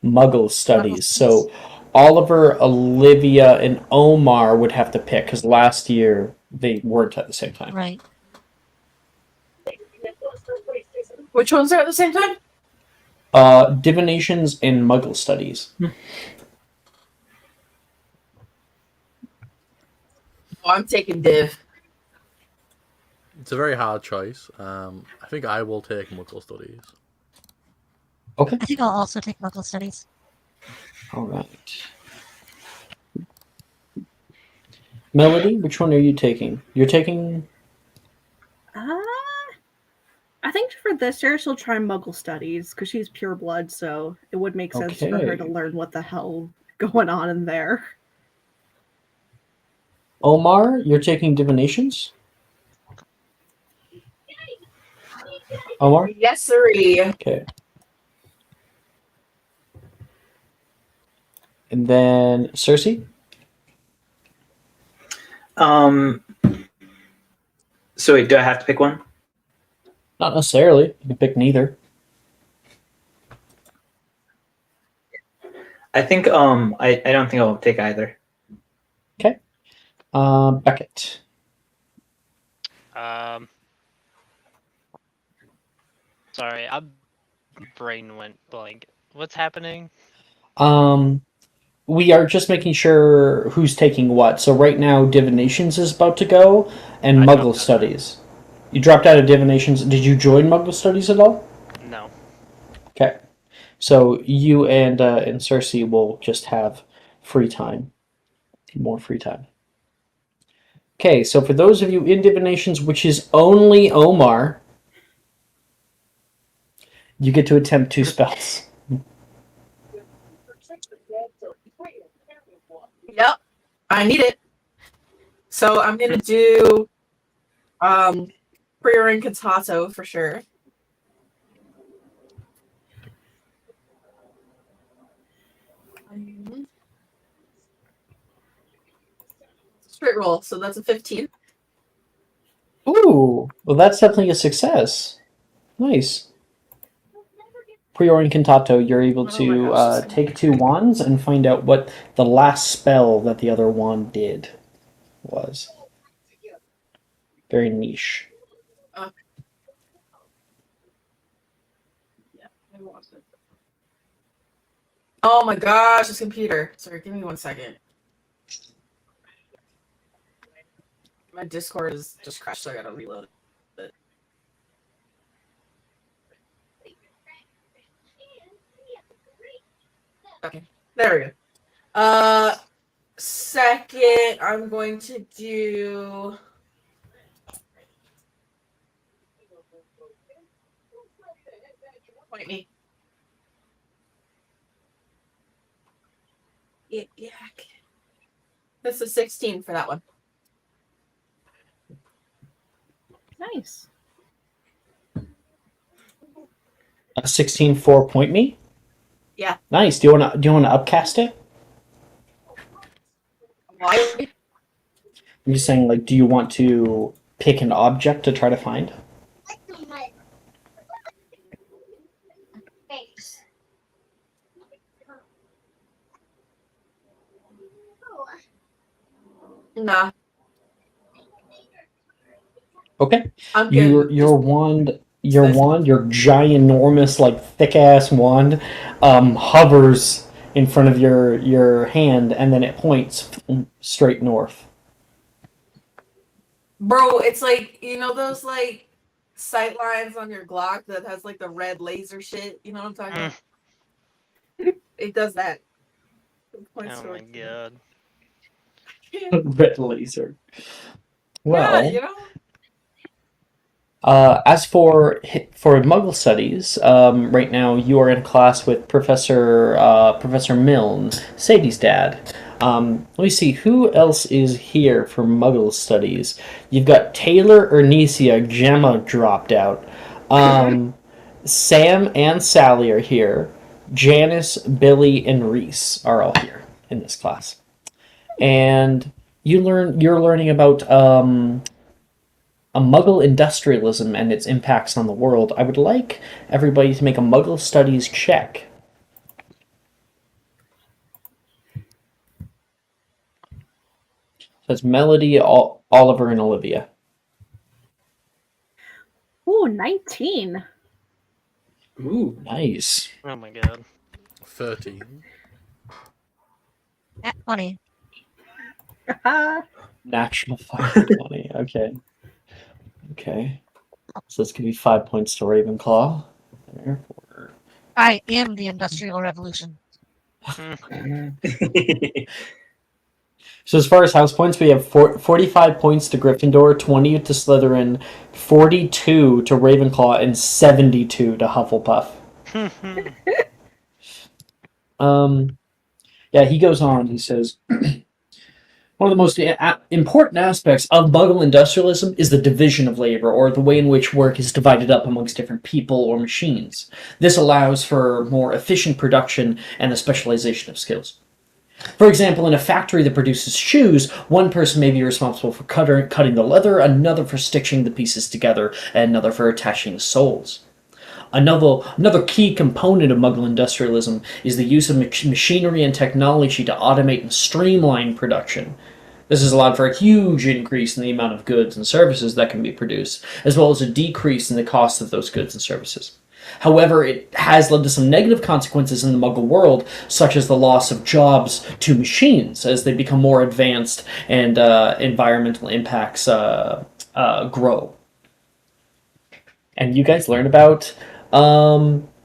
S2: Muggle studies. So Oliver, Olivia, and Omar would have to pick because last year they weren't at the same time.
S4: Right.
S8: Which ones are at the same time?
S2: Divinations and Muggle studies.
S8: Oh, I'm taking div.
S7: It's a very hard choice. I think I will take Muggle Studies.
S2: Okay.
S4: I think I'll also take Muggle studies.
S2: All right. Melody, which one are you taking? You're taking.
S6: I think for this year she'll try Muggle studies because she's pure blood, so it would make sense for her to
S2: Okay.
S6: learn what the hell going on in there.
S2: Omar, you're taking divinations? Omar?
S8: Yes, sirree.
S2: Okay. And then Cersei?
S1: So wait, do I have to pick one?
S2: Not necessarily. You can pick neither.
S1: I think I don't think I'll take either.
S2: Okay. Beckett.
S5: Sorry, my brain went blank. What's happening?
S2: We are just making sure who's taking what. So right now, divinations is about to go, and
S5: I
S2: Muggle
S5: dropped out.
S2: studies. You dropped out of divinations. Did you join Muggle studies at all?
S5: No.
S2: Okay. So you and Cersei will just have free time, more free time. Okay. So for those of you in divinations, which is only Omar, you get to attempt 2 spells.
S8: Yep. I need it. So I'm gonna do Prior Incantato for sure. Straight roll, so that's a 15.
S2: Ooh, well, that's definitely a success. Nice. Prior Incantato, you're able to take 2 wands and find out what the last spell that the other wand did was. Very niche.
S8: Okay. Yeah, I want it. Oh my gosh, this computer. Sorry, give me 1 second. My Discord is just crashed, so I gotta reload it. Okay, there we go. Second, I'm going to do. Point me. Yeah. That's a 16 for that one.
S6: Nice.
S2: A 16 for point me?
S8: Yeah.
S2: Nice. Do you want to upcast it?
S8: Why?
S2: I'm just saying, like, do you want to pick an object to try to find?
S8: Nah,
S2: Okay.
S8: I'm good.
S2: Your wand,
S8: This.
S2: your ginormous, like, thick ass wand, hovers in front of your hand, and then it points straight north.
S8: Bro, it's like, you know those like sight lines on your Glock that has like the red laser shit? You know what I'm talking about? It does that. It points
S5: Oh my
S8: towards me.
S5: god.
S2: Red laser.
S8: Yeah,
S2: Well,
S8: you know?
S2: as for Muggle studies, right now you are in class with Professor Milne, Sadie's dad. Let me see who else is here for Muggle studies. You've got Taylor, Ernesia, Gemma dropped out. Sam and Sally are here. Janice, Billy, and Reese are all here in this class. And you're learning about a Muggle industrialism and its impacts on the world. I would like everybody to make a Muggle studies check. So it's Melody, Oliver, and Olivia.
S6: Ooh, 19.
S2: Ooh, nice.
S5: Oh my god.
S7: 13.
S4: At 20.
S2: Natural 20. Okay. Okay. So this could be 5 points to Ravenclaw. Therefore.
S4: I am the Industrial Revolution.
S2: So as far as house points, we have 45 points to Gryffindor, 20 to Slytherin, 42 to Ravenclaw, and 72 to Hufflepuff. Yeah, he goes on. He says, one of the most important aspects of Muggle industrialism is the division of labor, or the way in which work is divided up amongst different people or machines. This allows for more efficient production and the specialization of skills. For example, in a factory that produces shoes, one person may be responsible for cutting the leather, another for stitching the pieces together, and another for attaching the soles. Another key component of Muggle industrialism is the use of machinery and technology to automate and streamline production. This has allowed for a huge increase in the amount of goods and services that can be produced, as well as a decrease in the cost of those goods and services. However, it has led to some negative consequences in the Muggle world, such as the loss of jobs to machines as they become more advanced and environmental impacts grow. And you guys learn about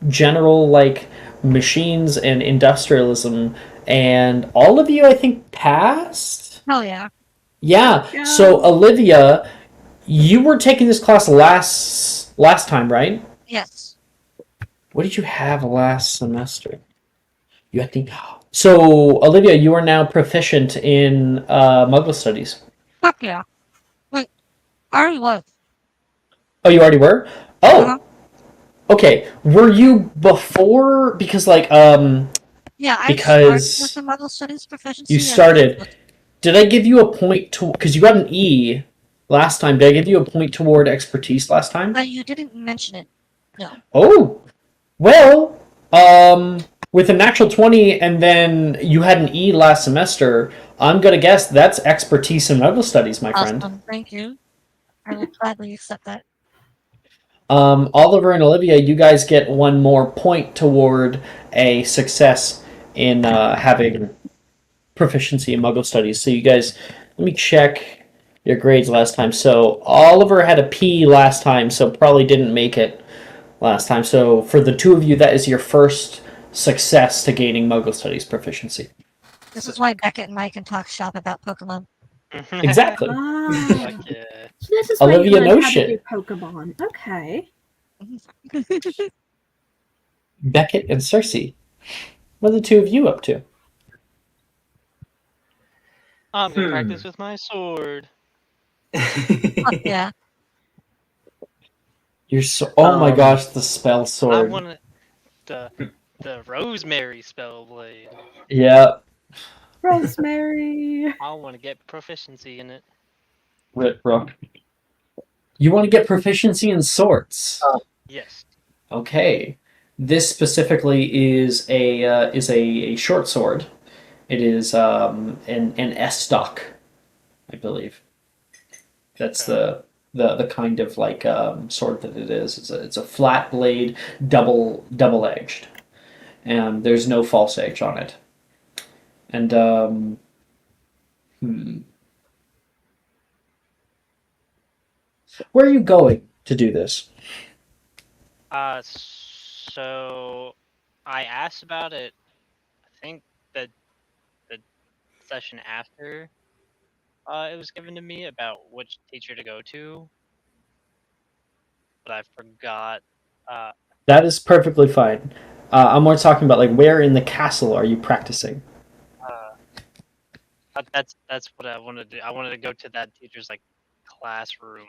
S2: general, like, machines and industrialism, and all of you, I think, passed?
S4: Hell yeah.
S2: Yeah. So, Olivia, you were taking this class last time, right?
S4: Yes.
S2: What did you have last semester? You had to... So, Olivia, you are now proficient in Muggle studies.
S4: Fuck yeah. Wait, I already was.
S2: Oh, you already were? Oh!
S4: Uh-huh.
S2: Okay. Were you before? Because, like,
S4: yeah, I
S2: because
S4: started with the Muggle studies proficiency.
S2: you started... Did I give you a point to... Because you got an E last time. Did I give you a point toward expertise last time?
S4: You didn't mention it. No.
S2: Oh! Well, with a natural 20 and then you had an E last semester, I'm going to guess that's expertise in Muggle studies, my friend.
S4: Awesome, thank you. I will gladly accept that.
S2: Oliver and Olivia, you guys get one more point toward a success in having proficiency in Muggle studies. So you guys, let me check your grades last time. So Oliver had a P last time, so probably didn't make it last time. So for the two of you, that is your first success to gaining Muggle studies proficiency.
S4: This is why Beckett and I can talk shop about Pokemon.
S2: Exactly.
S5: Fuck yeah.
S6: So this is where
S2: Olivia
S6: you learn
S2: knows
S6: how
S2: shit.
S6: to do Pokemon. Okay.
S2: Beckett and Cersei, what are the two of you up to?
S5: I'm gonna practice with my sword.
S4: Fuck yeah.
S2: You're so... Oh my gosh, the spell
S5: I
S2: sword.
S5: want the Rosemary spell blade.
S2: Yeah.
S6: Rosemary.
S5: I want to get proficiency in it.
S2: Ritbrook. You want to get proficiency in swords.
S5: Yes.
S2: Okay. This specifically is a short sword. It is an S-stock, I believe. That's the kind of like sword that it is. It's a flat blade, double edged, and there's no false edge on it. And where are you going to do this?
S5: So I asked about it. I think the session after it was given to me about which teacher to go to, but I forgot.
S2: That is perfectly fine. I'm more talking about like where in the castle are you practicing?
S5: That's what I wanted to do. I wanted to go to that teacher's like classroom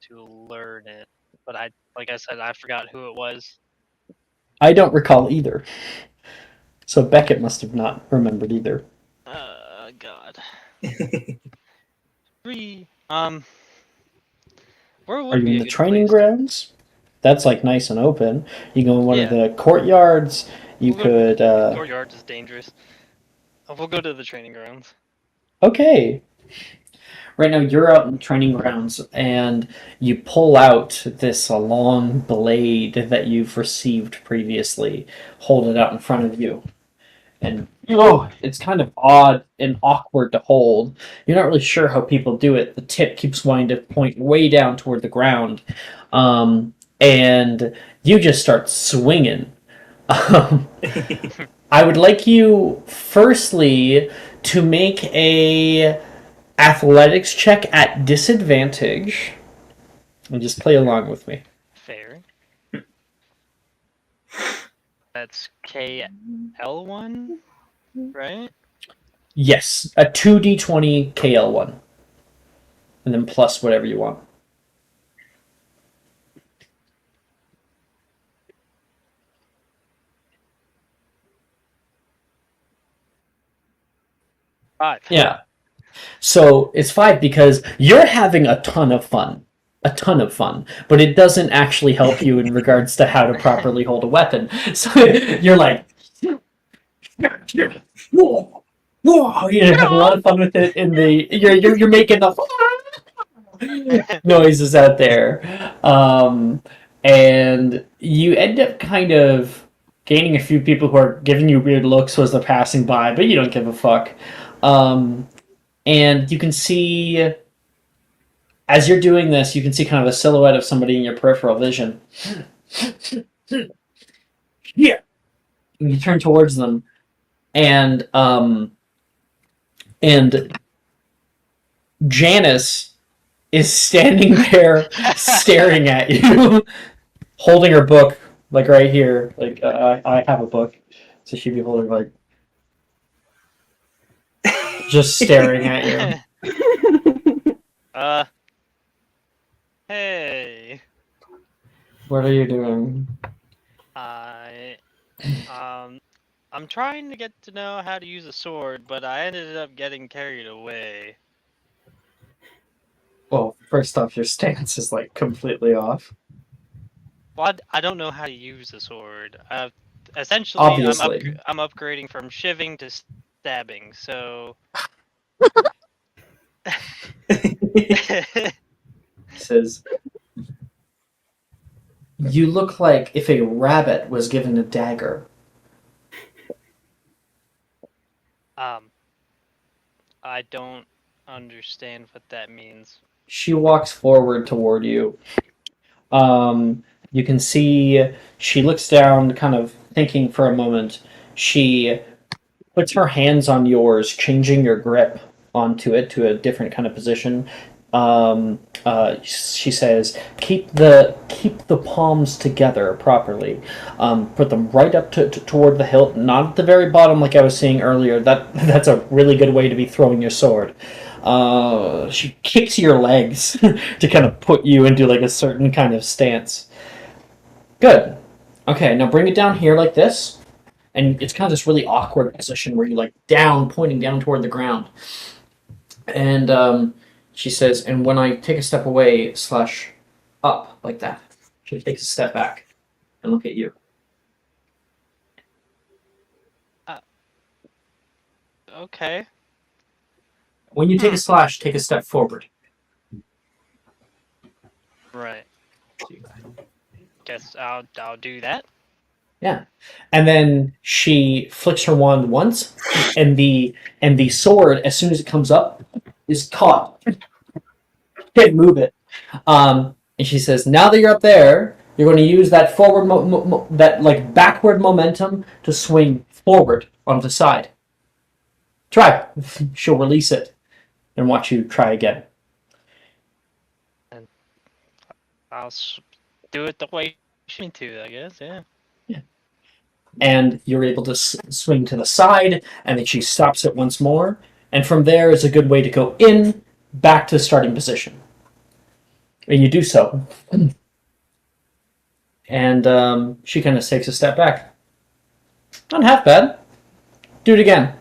S5: to learn it, but like I said, I forgot who it was.
S2: I don't recall either. So Beckett must have not remembered either.
S5: God. Where would
S2: Are you
S5: be
S2: in
S5: a
S2: the
S5: good
S2: training
S5: place?
S2: grounds? That's like nice and open. You go in one of
S5: Yeah.
S2: the courtyards. You could.
S5: Courtyard is dangerous. We'll go to the training grounds.
S2: Okay. Right now, you're out in the training grounds, and you pull out this long blade that you've received previously. Hold it out in front of you, and it's kind of odd and awkward to hold. You're not really sure how people do it. The tip keeps wanting to point way down toward the ground, and you just start swinging. I would like you, firstly, to make a athletics check at disadvantage, and just play along with me.
S5: Fair. That's KL1, right?
S2: Yes, a 2d20 KL1. And then plus whatever you want.
S5: Five.
S2: Yeah. So it's 5 because you're having a ton of fun. A ton of fun. But it doesn't actually help you in regards to how to properly hold a weapon. So you're like... Whoa, whoa, you're having a lot of fun with it in the... You're making the... noises out there. And you end up kind of gaining a few people who are giving you weird looks as they're passing by, but you don't give a fuck. And you can see, as you're doing this, you can see kind of a silhouette of somebody in your peripheral vision. Yeah. And you turn towards them, and Janice is standing there staring at you, holding her book, like right here. Like, I have a book. So she'd be holding, like, just staring at you.
S5: Hey.
S2: What are you doing?
S5: I'm trying to get to know how to use a sword, but I ended up getting carried away.
S2: Well, first off, your stance is, like, completely off.
S5: Well, I don't know how to use a sword. Essentially,
S2: Obviously.
S5: I'm upgrading from shivving to stabbing, so...
S2: Says, you look like if a rabbit was given a dagger.
S5: I don't understand what that means.
S2: She walks forward toward you. You can see she looks down, kind of thinking for a moment. She puts her hands on yours, changing your grip onto it to a different kind of position. She says, "Keep the palms together properly. Put them right up toward the hilt, not at the very bottom like I was saying earlier. That's a really good way to be throwing your sword." She kicks your legs to kind of put you into like a certain kind of stance. Good. Okay, now bring it down here like this. And it's kind of this really awkward position where you're like down, pointing down toward the ground. And She says, and when I take a step away / up like that, she takes a step back and look at you.
S5: Okay.
S2: When you take a / take a step forward.
S5: Right. Guess I'll do that.
S2: Yeah. And then she flicks her wand once, and the sword, as soon as it comes up, is caught. Can't move it. And she says, now that you're up there, you're going to use that forward, backward momentum to swing forward on the side. Try. She'll release it and watch you try again.
S5: And I'll do it the way she meant to, I guess. Yeah.
S2: And you're able to swing to the side, and then she stops it once more. And from there is a good way to go in, back to starting position. And you do so. And she kind of takes a step back. Not half bad. Do it again,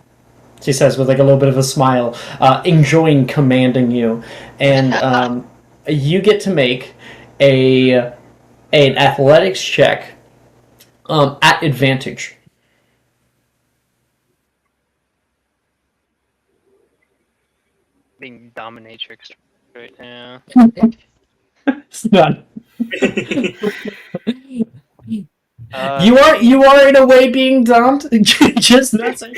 S2: she says with like a little bit of a smile, enjoying commanding you. And you get to make an athletics check at advantage.
S5: Being dominatrix right now.
S2: It's not.
S5: Uh,
S2: You are in a way being domed. Just not saying.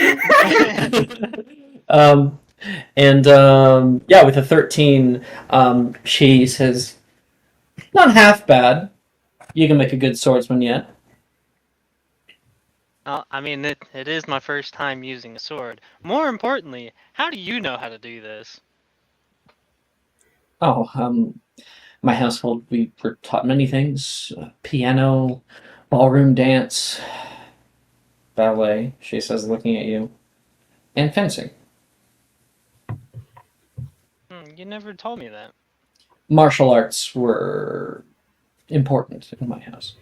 S2: Yeah, with a 13, she says, not half bad. You can make a good swordsman yet.
S5: I mean, it is my first time using a sword. More importantly, how do you know how to do this?
S2: Oh, my household, we were taught many things. Piano, ballroom dance, ballet, she says, looking at you, and fencing.
S5: You never told me that.
S2: Martial arts were important in my house.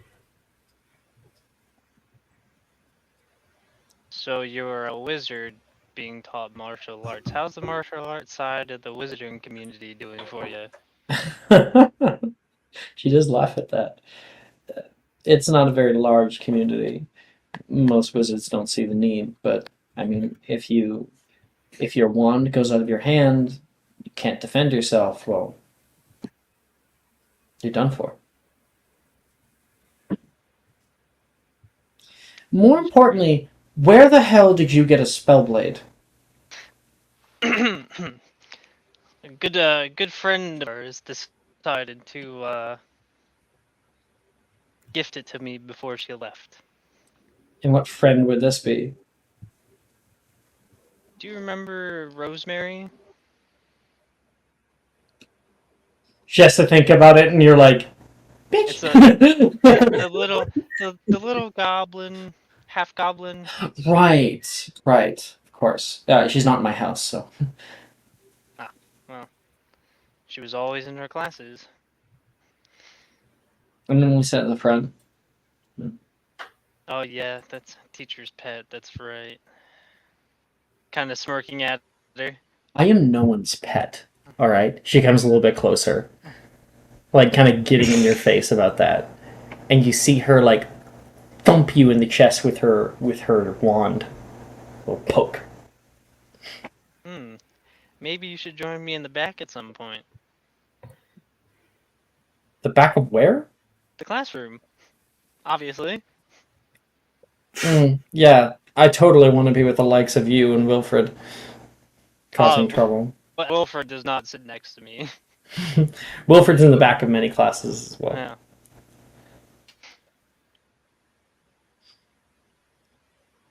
S5: So you're a wizard being taught martial arts. How's the martial arts side of the wizarding community doing for you?
S2: She does laugh at that. It's not a very large community. Most wizards don't see the need, but I mean, if your wand goes out of your hand, you can't defend yourself, well, you're done for. More importantly, where the hell did you get a spellblade?
S5: A good friend of ours decided to gift it to me before she left.
S2: And what friend would this be?
S5: Do you remember Rosemary?
S2: She has to think about it, and you're like, bitch.
S5: The little goblin, half goblin.
S2: Right, of course. She's not in my house, so.
S5: Well, she was always in her classes.
S2: And then we sat in the front.
S5: Oh yeah, that's teacher's pet. That's right. Kind of smirking at her.
S2: I am no one's pet. All right. She comes a little bit closer, like kind of getting in your face about that, and you see her like thump you in the chest with her wand, a little poke.
S5: Maybe you should join me in the back at some point.
S2: The back of where?
S5: The classroom, obviously.
S2: Yeah, I totally want to be with the likes of you and Wilfred, causing trouble.
S5: But Wilfred does not sit next to me.
S2: Wilfred's in the back of many classes as well.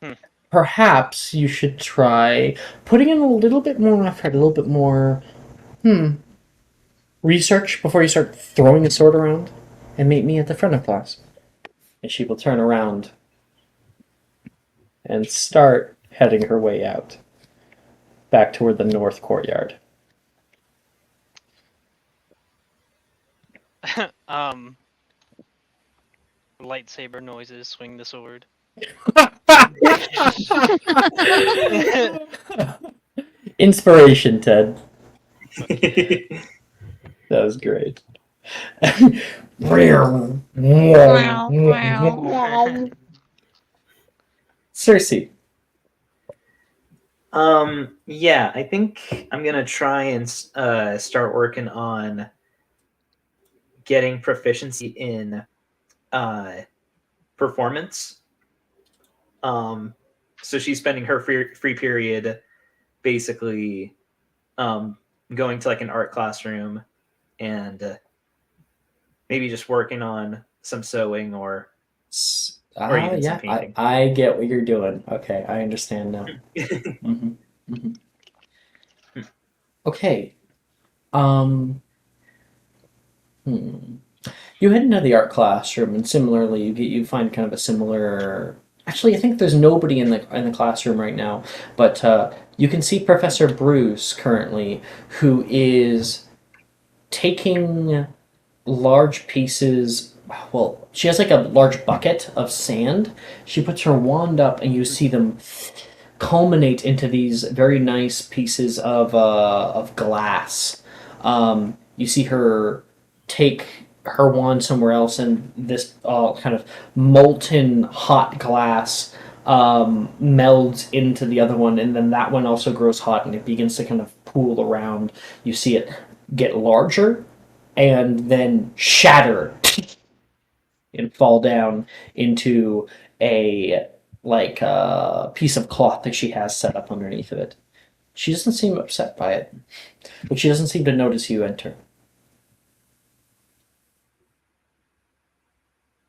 S5: Yeah.
S2: Perhaps you should try putting in a little bit more effort, a little bit more research before you start throwing a sword around, and meet me at the front of class. And she will turn around and start heading her way out, back toward the north courtyard.
S5: Lightsaber noises, swing the sword.
S2: Inspiration, Ted. That was great. Cersei.
S1: Yeah, I think I'm gonna try and start working on getting proficiency in performance. So she's spending her free period basically going to like an art classroom and maybe just working on some sewing or even some
S2: Yeah,
S1: painting.
S2: I get what you're doing. Okay, I understand now. hmm hmm Okay. Um. Hmm. You head into the art classroom, and similarly, you find kind of a similar. Actually, I think there's nobody in the classroom right now, but you can see Professor Bruce currently, who is taking large pieces. Well, she has like a large bucket of sand. She puts her wand up, and you see them culminate into these very nice pieces of glass. You see her take her wand somewhere else, and this kind of molten hot glass melds into the other one, and then that one also grows hot, and it begins to kind of pool around. You see it get larger, and then shatter and fall down into a piece of cloth that she has set up underneath of it. She doesn't seem upset by it, but she doesn't seem to notice you enter.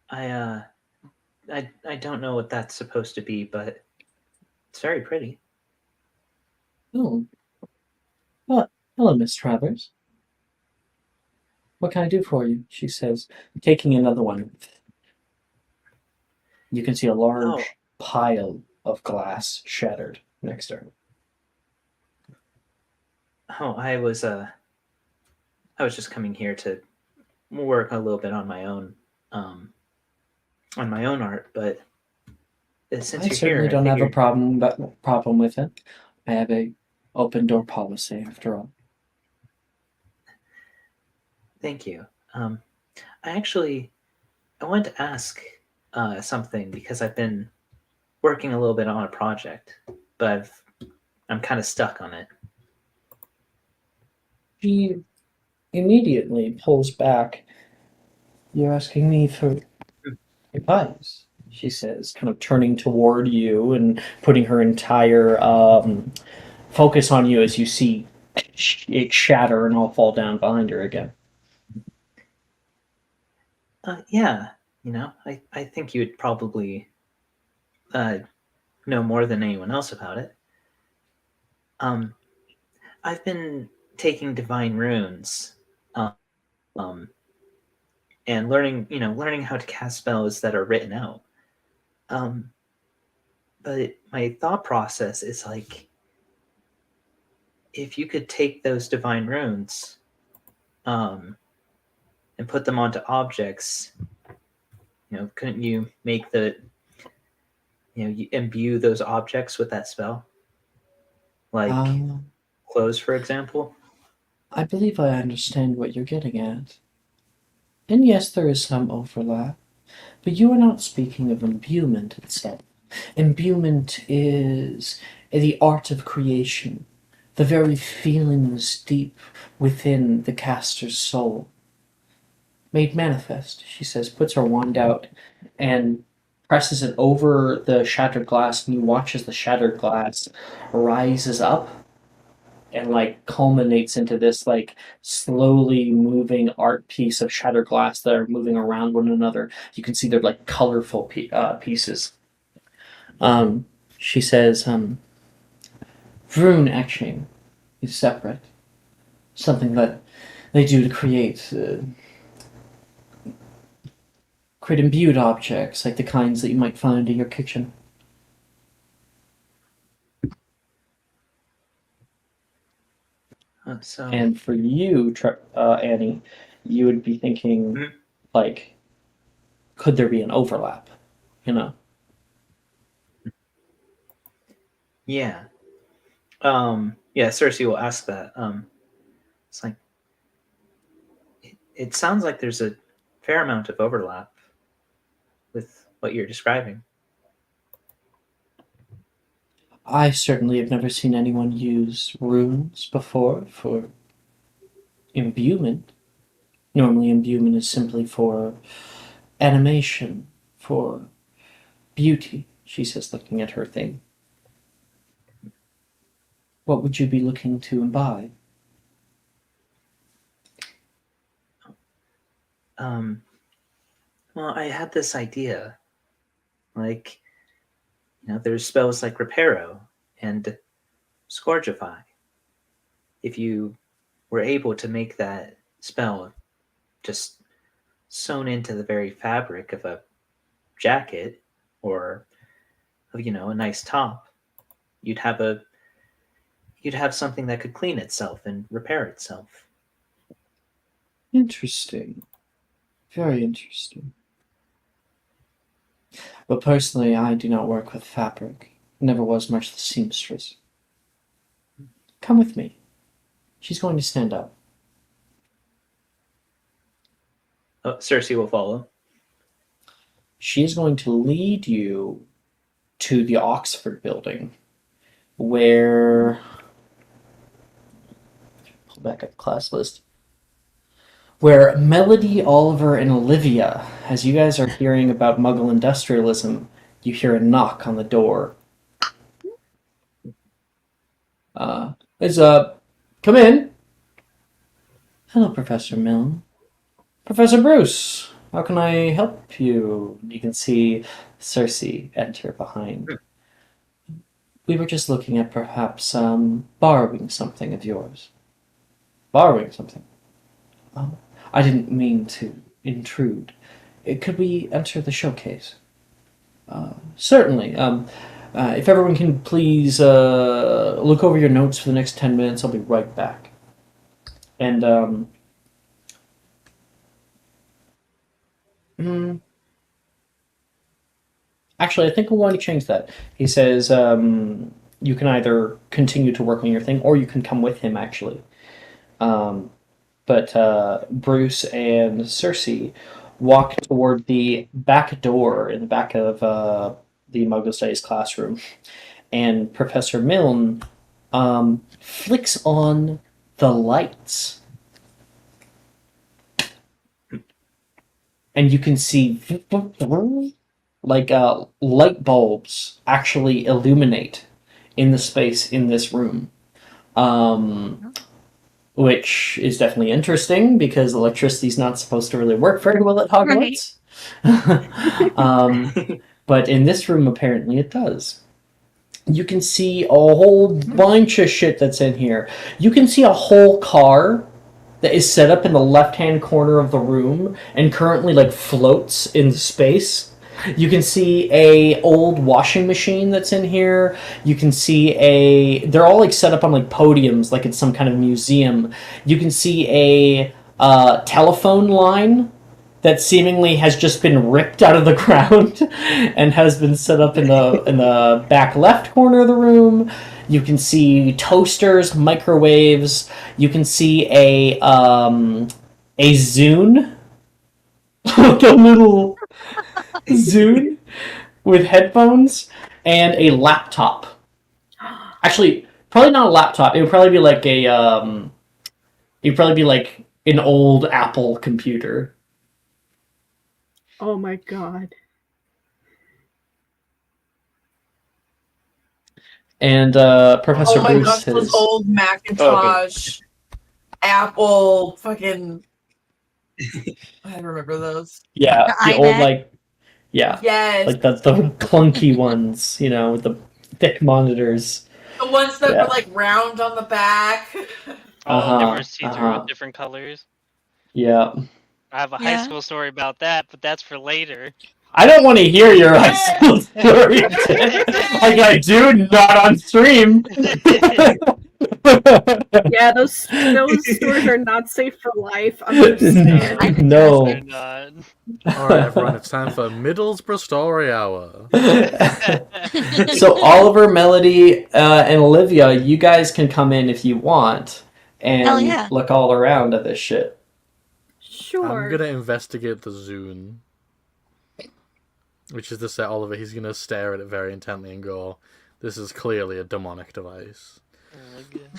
S1: I don't know what that's supposed to be, but it's very pretty.
S2: Oh, well, hello, Miss Travers. What can I do for you? She says, taking another one. You can see a large
S1: Oh,
S2: pile of glass shattered next to her.
S1: oh, I was just coming here to work a little bit um, on my own art, but since
S2: I
S1: you're
S2: certainly
S1: here, I
S2: don't have a
S1: figured.
S2: problem with it. I have a open door policy, after all.
S1: Thank you. I wanted to ask something because I've been working a little bit on a project, but I'm kind of stuck on it.
S2: She immediately pulls back. You're asking me for advice, she says, kind of turning toward you and putting her entire focus on you as you see it shatter and all fall down behind her again.
S1: Yeah, I think you would probably uh, know more than anyone else about it. Um, I've been taking divine runes, um, and learning how to cast spells that are written out. Um, but my thought process is like, if you could take those divine runes, um, and put them onto objects, couldn't you make you imbue those objects with that spell, like
S2: Um,
S1: clothes, for example?
S2: I believe I understand what you're getting at. And yes, there is some overlap, but you are not speaking of imbuement itself. Imbuement is the art of creation, the very feelings deep within the caster's soul. Made manifest, she says, puts her wand out and presses it over the shattered glass, and you watch as the shattered glass rises up and culminates into this slowly moving art piece of shattered glass that are moving around one another. You can see they're colorful pieces. She says, rune etching is separate, something that they do to create imbued objects like the kinds that you might find in your kitchen.
S1: So
S2: And for you, Annie, you would be thinking,
S1: Mhm.
S2: like, could there be an overlap? You know?
S1: Yeah, yeah. Cersei will ask that. It's like it sounds like there's a fair amount of overlap with what you're describing.
S2: I certainly have never seen anyone use runes before for imbuement. Normally, imbuement is simply for animation, for beauty, she says, looking at her thing. What would you be looking to imbibe?
S1: Well, I had this idea. Like, there's spells like Reparo and Scourgify. If you were able to make that spell just sewn into the very fabric of a jacket or a nice top, you'd have something that could clean itself and repair itself.
S2: Interesting. Very interesting. But personally, I do not work with fabric. Never was much the seamstress. Come with me. She's going to stand up.
S1: Oh, Cersei will follow.
S2: She is going to lead you to the Oxford building, where... Pull back up the class list. Where Melody, Oliver, and Olivia, as you guys are hearing about Muggle industrialism, you hear a knock on the door. Come in. Hello, Professor Milne. Professor Bruce, how can I help you? You can see Cersei enter behind. We were just looking at perhaps borrowing something of yours. Borrowing something? I didn't mean to intrude. Could we enter the showcase? Certainly. If everyone can please look over your notes for the next 10 minutes, I'll be right back. And, actually, I think we'll want to change that. He says you can either continue to work on your thing, or you can come with him, actually. But Bruce and Cersei walk toward the back door in the back of the Muggle Studies classroom, and Professor Milne flicks on the lights. And you can see like light bulbs actually illuminate in the space in this room. Which is definitely interesting because electricity is not supposed to really work very well at Hogwarts. But in this room, apparently it does. You can see a whole bunch of shit that's in here. You can see a whole car that is set up in the left-hand corner of the room and currently like floats in space. You can see a old washing machine that's in here. You can see they're all like set up on like podiums, like it's some kind of museum. You can see a telephone line that seemingly has just been ripped out of the ground and has been set up in the back left corner of the room. You can see toasters, microwaves. You can see a Zune, like a little Zune with headphones, and a laptop. Actually, probably not a laptop. It would probably be like an old Apple computer.
S6: Oh my god.
S2: And Professor
S8: Oh my
S2: Bruce
S8: gosh,
S2: has...
S8: those old Macintosh, Apple, fucking... I remember those.
S2: Yeah, the old, like... Yeah.
S8: Yes.
S2: Like the clunky ones, with the thick monitors.
S8: The ones that were like round on the back.
S5: Different see-through, different colors.
S2: Yeah.
S5: I have a high school story about that, but that's for later.
S2: I don't want to hear your high school story. Like I do, not on stream.
S6: Yeah, those stores are not safe for life. Understand?
S2: No.
S5: They're not.
S7: Alright, everyone, it's time for Middlesbrough Story Hour.
S2: So Oliver, Melody, and Olivia, you guys can come in if you want. and
S4: yeah.
S2: look all around at this shit.
S6: Sure.
S7: I'm gonna investigate the Zune. Which is to say, Oliver, he's gonna stare at it very intently and go, "This is clearly a demonic device."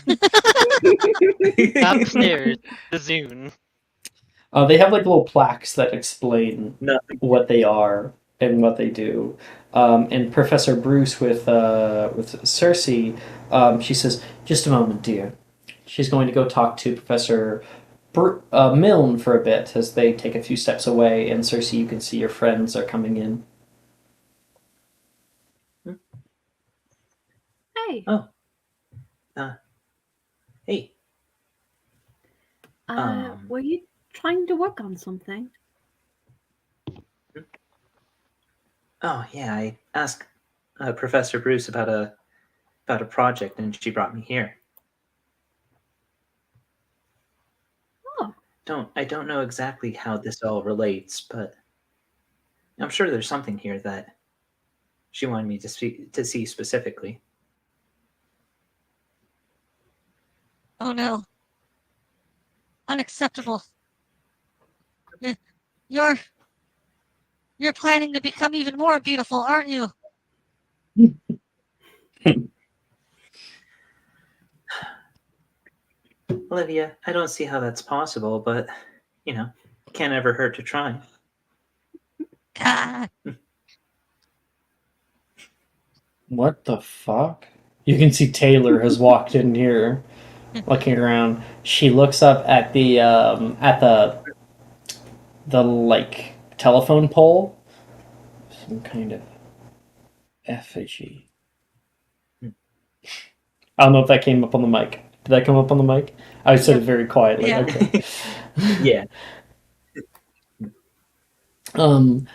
S5: Not upstairs, the Zune.
S2: They have like little plaques that explain
S1: Nothing.
S2: what they are and what they do. And Professor Bruce with Cersei, she says, "Just a moment, dear." She's going to go talk to Professor Milne for a bit as they take a few steps away. And Cersei, you can see your friends are coming in.
S6: Hey.
S1: Oh. Hey.
S6: Were you trying to work on something?
S1: Oh yeah, I asked Professor Bruce about a project, and she brought me here.
S6: Oh.
S1: I don't know exactly how this all relates, but I'm sure there's something here that she wanted me to see specifically.
S4: Oh no. Unacceptable. You're planning to become even more beautiful, aren't you?
S1: Olivia, I don't see how that's possible, but can't ever hurt to try.
S4: Ah,
S2: What the fuck? You can see Taylor has walked in here, looking around. She looks up at the like telephone pole. Some kind of effigy. I don't know if that came up on the mic. Did that come up on the mic? I said it very quietly.
S4: Yeah.
S2: Okay.
S1: Yeah. Local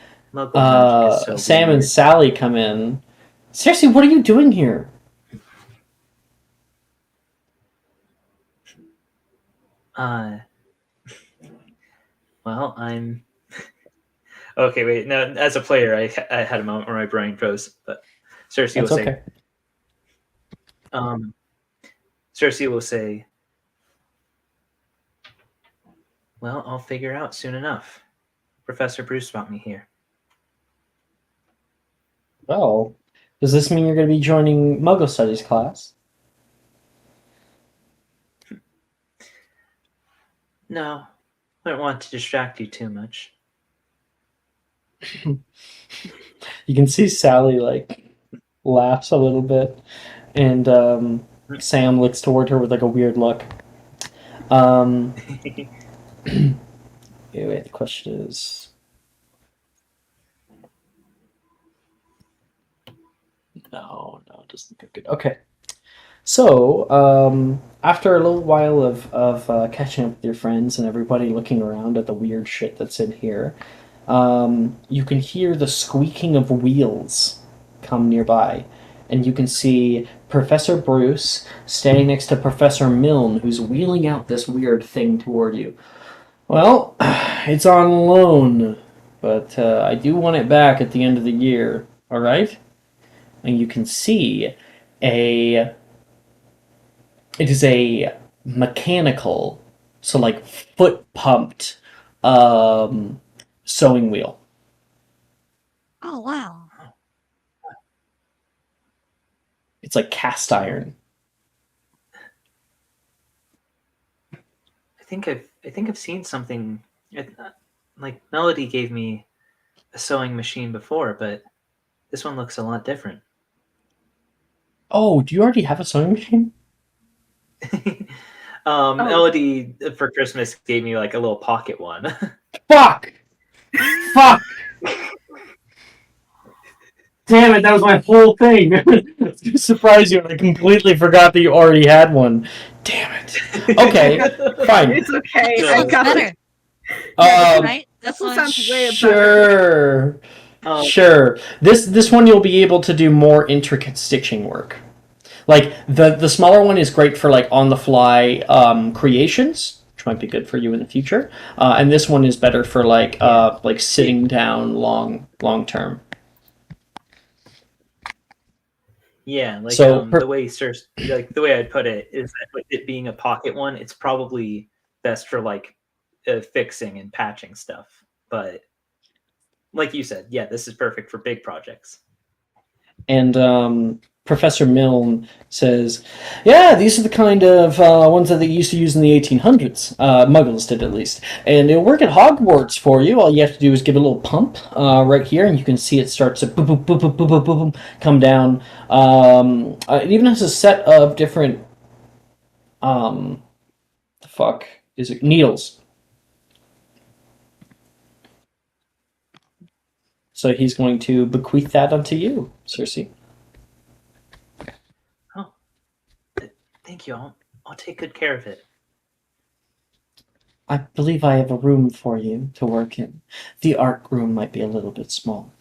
S1: magic is so
S2: Sam
S1: weird.
S2: and Sally come in. Seriously, what are you doing here?
S1: Well, I'm okay. Wait, no. As a player, I had a moment where my brain froze, but Cersei
S2: That's
S1: will
S2: okay.
S1: say, Cersei will say, "Well, I'll figure out soon enough. Professor Bruce brought me here."
S2: Well, does this mean you're going to be joining Muggle Studies class?
S1: No, I don't want to distract you too much.
S2: You can see Sally like laughs a little bit, and Sam looks toward her with like a weird look. Wait, the question is, no, it doesn't look good. Okay, so after a little while of catching up with your friends and everybody looking around at the weird shit that's in here, you can hear the squeaking of wheels come nearby, and you can see Professor Bruce standing next to Professor Milne, who's wheeling out this weird thing toward you. Well, it's on loan, but I do want it back at the end of the year, alright? And you can see it is a mechanical, so like foot-pumped sewing wheel.
S4: oh wow.
S2: It's like cast iron.
S1: I think I've seen something. Like Melody gave me a sewing machine before, but this one looks a lot different.
S2: Oh, do you already have a sewing machine?
S1: Melody for Christmas gave me like a little pocket one.
S2: Fuck! Fuck! Damn it, that was my whole thing. It's gonna surprise you, and I completely forgot that you already had one. Damn it. Okay, fine.
S6: It's okay.
S1: No.
S6: I
S4: Sounds
S6: got
S4: better,
S6: it.
S4: right?
S6: This
S4: This
S6: one
S4: one.
S6: sounds way better.
S2: Sure. Sure. This one you'll be able to do more intricate stitching work. Like the smaller one is great for like on the fly creations, which might be good for you in the future. And this one is better for like sitting down long term.
S1: Yeah, like
S2: So
S1: the way the way I'd put it is that with it being a pocket one, it's probably best for like fixing and patching stuff. But like you said, yeah, this is perfect for big projects.
S2: And Professor Milne says, "Yeah, these are the kind of ones that they used to use in the 1800s. Muggles did, at least. And it'll work at Hogwarts for you. All you have to do is give it a little pump right here, and you can see it starts to boop, boop, boop, boop, boop, boop, boop, come down. It even has a set of different, the fuck is it? Needles. So he's going to bequeath that unto you, Cersei.
S1: Oh, thank you. I'll take good care of it.
S2: I believe I have a room for you to work in. The art room might be a little bit small."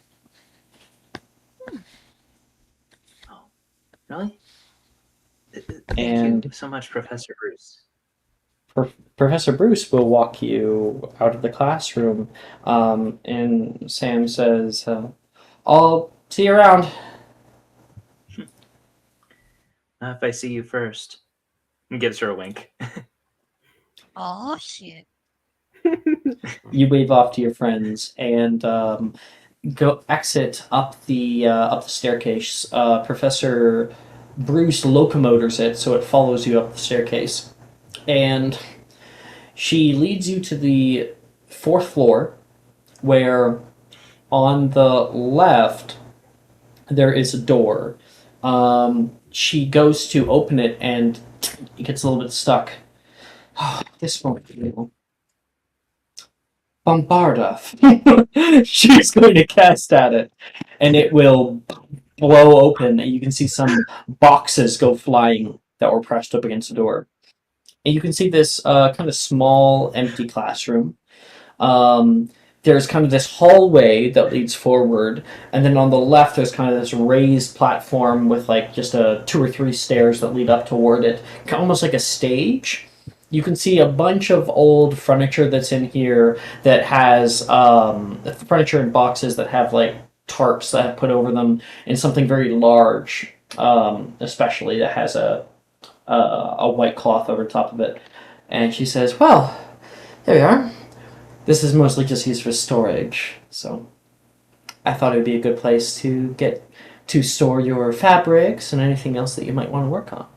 S1: Oh, really? Thank
S2: And
S1: you so much, Professor Bruce.
S2: Professor Bruce will walk you out of the classroom, and Sam says, "I'll see you around."
S1: If I see you first, and gives her a wink.
S4: Oh shit.
S2: You wave off to your friends and go exit up the staircase. Professor Bruce locomotors it so it follows you up the staircase, and she leads you to the fourth floor, where on the left there is a door. She goes to open it and it gets a little bit stuck. This won't be able. Bombarda. She's going to cast at it, and it will blow open, and you can see some boxes go flying that were pressed up against the door. And you can see this kind of small, empty classroom. There's kind of this hallway that leads forward, and then on the left there's kind of this raised platform with like just a 2 or 3 stairs that lead up toward it, almost like a stage. You can see a bunch of old furniture that's in here that has furniture in boxes that have like tarps that have put over them, and something very large, especially that has a white cloth over top of it. And she says, "Well, there we are. This is mostly just used for storage, so I thought it would be a good place to get to store your fabrics and anything else that you might want to work on."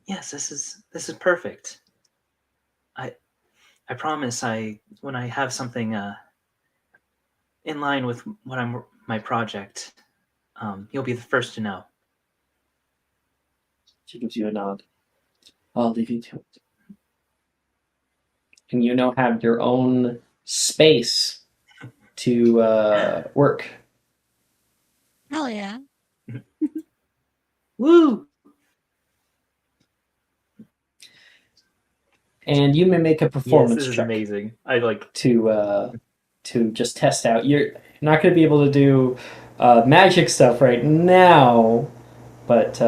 S1: Yes, this is perfect. I promise when I have something in line with my project, you'll be the first to know.
S2: She gives you a nod. "I'll leave you to it." And you now have your own space to work.
S4: Hell yeah.
S1: Woo!
S2: And you may make a
S1: Yes,
S2: performance
S1: this is
S2: check
S1: amazing. I like
S2: to just test out. You're not going to be able to do magic stuff right now, but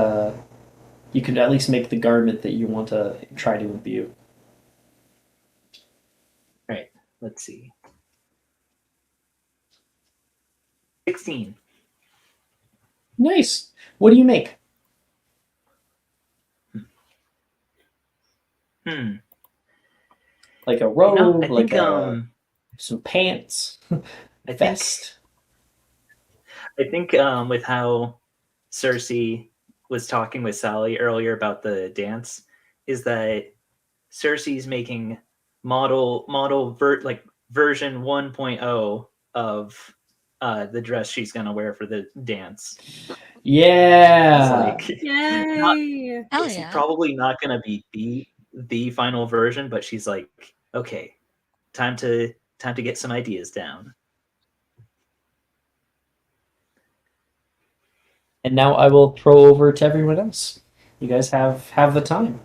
S2: you can at least make the garment that you want to try to imbue.
S1: Right. Let's see. 16.
S2: Nice. What do you make? Like a robe,
S1: I think
S2: some pants,
S1: I
S2: vest.
S1: I think with how Cersei was talking with Sally earlier about the dance, is that Cersei's making version 1.0 of the dress she's gonna wear for the dance.
S2: Yeah.
S1: It's like
S6: Yay!
S4: Hell
S1: it's
S4: yeah.
S1: probably not gonna be the final version, but she's like, okay, time to get some ideas down.
S2: And now I will throw over to everyone else. You guys have the time.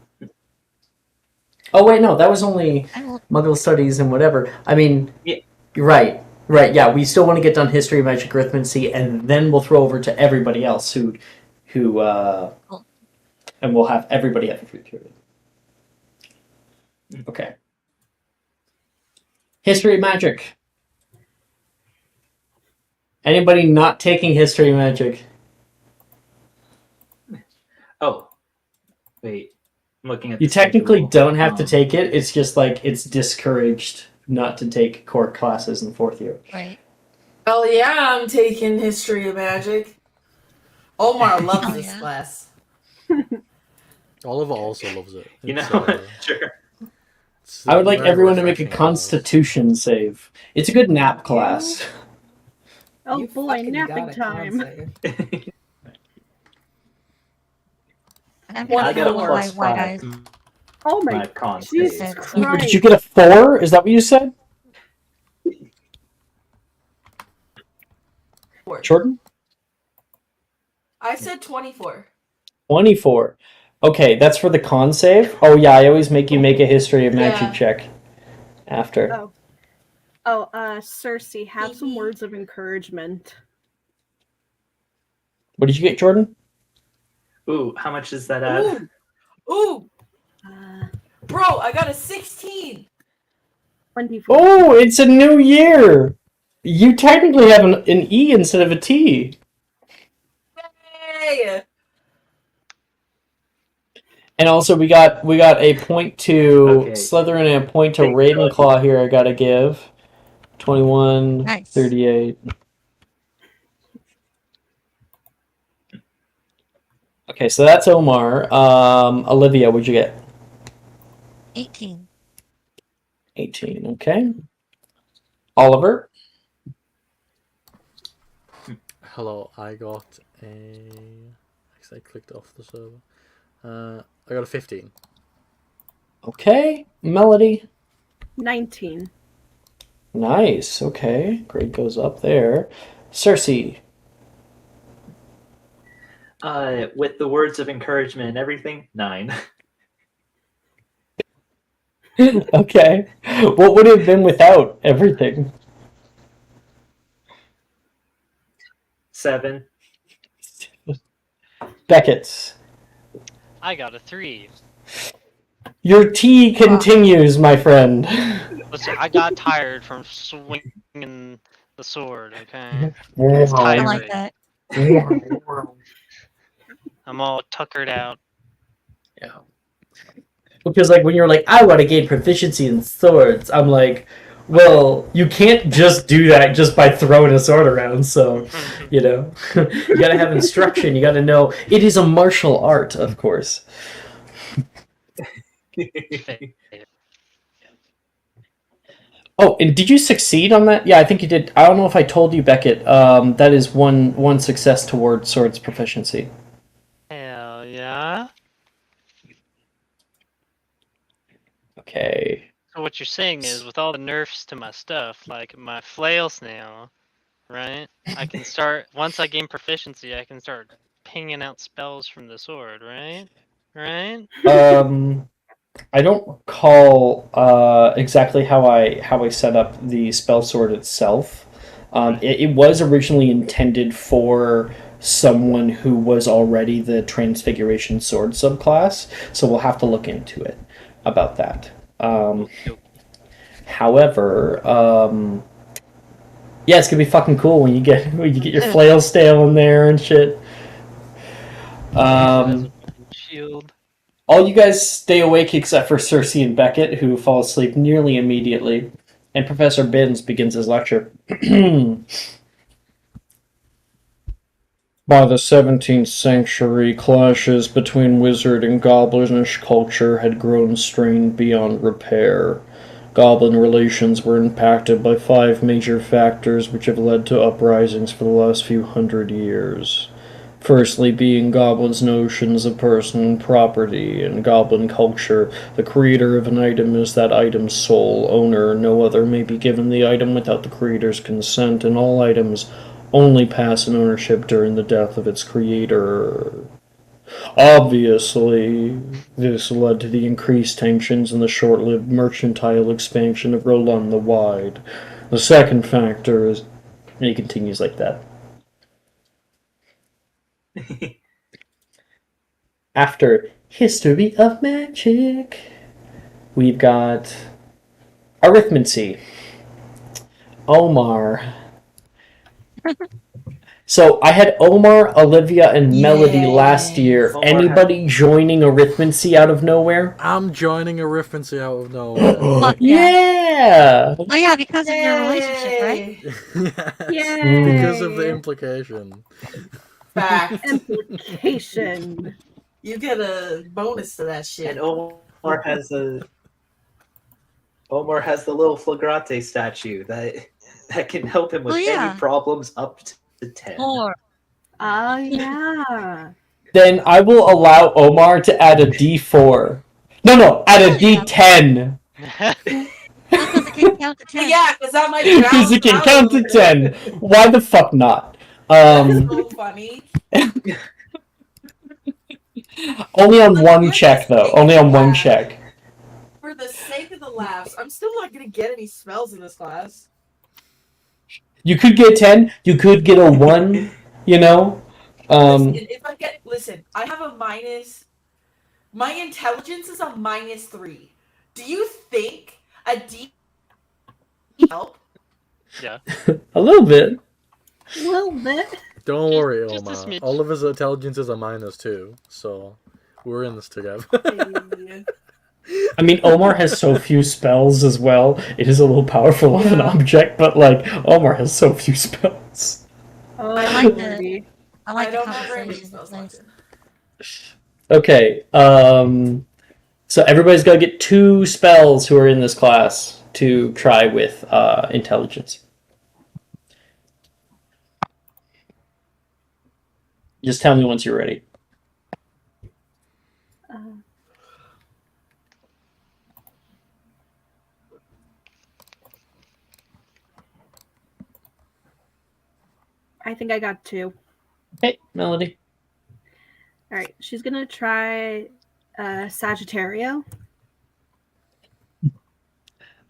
S2: Oh wait, no, that was only Muggle studies and whatever. I mean,
S1: Yeah.
S2: you're right. Right, yeah, we still want to get done history, magic, arithmancy, and then we'll throw over to everybody else who and we'll have everybody have a free period. Okay. History, magic. Anybody not taking history magic?
S1: Oh, wait. I'm looking at
S2: You
S1: the
S2: technically
S1: schedule.
S2: don't have to take it. It's just like it's discouraged not to take core classes in 4th year.
S4: Right.
S8: Oh yeah, I'm taking history of magic. Omar loves
S4: Oh,
S8: this
S4: yeah.
S8: class.
S7: Oliver also loves it.
S1: You
S7: It's,
S1: know, sure.
S7: it's
S2: I would like
S7: very
S2: everyone to make a
S7: refreshing class.
S2: Constitution save. It's a good nap class.
S6: Oh
S8: You
S6: boy,
S8: fucking
S6: napping
S8: got a
S6: time.
S8: concept.
S4: I'm
S8: Well,
S1: I
S4: gonna
S1: got a
S4: go
S1: plus
S4: my white
S1: 5.
S4: eyes.
S6: Oh
S1: My
S6: my
S1: con
S6: Jesus
S1: save.
S4: Christ.
S2: Did you get a 4? Is that what you said? Jordan?
S8: I said 24.
S2: 24. Okay, that's for the con save? Oh yeah, I always make you make a history of magic
S8: Yeah.
S2: check after.
S6: Cersei, have some words of encouragement.
S2: What did you get, Jordan?
S1: Ooh, how much does that add?
S8: Ooh,
S6: Uh,
S8: bro, I got a 16.
S6: 24.
S2: Oh, it's a new year! You technically have an E instead of a T.
S8: Hey,
S2: And also we got a point to
S1: Okay.
S2: Slytherin and a point to
S1: Thank
S2: Ravenclaw here I gotta give. 21,
S4: Nice.
S2: 38. Okay, so that's Omar. Olivia, what'd you get?
S4: 18.
S2: 18, okay. Oliver?
S7: Hello, I got a... Actually, I clicked off the server. I got a 15.
S2: Okay. Melody?
S6: 19.
S2: Nice, okay. Grade goes up there. Cersei?
S1: With the words of encouragement and everything, 9.
S2: Okay. What would it have been without everything?
S1: 7.
S2: Beckett?
S5: I got a 3.
S2: Your T continues, my friend.
S5: Listen, I got tired from swinging the sword, okay?
S2: It's
S4: I like that.
S5: I'm all tuckered out.
S2: Yeah. Because like when you're like, I want to gain proficiency in swords, I'm like, well, you can't just do that just by throwing a sword around. So, you know, you gotta have instruction. You gotta know it is a martial art, of course. Oh, and did you succeed on that? Yeah, I think you did. I don't know if I told you, Beckett. That is one success toward swords proficiency.
S5: Hell yeah.
S2: Okay.
S5: So what you're saying is, with all the nerfs to my stuff, like my flail snail, right? I can start, once I gain proficiency, I can start pinging out spells from the sword, right? Right?
S2: I don't recall exactly how I set up the spell sword itself. It was originally intended for someone who was already the Transfiguration Sword subclass, so we'll have to look into it about that. However, yeah, it's gonna be fucking cool when you get your flail stale in there and shit.
S5: Shield.
S2: All you guys stay awake except for Cersei and Beckett, who fall asleep nearly immediately, and Professor Binns begins his lecture. By the 17th century, clashes between wizard and goblinish culture had grown strained beyond repair. Goblin relations were impacted by 5 major factors which have led to uprisings for the last few hundred years. Firstly, being goblins' notions of personal property. In goblin culture, the creator of an item is that item's sole owner. No other may be given the item without the creator's consent, and all items only pass in ownership during the death of its creator. Obviously, this led to the increased tensions and the short-lived mercantile expansion of Roland the Wide. The second factor is... And he continues like that. After History of Magic, we've got Arithmancy. Omar. So I had Omar, Olivia, and Melody last year.
S1: Omar
S2: Anybody joining Arithmancy out of nowhere?
S7: I'm joining Arithmancy out of nowhere.
S4: Fuck yeah.
S2: Yeah!
S4: Oh yeah, because of your relationship, right?
S7: Yes.
S6: Yay!
S7: Because of the implication.
S8: Fact.
S6: Implication.
S8: You get a bonus to that shit.
S1: And Omar has the little flagrante statue that can help him with
S4: Oh, yeah.
S1: any problems up to 10.
S4: 4.
S6: Oh, yeah.
S2: Then I will allow Omar to add a D4. No, add a D10.
S4: Because it can count to 10.
S8: Yeah, because that might
S2: Because it can count to 10. Why the fuck not?
S8: That's so funny.
S2: Only on
S8: Like,
S2: one
S8: you're
S2: check,
S8: just
S2: though.
S8: making
S2: Only on
S8: me
S2: one
S8: laugh.
S2: check.
S8: For the sake of the laughs, I'm still not gonna get any spells in this class.
S2: You could get 10. You could get a 1, you know?
S8: Listen, I have a minus. My intelligence is a -3. Do you think a D help?
S5: Yeah.
S2: A little bit.
S6: A little bit.
S7: Don't worry,
S5: Just a
S7: Omar.
S5: smidge.
S7: Oliver's intelligence is a -2, so we're in this together.
S2: I mean, Omar has so few spells as well. It is a little powerful of an object, but, like, Omar has so few spells.
S6: Oh,
S4: I like
S6: Lordy.
S4: the I like
S8: I
S4: the
S8: don't have very many
S4: conversation.
S8: spells.
S4: Nice.
S2: Okay, so everybody's got to get 2 spells who are in this class to try with intelligence. Just tell me once you're ready.
S6: I think I got 2.
S2: Hey, Melody.
S6: All right, she's gonna try Sagittario.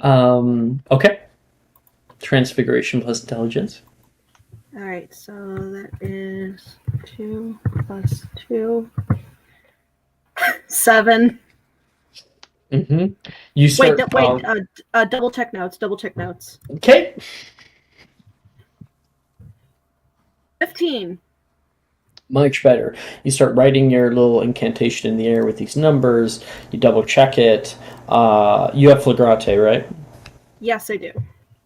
S2: Okay. Transfiguration plus intelligence.
S6: All right, so that is 2 plus 2. 7.
S2: Mm-hmm. You start.
S6: Double check notes.
S2: Okay.
S6: 15.
S2: Much better. You start writing your little incantation in the air with these numbers. You double check it. You have flagrante, right?
S6: Yes, I do.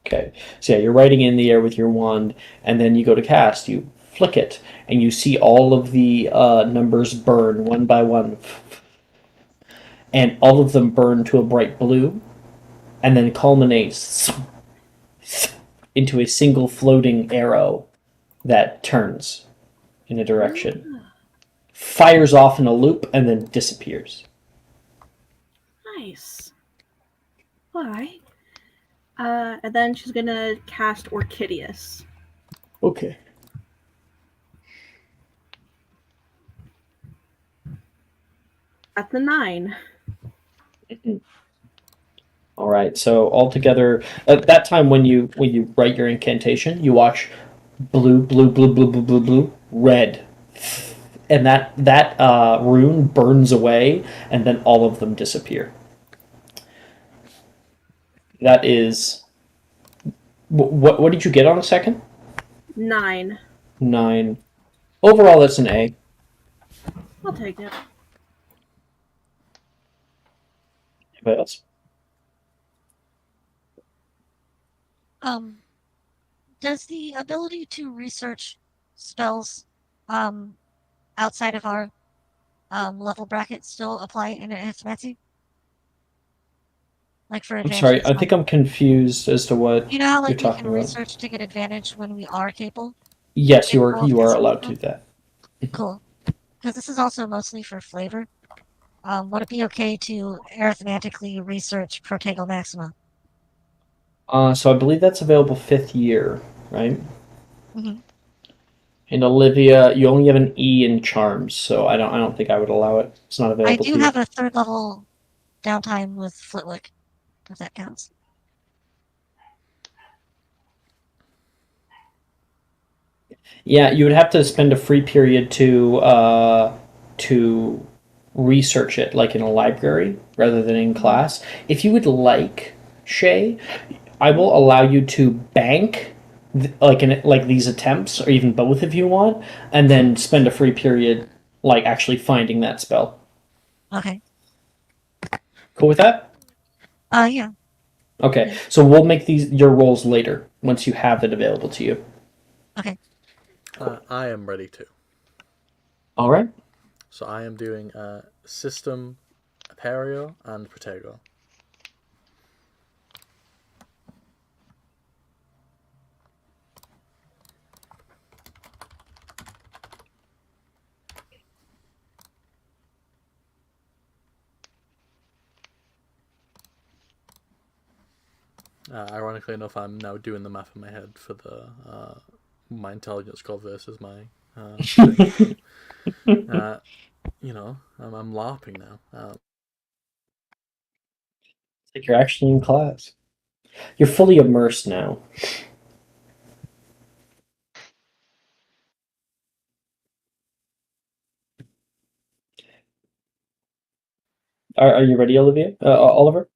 S2: Okay. So yeah, you're writing in the air with your wand, and then you go to cast. You flick it, and you see all of the numbers burn one by one. And all of them burn to a bright blue, and then culminates into a single floating arrow that turns in a direction, fires off in a loop, and then disappears.
S6: Nice. All right. And then she's gonna cast Orchideus.
S2: Okay.
S6: At the 9.
S2: All right. So altogether, at that time when you write your incantation, you watch blue, red, and that rune burns away, and then all of them disappear. That is. What did you get on a second?
S6: 9.
S2: 9. Overall, that's an A.
S6: I'll take it.
S2: Anybody else?
S4: Does the ability to research spells outside of our level bracket still apply in Antimacy? Like for
S2: I'm
S4: advantage?
S2: sorry. I think I'm confused as to what
S4: You know how
S2: you're
S4: like we
S2: talking
S4: can
S2: about.
S4: research to get advantage when we are capable?
S2: Yes, you are allowed to do that.
S4: Cool. Because this is also mostly for flavor. Would it be okay to arithmetically research Protego Maxima?
S2: So I believe that's available 5th year, right?
S4: Mm-hmm.
S2: And Olivia, you only have an E in charms, so I don't think I would allow it. It's not available.
S4: I do
S2: to you.
S4: have a 3rd level downtime with Flitwick, if that counts.
S2: Yeah, you would have to spend a free period to research it, like in a library rather than in class. If you would like, Shay, I will allow you to bank like these attempts, or even both if you want, and then spend a free period like actually finding that spell.
S4: Okay.
S2: Cool with that?
S4: Yeah.
S2: Okay, so we'll make your rolls later once you have it available to you.
S4: Okay.
S7: I am ready to.
S2: All right.
S7: So I am doing System, Aperio, and Protego. Ironically enough, I'm now doing the math in my head for the my intelligence score versus my thing. So, I'm LARPing now.
S2: Like you're actually in class. You're fully immersed now. Are you ready, Olivia? Oliver?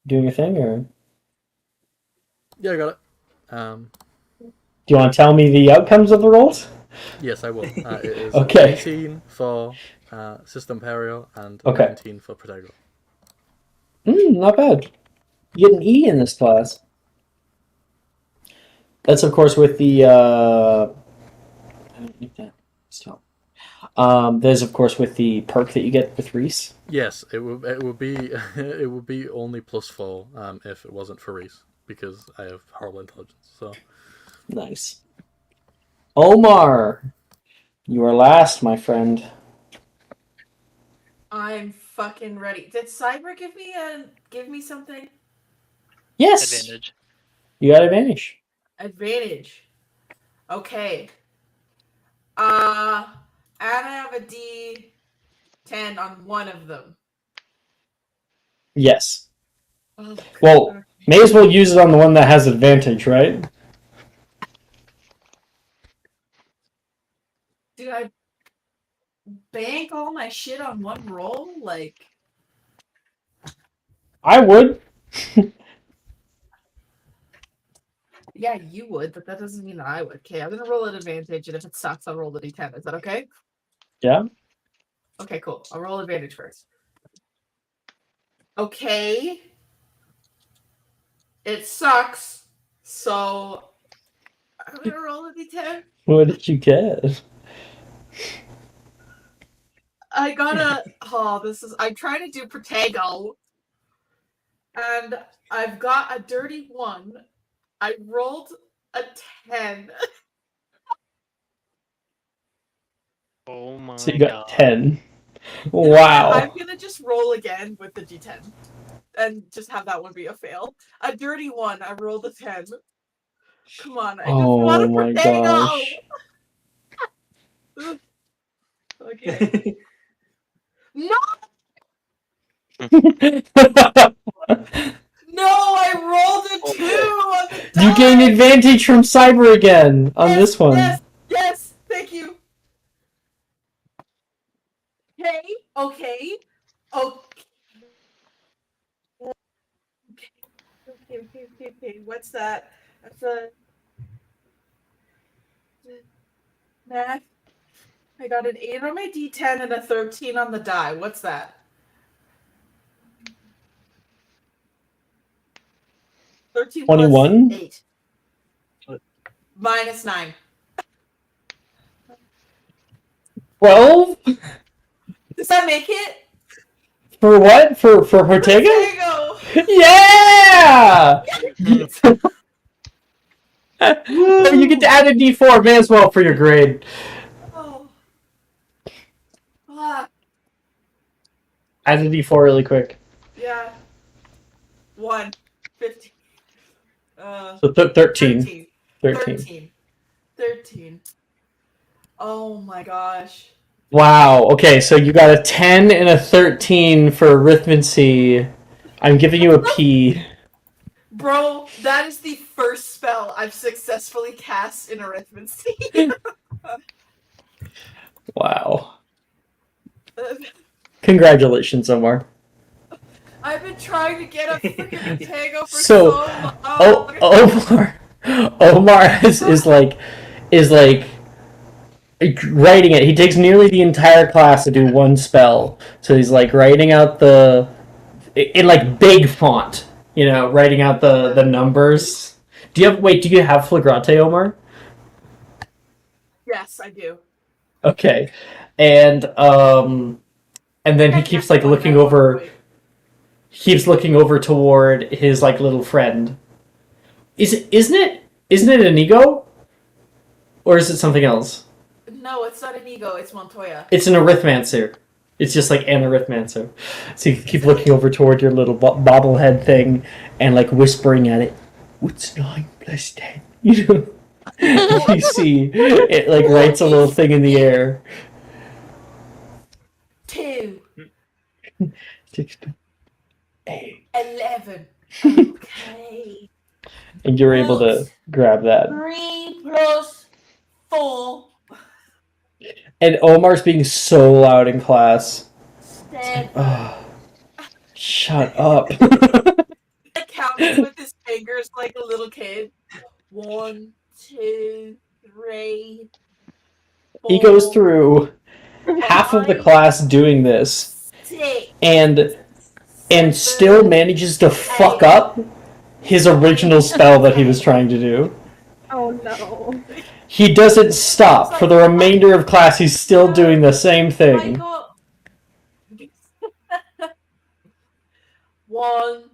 S2: Doing your thing, or?
S7: Yeah, I got it.
S2: Do you want to tell me the outcomes of the rolls?
S7: Yes, I will. It is
S2: Okay.
S7: 18 for System Aperio and
S2: Okay.
S7: 19 for Protego.
S2: Not bad. You get an E in this class. That's of course with the. I don't need that. Stop. There's of course with the perk that you get with Reese.
S7: Yes, it would be it would be only +4 if it wasn't for Reese, because I have horrible intelligence. So
S2: Nice. Omar, you are last, my friend.
S8: I'm fucking ready. Did Cyber give me something?
S2: Yes.
S5: Advantage.
S2: You got advantage.
S8: Advantage. Okay. And I have a D10 on one of them.
S2: Yes.
S8: Oh,
S2: Well, may as well use it on the one that has advantage, right?
S8: Dude, I bank all my shit on one roll? Like,
S2: I would.
S8: yeah, you would, but that doesn't mean that I would. Okay, I'm gonna roll an advantage, and if it sucks, I'll roll the D10. Is that okay?
S2: Yeah.
S8: Okay, cool. I'll roll advantage first. Okay. It sucks, so I'm gonna roll a D10.
S2: What did you get?
S8: I gotta. I'm trying to do Protego. And I've got a dirty 1. I rolled a 10.
S5: Oh my
S2: So you got
S5: god.
S2: 10. Wow.
S8: I'm gonna just roll again with the D10. And just have that one be a fail. A dirty 1. I rolled a 10. Come on, I just want
S2: Oh
S8: a
S2: my
S8: Protego!
S2: gosh.
S8: Okay. No! No, I rolled a 2 on the die!
S2: You gain advantage from Cyber again on
S8: Yes,
S2: this one.
S8: Yes, thank you. Okay. Okay. What's that? That's a math. I got an 8 on my D10 and a 13 on the die. What's that? 13
S2: 21?
S8: plus 8. Minus 9.
S2: 12?
S8: Does that make it?
S2: For what? For Ortega? Yeah! Oh, you get to add a D4, may as well for your grade.
S8: Oh. Ah.
S2: Add a D4 really quick.
S8: Yeah. 1. 15.
S2: So 13.
S8: 13. Oh my gosh.
S2: Wow. Okay, so you got a 10 and a 13 for arithmancy. I'm giving you a P.
S8: Bro, that is the first spell I've successfully cast in arithmancy.
S2: Wow. Congratulations, Omar.
S8: I've been trying to get a freaking Protego for so long.
S2: Omar is like writing it. He takes nearly the entire class to do one spell. So he's like writing out in like big font, writing out the numbers. Do you have Flagrante, Omar?
S8: Yes, I do.
S2: Okay. And then he keeps like looking over toward his like little friend. Isn't it an ego? Or is it something else?
S8: No, it's not an ego. It's Montoya.
S2: It's an arithmancer. It's just like an arithmancer. So you keep looking over toward your little bobblehead thing and like whispering at it. What's 9 plus 10? You see it like writes a little thing in the air.
S8: 2.
S2: 6, 8.
S8: 11. Okay.
S2: And you're able to grab that.
S8: 3 plus 4.
S2: And Omar's being so loud in class.
S8: 7.
S2: Shut up.
S8: Counts with his fingers like a little kid. 1, 2, 3. 4,
S2: He goes through half of the class doing this
S8: 6,
S2: and still manages to fuck up his original spell that he was trying to do.
S6: Oh no.
S2: He doesn't stop. For the remainder of class, he's still doing the same
S8: I
S2: thing.
S8: got 1,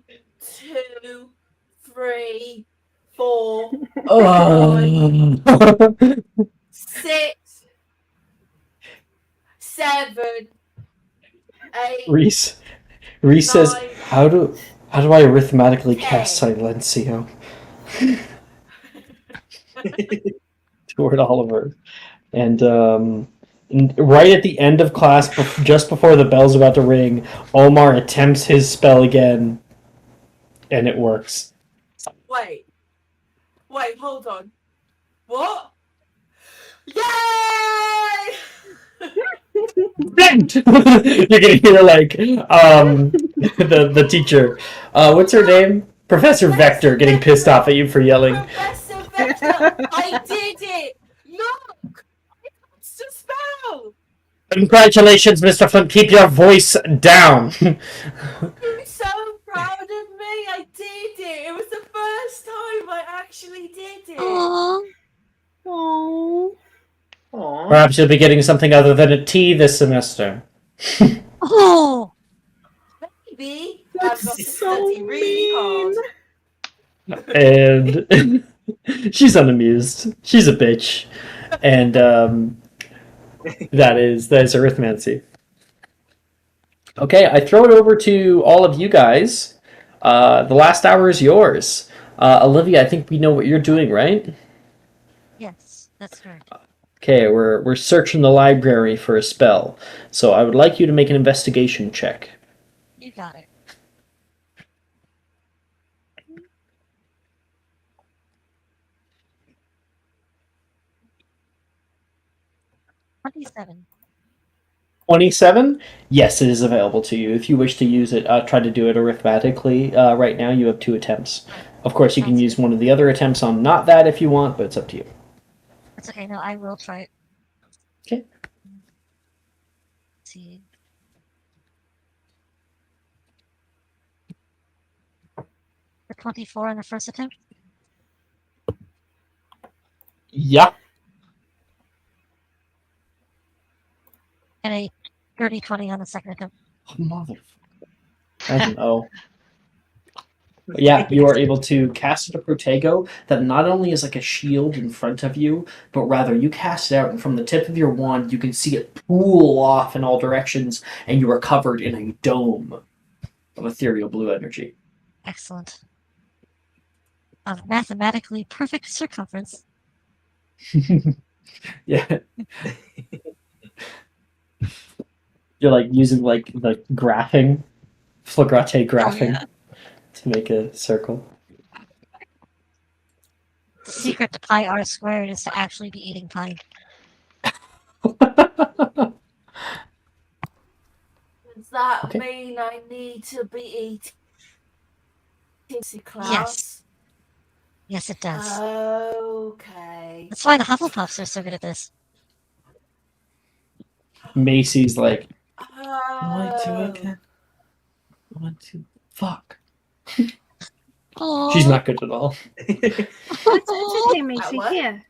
S8: 2, 3, 4, 6, 7, 8.
S2: Reese says, "How do I arithmetically cast Silencio?" Toward Oliver, and right at the end of class, just before the bell's about to ring, Omar attempts his spell again, and it works.
S8: Wait, hold on. What? Yay!
S2: You're gonna hear like the teacher, what's her name? Professor Vector getting pissed off at you for yelling.
S8: Professor Vector, I did it! Look! It's a spell!
S2: Congratulations, Mr. Flint. Keep your voice down.
S8: You're so proud of me. I did it. It was the first time I actually did it.
S4: Aww.
S6: Oh.
S2: Perhaps you'll be getting something other than a T this semester.
S4: Oh.
S8: Maybe
S6: That's
S8: I've got to
S6: so
S8: study really hard.
S2: And she's unamused. She's a bitch. And that is arithmancy. Okay, I throw it over to all of you guys. The last hour is yours. Olivia, I think we know what you're doing, right?
S4: Yes, that's correct.
S2: Okay, we're searching the library for a spell. So I would like you to make an investigation check.
S4: You got it. $27.
S2: 27? Yes, it is available to you. If you wish to use it, try to do it arithmetically. Right now, you have 2 attempts. Of course, you can use one of the other attempts on not that if you want, but it's up to you.
S4: It's okay. No, I will try it.
S2: Okay.
S4: Let's see. The 24 on the first attempt.
S2: Yeah.
S4: And a 30-20 on the second attempt.
S2: Oh, motherfucker. That's an O. Yeah, you are able to cast a Protego that not only is like a shield in front of you, but rather you cast it out, and from the tip of your wand, you can see it pool off in all directions, and you are covered in a dome of ethereal blue energy.
S4: Excellent. Of mathematically perfect circumference.
S2: Yeah. You're like using like the graphing, flagrante graphing to make a circle.
S4: The secret to pi r squared is to actually be eating pie.
S8: Does that mean I need to be eating class?
S4: Yes. Yes, it does.
S8: Okay.
S4: That's why the Hufflepuffs are so good at this.
S2: Macy's like,
S8: Oh.
S2: fuck.
S4: Oh.
S2: She's not good at all.
S6: It's okay,
S8: At
S6: Macy.
S8: what?
S6: Here.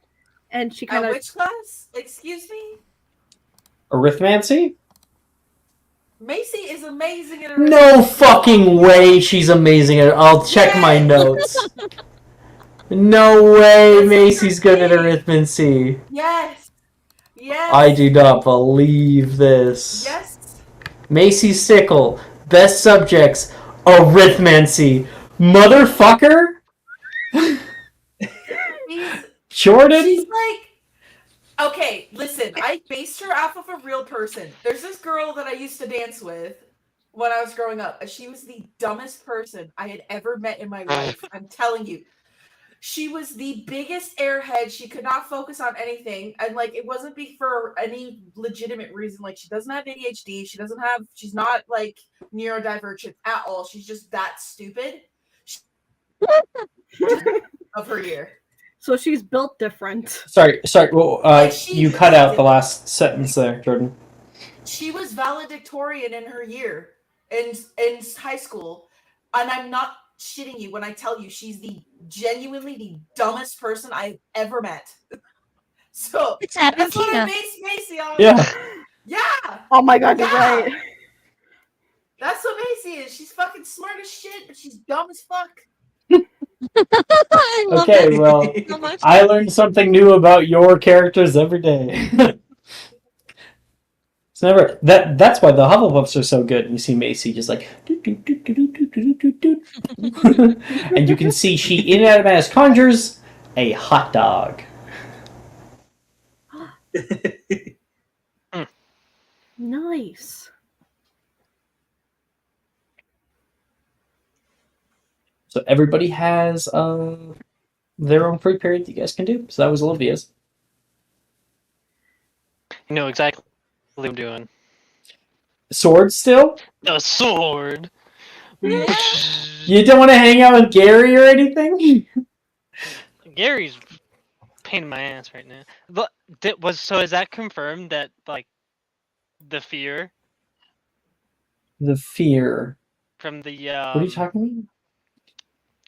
S6: And she kind
S8: At
S6: of.
S8: which class? Excuse me?
S2: Arithmancy?
S8: Macy is amazing at
S2: No fucking way she's amazing at it. I'll check my
S8: Yes!
S2: notes. No way
S8: That's
S2: Macy's good at
S8: thing.
S2: arithmancy.
S8: Yes. Yes.
S2: I do not believe this.
S8: Yes.
S2: Macy Sickle, best subjects, arithmancy. Motherfucker? Jordan?
S8: She's like, okay, listen, I based her off of a real person. There's this girl that I used to dance with when I was growing up. She was the dumbest person I had ever met in my life. I'm telling you. She was the biggest airhead. She could not focus on anything. And like, it wasn't for any legitimate reason. Like, she doesn't have ADHD. She's not like neurodivergent at all. She's just that stupid of her year.
S6: So she's built different.
S2: Sorry. Well, you cut out the last sentence there, Jordan.
S8: She was valedictorian in her year in high school. And I'm not shitting you when I tell you she's genuinely the dumbest person I've ever met. So
S4: It's
S8: that's what I
S4: Tina.
S8: based Macy on.
S2: Yeah.
S8: Yeah.
S6: Oh my god, you're right.
S8: That's what Macy is. She's fucking smart as shit, but she's dumb as fuck.
S4: I love
S2: Okay,
S4: that
S2: well,
S4: so much.
S2: I learned something new about your characters every day. It's never that's why the Hufflepuffs are so good. You see Macy just like and you can see she in and out of Manus conjures a hot dog.
S6: Nice.
S2: So everybody has their own free period that you guys can do. So that was Olivia's.
S5: You know exactly what I'm doing.
S2: Sword still?
S5: The sword.
S2: You don't want to hang out with Gary or anything?
S5: Gary's pain in my ass right now. But so is that confirmed that like the fear
S2: The fear.
S5: from the
S2: What are you talking about?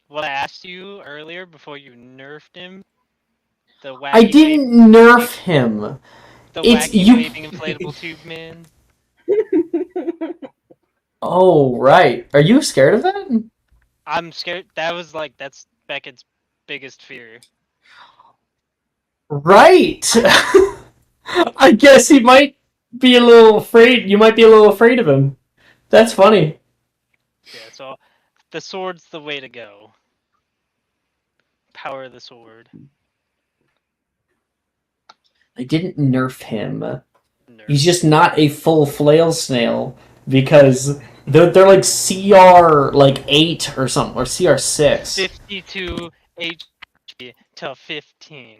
S5: what I asked you earlier before you nerfed him? The wacky
S2: I didn't nerf him.
S5: the
S2: it's
S5: wacky
S2: you-
S5: waving inflatable tube man.
S2: Oh, right. Are you scared of that?
S5: I'm scared. That's Beckett's biggest fear.
S2: Right. I guess he might be a little afraid. You might be a little afraid of him. That's funny.
S5: Yeah, so the sword's the way to go. Power of the sword.
S2: I didn't nerf him.
S5: Nerf.
S2: He's just not a full flail snail because they're like CR like 8 or something or CR 6.
S5: 52 HP to 15.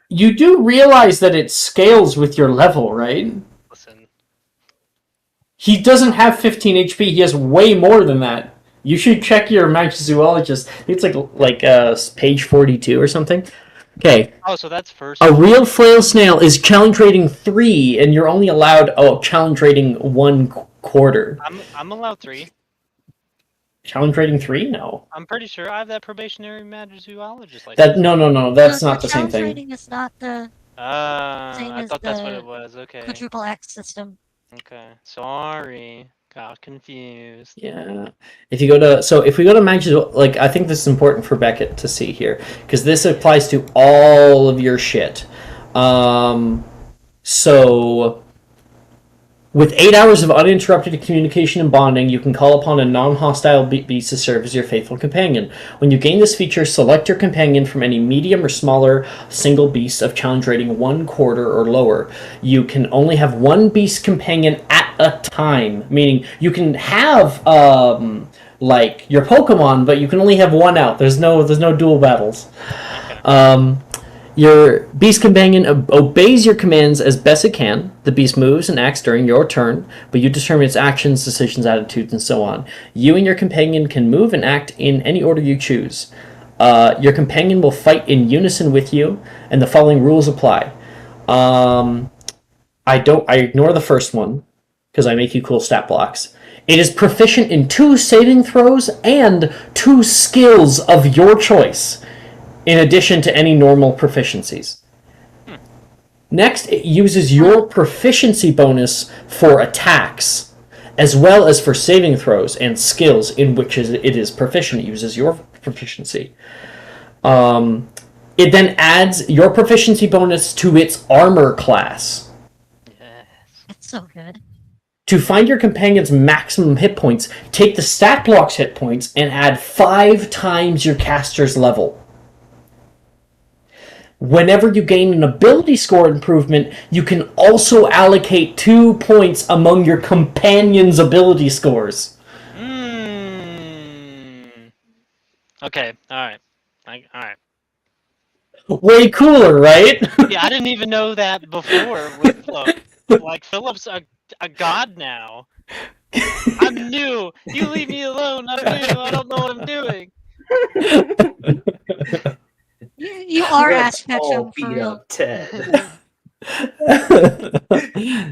S2: You do realize that it scales with your level, right?
S5: Listen.
S2: He doesn't have 15 HP. He has way more than that. You should check your Magic Zoologist. I think it's like page 42 or something. Okay.
S5: Oh, so that's first.
S2: A real flail snail is challenge rating 3, and you're only allowed challenge rating 1/4.
S5: I'm allowed 3.
S2: Challenge rating 3? No.
S5: I'm pretty sure I have that probationary magic zoologist like
S2: That no. That's not the same
S4: challenge
S2: thing.
S4: rating is not the same
S5: I
S4: as
S5: thought that's what
S4: the
S5: it was. Okay.
S4: quadruple X system.
S5: Okay. Sorry. Got confused.
S2: Yeah. If we go to Magic, like I think this is important for Beckett to see here because this applies to all of your shit. So with 8 hours of uninterrupted communication and bonding, you can call upon a non-hostile beast to serve as your faithful companion. When you gain this feature, select your companion from any medium or smaller single beast of challenge rating 1/4 or lower. You can only have one beast companion at a time, meaning you can have like your Pokemon, but you can only have one out. There's no dual battles. Your beast companion obeys your commands as best it can. The beast moves and acts during your turn, but you determine its actions, decisions, attitudes, and so on. You and your companion can move and act in any order you choose. Your companion will fight in unison with you, and the following rules apply. I ignore the first one because I make you cool stat blocks. It is proficient in 2 saving throws and 2 skills of your choice, in addition to any normal proficiencies. Next, it uses your proficiency bonus for attacks, as well as for saving throws and skills in which it is proficient. It uses your proficiency. It then adds your proficiency bonus to its armor class.
S5: Yes.
S4: That's so good.
S2: To find your companion's maximum hit points, take the stat block's hit points and add 5 times your caster's level. Whenever you gain an ability score improvement, you can also allocate 2 points among your companion's ability scores.
S5: Okay, alright. Alright.
S2: Way cooler, right?
S5: Yeah, I didn't even know that before with Philip. Like, Philip's a god now. I'm new! You leave me alone! I'm new! I don't know what I'm doing!
S4: You are
S1: Let's
S4: Ash
S1: all
S4: Ketchum for
S1: beat
S4: real.
S1: up Ted.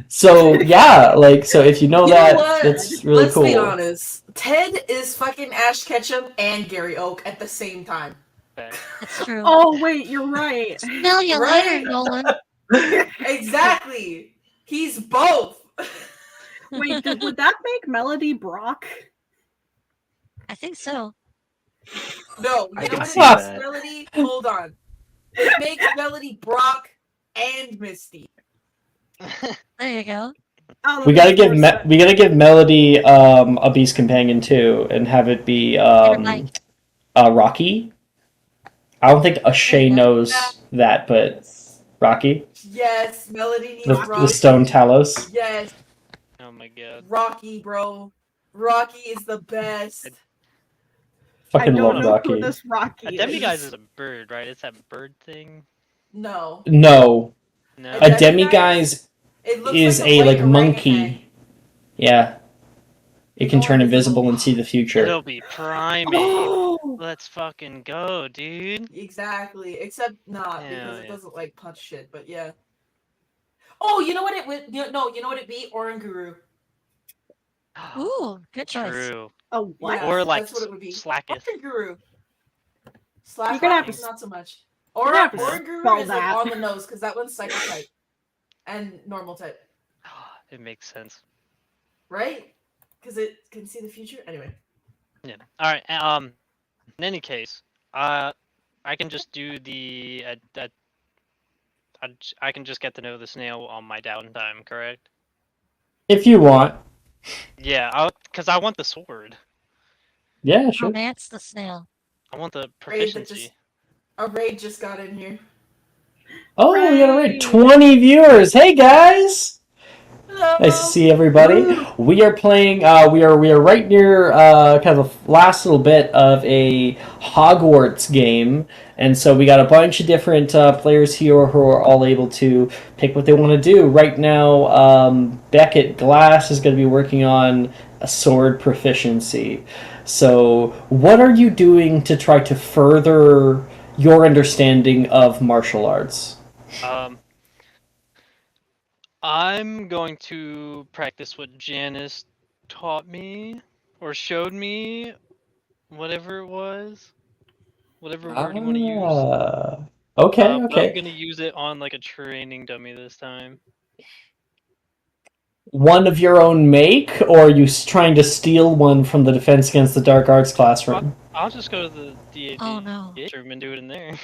S2: So if you know
S8: You know
S2: that,
S8: what?
S2: it's really
S8: Let's
S2: cool.
S8: be honest. Ted is fucking Ash Ketchum and Gary Oak at the same time.
S4: That's true.
S6: Oh wait, you're right.
S4: Smell you
S8: Right?
S4: later, Nolan.
S8: Exactly. He's both.
S6: Wait, would that make Melody Brock?
S4: I think so.
S8: No,
S1: I
S8: you know
S1: can
S8: what
S1: see
S8: it makes
S1: that.
S8: Melody? Hold on. It makes Melody Brock and Misty.
S4: There you go.
S6: Oh, that
S2: We gotta
S6: makes
S2: give
S6: more sense.
S2: we gotta give Melody a beast companion too, and have it be Rocky. I don't think Shay knows that, but Rocky,
S8: Yes, Melody needs
S2: the
S8: Rocky.
S2: Stone Talos.
S8: Yes,
S5: Oh my god.
S8: Rocky, bro. Rocky is the best.
S6: I
S2: Fucking
S6: don't
S2: love
S6: know
S2: Rocky.
S6: who this Rocky
S5: A
S6: is.
S5: demiguise is a bird, right? It's that bird thing?
S8: No.
S2: No,
S5: No.
S2: a demiguise
S8: It looks
S2: is
S8: like
S2: a
S8: white
S2: like
S8: orangutan.
S2: monkey. Yeah, it can
S8: Go
S2: turn
S8: invisible.
S2: invisible and see the future.
S5: It'll be primate.
S6: Oh,
S5: Let's fucking go, dude.
S8: Exactly. Except not, because
S5: Yeah,
S8: it
S5: yeah.
S8: doesn't like punch shit, but yeah. Oh, you know what it would no, you know what it'd be? Oranguru.
S4: Ooh, good choice.
S5: True.
S6: a what?
S8: Yeah,
S5: Or like
S8: that's what it would be.
S5: Slacketh.
S8: Oranguru.
S6: You're gonna have
S8: Slacketh,
S6: to
S8: not so much.
S6: you're
S8: Or
S6: gonna have to
S8: Oranguru
S6: spell
S8: is like
S6: that.
S8: on the nose, because that one's psycho type. And normal type.
S5: It makes sense.
S8: Right? Because it can see the future? Anyway.
S5: Yeah. All right. In any case, I can just do the I can just get to know the snail on my downtime, correct?
S2: If you want,
S5: Yeah, because I want the sword.
S2: yeah, sure.
S4: Romance the snail.
S5: I want the
S8: Raid that
S5: proficiency.
S8: a raid just got in here.
S2: Oh, we got
S6: Hooray!
S2: 20 viewers. Hey guys.
S8: Hello.
S2: Nice to see everybody. We are playing. We are right near kind of the last little bit of a Hogwarts game, and so we got a bunch of different players here who are all able to pick what they want to do. Right now, Beckett Glass is going to be working on a sword proficiency. So, what are you doing to try to further your understanding of martial arts?
S5: I'm going to practice what Janice taught me or showed me, whatever it was, whatever word you want to use.
S2: Okay,
S5: But
S2: okay.
S5: I'm gonna use it on like a training dummy this time.
S2: One of your own make, or are you trying to steal one from the Defense Against the Dark Arts classroom?
S5: I'll just go to the DAD
S4: Oh no.
S5: room and do it in there.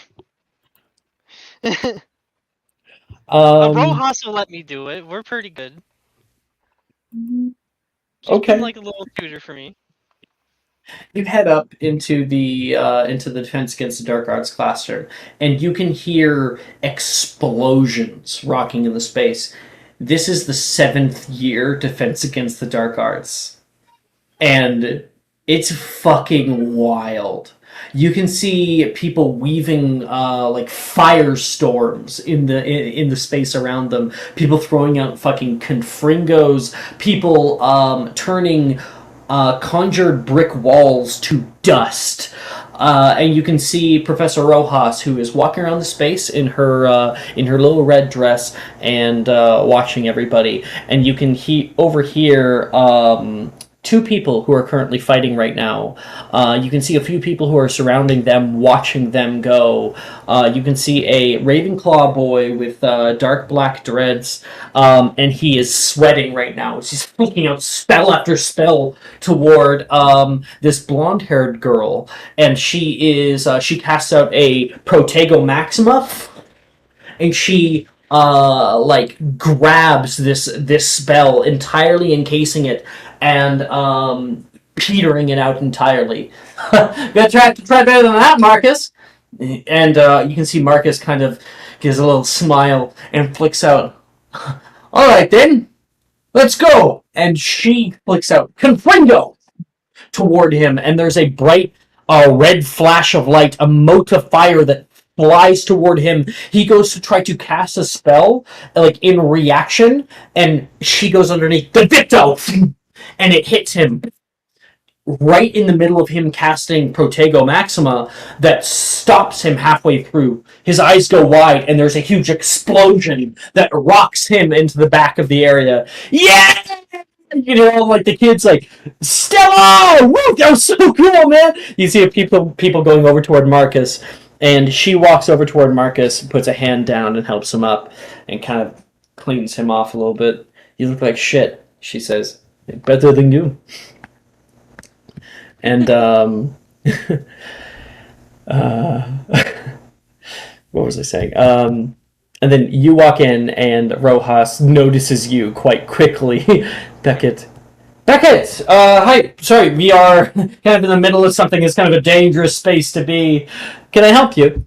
S5: Rojas will let me do it. We're pretty good. She's been like a little tutor for me.
S2: You head up into the Defense Against the Dark Arts classroom, and you can hear explosions rocking in the space. This is the 7th year Defense Against the Dark Arts, and it's fucking wild. You can see people weaving like firestorms in the space around them. People throwing out fucking confringos. People turning conjured brick walls to dust. And you can see Professor Rojas, who is walking around the space in her little red dress and watching everybody. And you can overhear two people who are currently fighting right now. You can see a few people who are surrounding them, watching them go. You can see a Ravenclaw boy with dark black dreads, and he is sweating right now. He's flicking out spell after spell toward this blonde-haired girl, and she casts out a Protego Maxima, and she grabs this spell, entirely encasing it and petering it out entirely. Gonna try better than that, Marcus. And you can see Marcus kind of gives a little smile and flicks out. All right then, let's go. And she flicks out Confringo toward him, and there's a bright red flash of light, a mote of fire that flies toward him. He goes to try to cast a spell, like in reaction, and she goes underneath the Victo, and it hits him right in the middle of him casting Protego Maxima that stops him halfway through. His eyes go wide, and there's a huge explosion that rocks him into the back of the area. Yeah! You know, like the kids, like, Stella! Woo! That was so cool, man! You see people going over toward Marcus, and she walks over toward Marcus, puts a hand down and helps him up, and kind of cleans him off a little bit. You look like shit, she says. Better than you. And, what was I saying? And then you walk in, and Rojas notices you quite quickly. Beckett, hi. Sorry, we are kind of in the middle of something. It's kind of a dangerous space to be. Can I help you?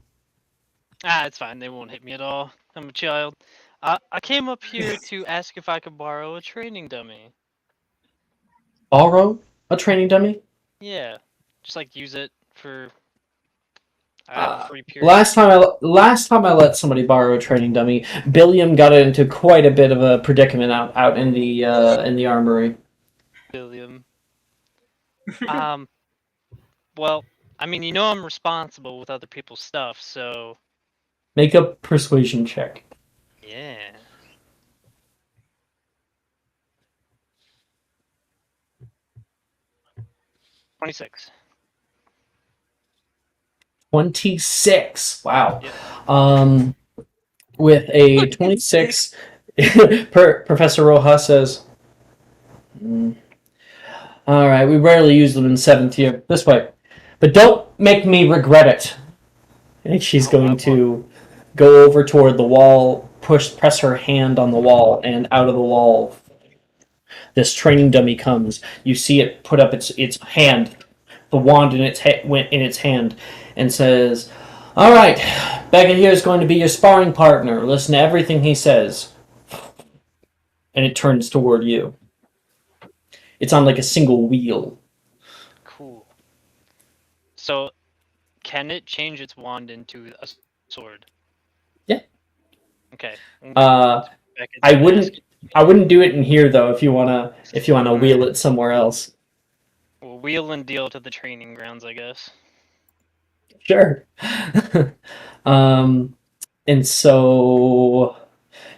S5: It's fine. They won't hit me at all. I'm a child. I came up here to ask if I could borrow a training dummy.
S2: Borrow a training dummy?
S5: Yeah, just like use it for free period.
S2: Last time I let somebody borrow a training dummy, Billiam got into quite a bit of a predicament out in the armory.
S5: Billiam. Well, I mean, you know I'm responsible with other people's stuff, so
S2: Make a persuasion check.
S5: yeah. 26.
S2: 26. Wow.
S5: Yep.
S2: With a 26, Professor Rojas says, all right, we rarely use them in 7th year. This way. But don't make me regret it. And she's going to go over toward the wall, press her hand on the wall, and out of the wall, this training dummy comes. You see it put up its hand, the wand in its hand, and says, all right, Beckett here is going to be your sparring partner. Listen to everything he says. And it turns toward you. It's on like a single wheel.
S5: Cool. So, can it change its wand into a sword?
S2: Yeah.
S5: Okay.
S2: I wouldn't do it in here though. If you wanna wheel it somewhere else.
S5: We'll wheel and deal to the training grounds, I guess.
S2: Sure. And so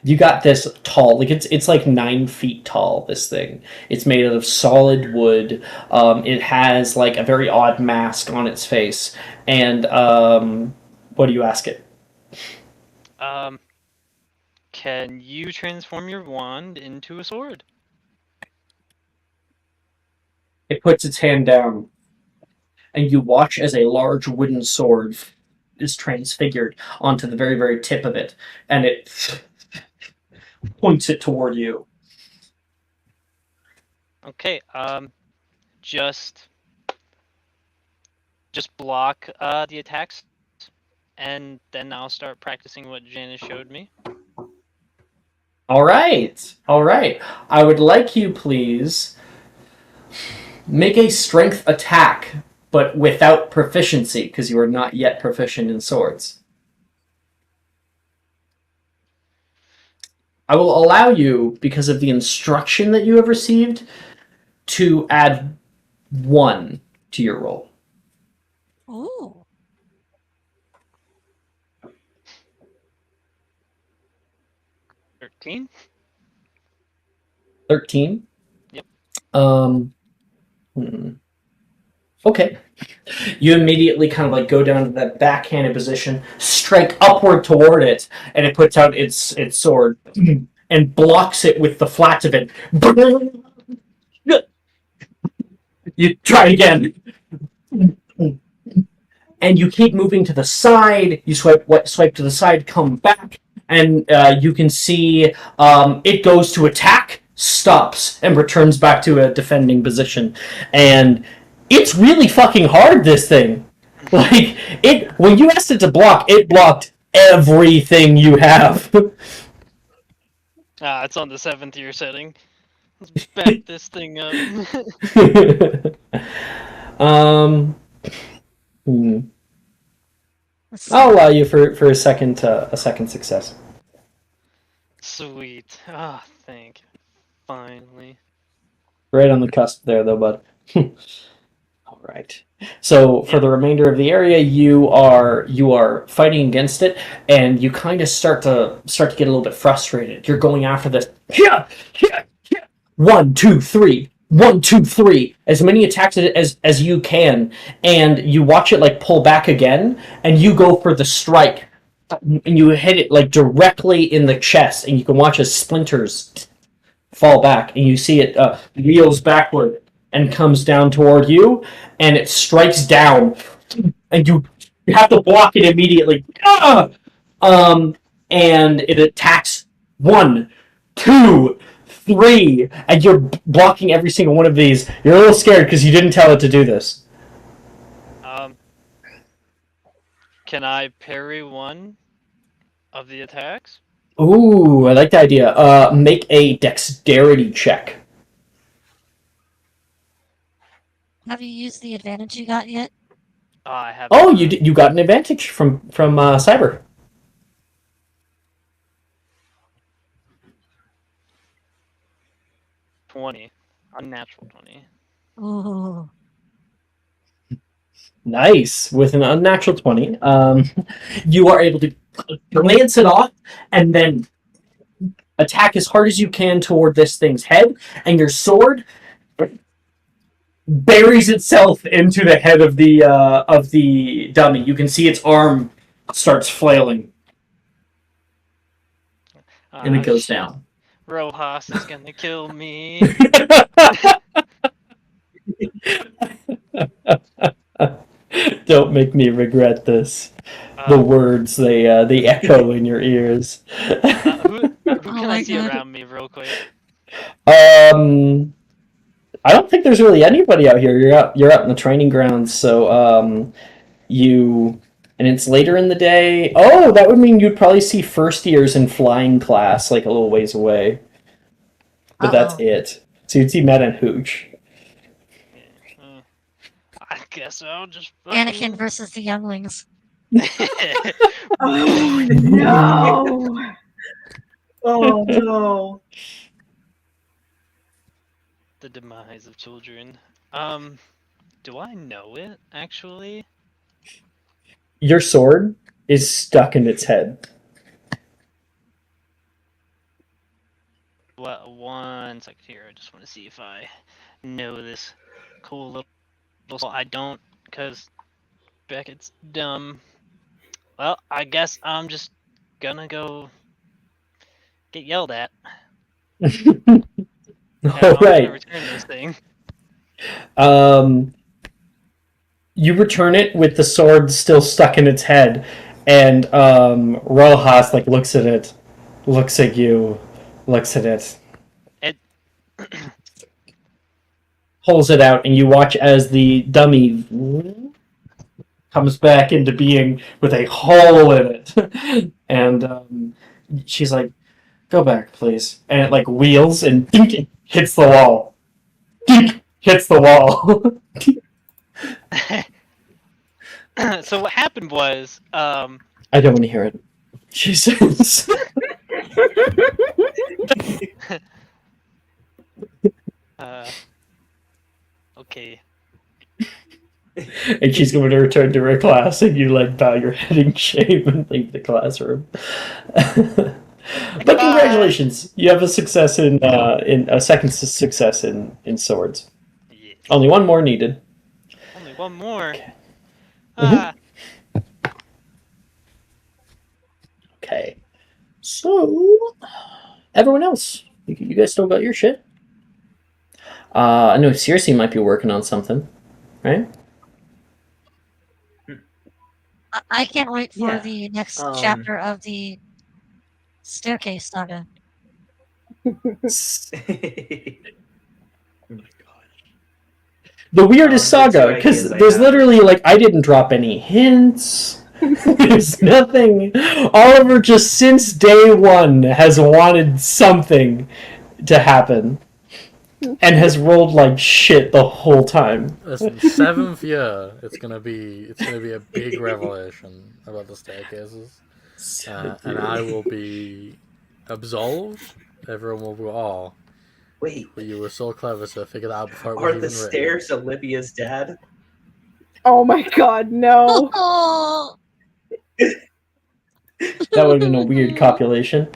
S2: you got this tall, like it's like 9 feet tall, this thing. It's made out of solid wood. It has like a very odd mask on its face. And what do you ask it?
S5: Can you transform your wand into a sword?
S2: It puts its hand down, and you watch as a large wooden sword is transfigured onto the very, very tip of it, and it points it toward you.
S5: Okay, just block the attacks, and then I'll start practicing what Janice showed me.
S2: All right. I would like you, please, make a strength attack, but without proficiency, because you are not yet proficient in swords. I will allow you, because of the instruction that you have received, to add 1 to your roll.
S4: Ooh.
S5: 13?
S2: 13.
S5: Yep.
S2: Okay. You immediately kind of like go down to that backhanded position, strike upward toward it, and it puts out its sword and blocks it with the flat of it. You try again. And you keep moving to the side. You swipe to the side, come back, and you can see it goes to attack, stops, and returns back to a defending position. And it's really fucking hard. This thing, like it, when you asked it to block, it blocked everything you have.
S5: It's on the 7th year setting. Let's back this thing up.
S2: I'll allow you for a second success.
S5: Sweet. Ah, thank you. Finally.
S2: Right on the cusp there, though, bud. All right. So for the remainder of the area, you are fighting against it, and you kind of start to get a little bit frustrated. You're going after this. Yeah, yeah, yeah. 1, 2, 3. 1, 2, 3. As many attacks as you can, and you watch it like pull back again, and you go for the strike, and you hit it like directly in the chest, and you can watch as splinters fall back, and you see it wheels backward and comes down toward you, and it strikes down, and you have to block it immediately. Ah! And it attacks 1, 2, 3, and you're blocking every single one of these. You're a little scared because you didn't tell it to do this.
S5: Can I parry one of the attacks?
S2: Ooh, I like the idea. Make a dexterity check.
S4: Have you used the advantage you got yet?
S5: I have.
S2: Oh, you got an advantage from Cyber.
S5: 20. Unnatural 20.
S4: Ooh.
S2: Nice. With an unnatural 20, you are able to glance it off and then attack as hard as you can toward this thing's head, and your sword buries itself into the head of the dummy. You can see its arm starts flailing, and it goes
S5: Shit.
S2: down.
S5: Rojas is gonna kill me.
S2: Don't make me regret this. The words they echo in your ears.
S5: Who can I see
S4: God.
S5: around me real quick?
S2: I don't think there's really anybody out here. You're out in the training grounds, so and it's later in the day. Oh, that would mean you'd probably see first years in flying class, like a little ways away. But that's it. So you'd see Matt and Hooch.
S5: I guess I'll just.
S4: Anakin versus the younglings.
S6: Oh no! Oh no!
S5: The demise of children. Do I know it actually?
S2: Your sword is stuck in its head.
S5: What? One second here. I just want to see if I know this cool little. I don't, cause Beckett's dumb. Well, I guess I'm just gonna go get yelled at.
S2: All
S5: I'm
S2: right.
S5: gonna return this thing.
S2: You return it with the sword still stuck in its head, and Rojas like looks at it, looks at you, looks at it.
S5: It
S2: pulls it out, and you watch as the dummy comes back into being with a hole in it. And she's like, "Go back, please." And it like wheels and dink, hits the wall. Dink, hits the wall.
S5: So what happened was,
S2: I don't want to hear it. She says.
S5: Okay.
S2: And she's going to return to her class, and you like bow your head in shame and leave the classroom. But congratulations, you have a success in a second success in swords.
S5: Yeah.
S2: Only one more needed.
S5: Only one more.
S2: Okay.
S5: Ah.
S2: Okay. So, everyone else, you guys still got your shit? I know Circe might be working on something, right?
S4: I can't wait for
S1: Yeah,
S4: the next chapter of the staircase saga.
S1: Oh my
S2: The weirdest
S1: The two
S2: saga, because
S1: ideas I
S2: there's
S1: have.
S2: literally, like, I didn't drop any hints. There's nothing. Oliver just since day one has wanted something to happen. And has rolled like shit the whole time.
S7: Listen, 7th year, it's gonna be a big revelation about the staircases, and I will be absolved. Everyone will go, "Oh,
S1: Wait,
S7: you were so clever to figure that out before it was
S1: are the
S7: even written."
S1: stairs Olivia's dad?
S6: Oh my god, no.
S4: Oh,
S2: That would have been a weird copulation.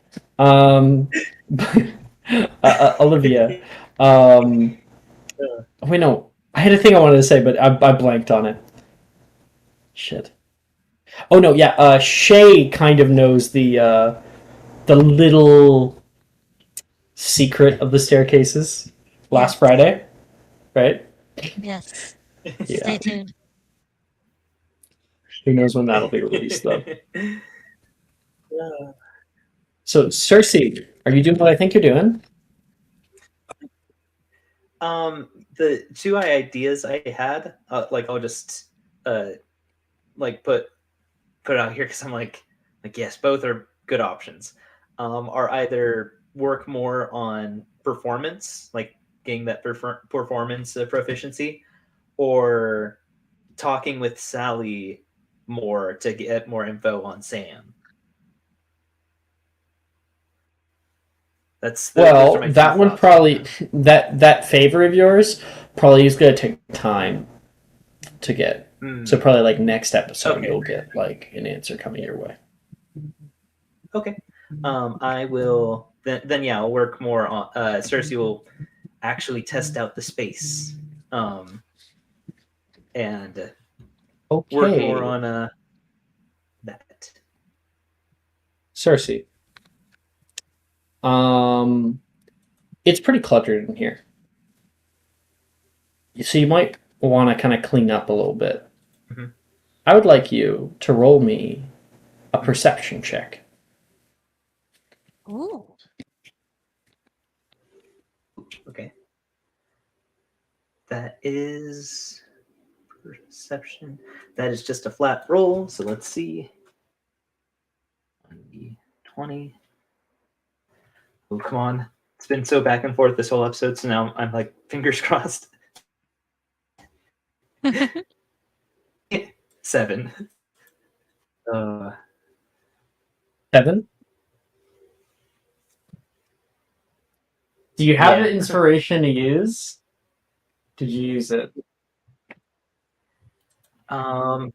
S2: Olivia. Wait, no. I had a thing I wanted to say, but I blanked on it. Shit. Oh no, yeah. Shay kind of knows the little secret of the staircases last Friday, right?
S4: yes.
S2: Yeah.
S4: Stay tuned.
S2: Who knows when that'll be released, though. So, Circe, are you doing what I think you're doing?
S1: The two ideas I had, like I'll just like put out here because I'm like yes, both are good options. Are either work more on performance, like getting that performance proficiency, or talking with Sally more to get more info on Sam. Those are my
S2: that
S1: two
S2: one
S1: thoughts
S2: probably
S1: on
S2: that favor of yours probably is gonna take time to get. So probably like next episode
S1: Okay.
S2: you'll get like an answer coming your way.
S1: Okay. I will then yeah, I'll work more on Circe will actually test out the space. And
S2: Okay.
S1: work more on that.
S2: Circe. It's pretty cluttered in here. So you might want to kind of clean up a little bit.
S1: Mm-hmm.
S2: I would like you to roll me a perception check.
S4: Ooh.
S1: Okay. That is perception. That is just a flat roll. So let's see. 20. Oh, come on. It's been so back and forth this whole episode, so now I'm like fingers crossed. 7.
S2: 7? Do you have
S1: Yeah.
S2: an inspiration to use? Did you use it?
S1: Ooh,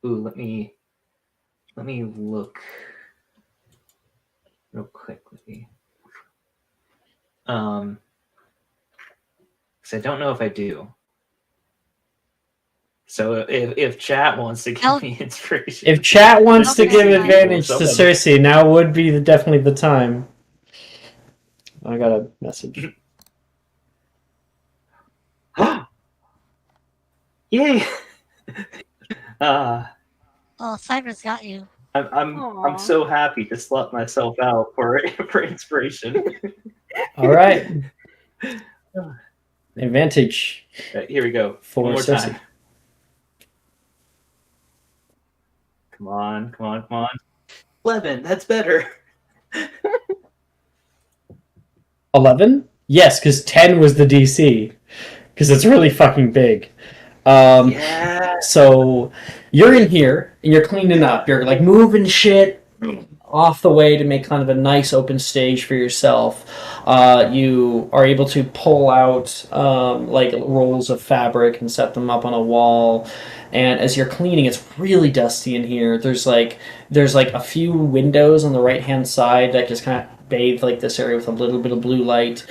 S1: let me look real quick. Because I don't know if I do. So if chat wants to give me inspiration,
S2: If chat wants to
S4: Okay.
S2: give advantage to
S1: Someone-
S2: Circe, now would be definitely the time. I got a message.
S1: Yay!
S4: Oh, Cyber's got you.
S1: I'm so happy to slot myself out for inspiration.
S2: All right. Advantage.
S1: Right, here we go.
S2: For
S1: One more
S2: Circe.
S1: time. Come on. 11. That's better.
S2: 11? Yes, because 10 was the DC. Because it's really fucking big.
S1: Yeah.
S2: So you're in here and you're cleaning up. You're like moving shit. off the way to make kind of a nice open stage for yourself. You are able to pull out like rolls of fabric and set them up on a wall. And as you're cleaning, it's really dusty in here. There's like a few windows on the right hand side that just kind of bathe like this area with a little bit of blue light,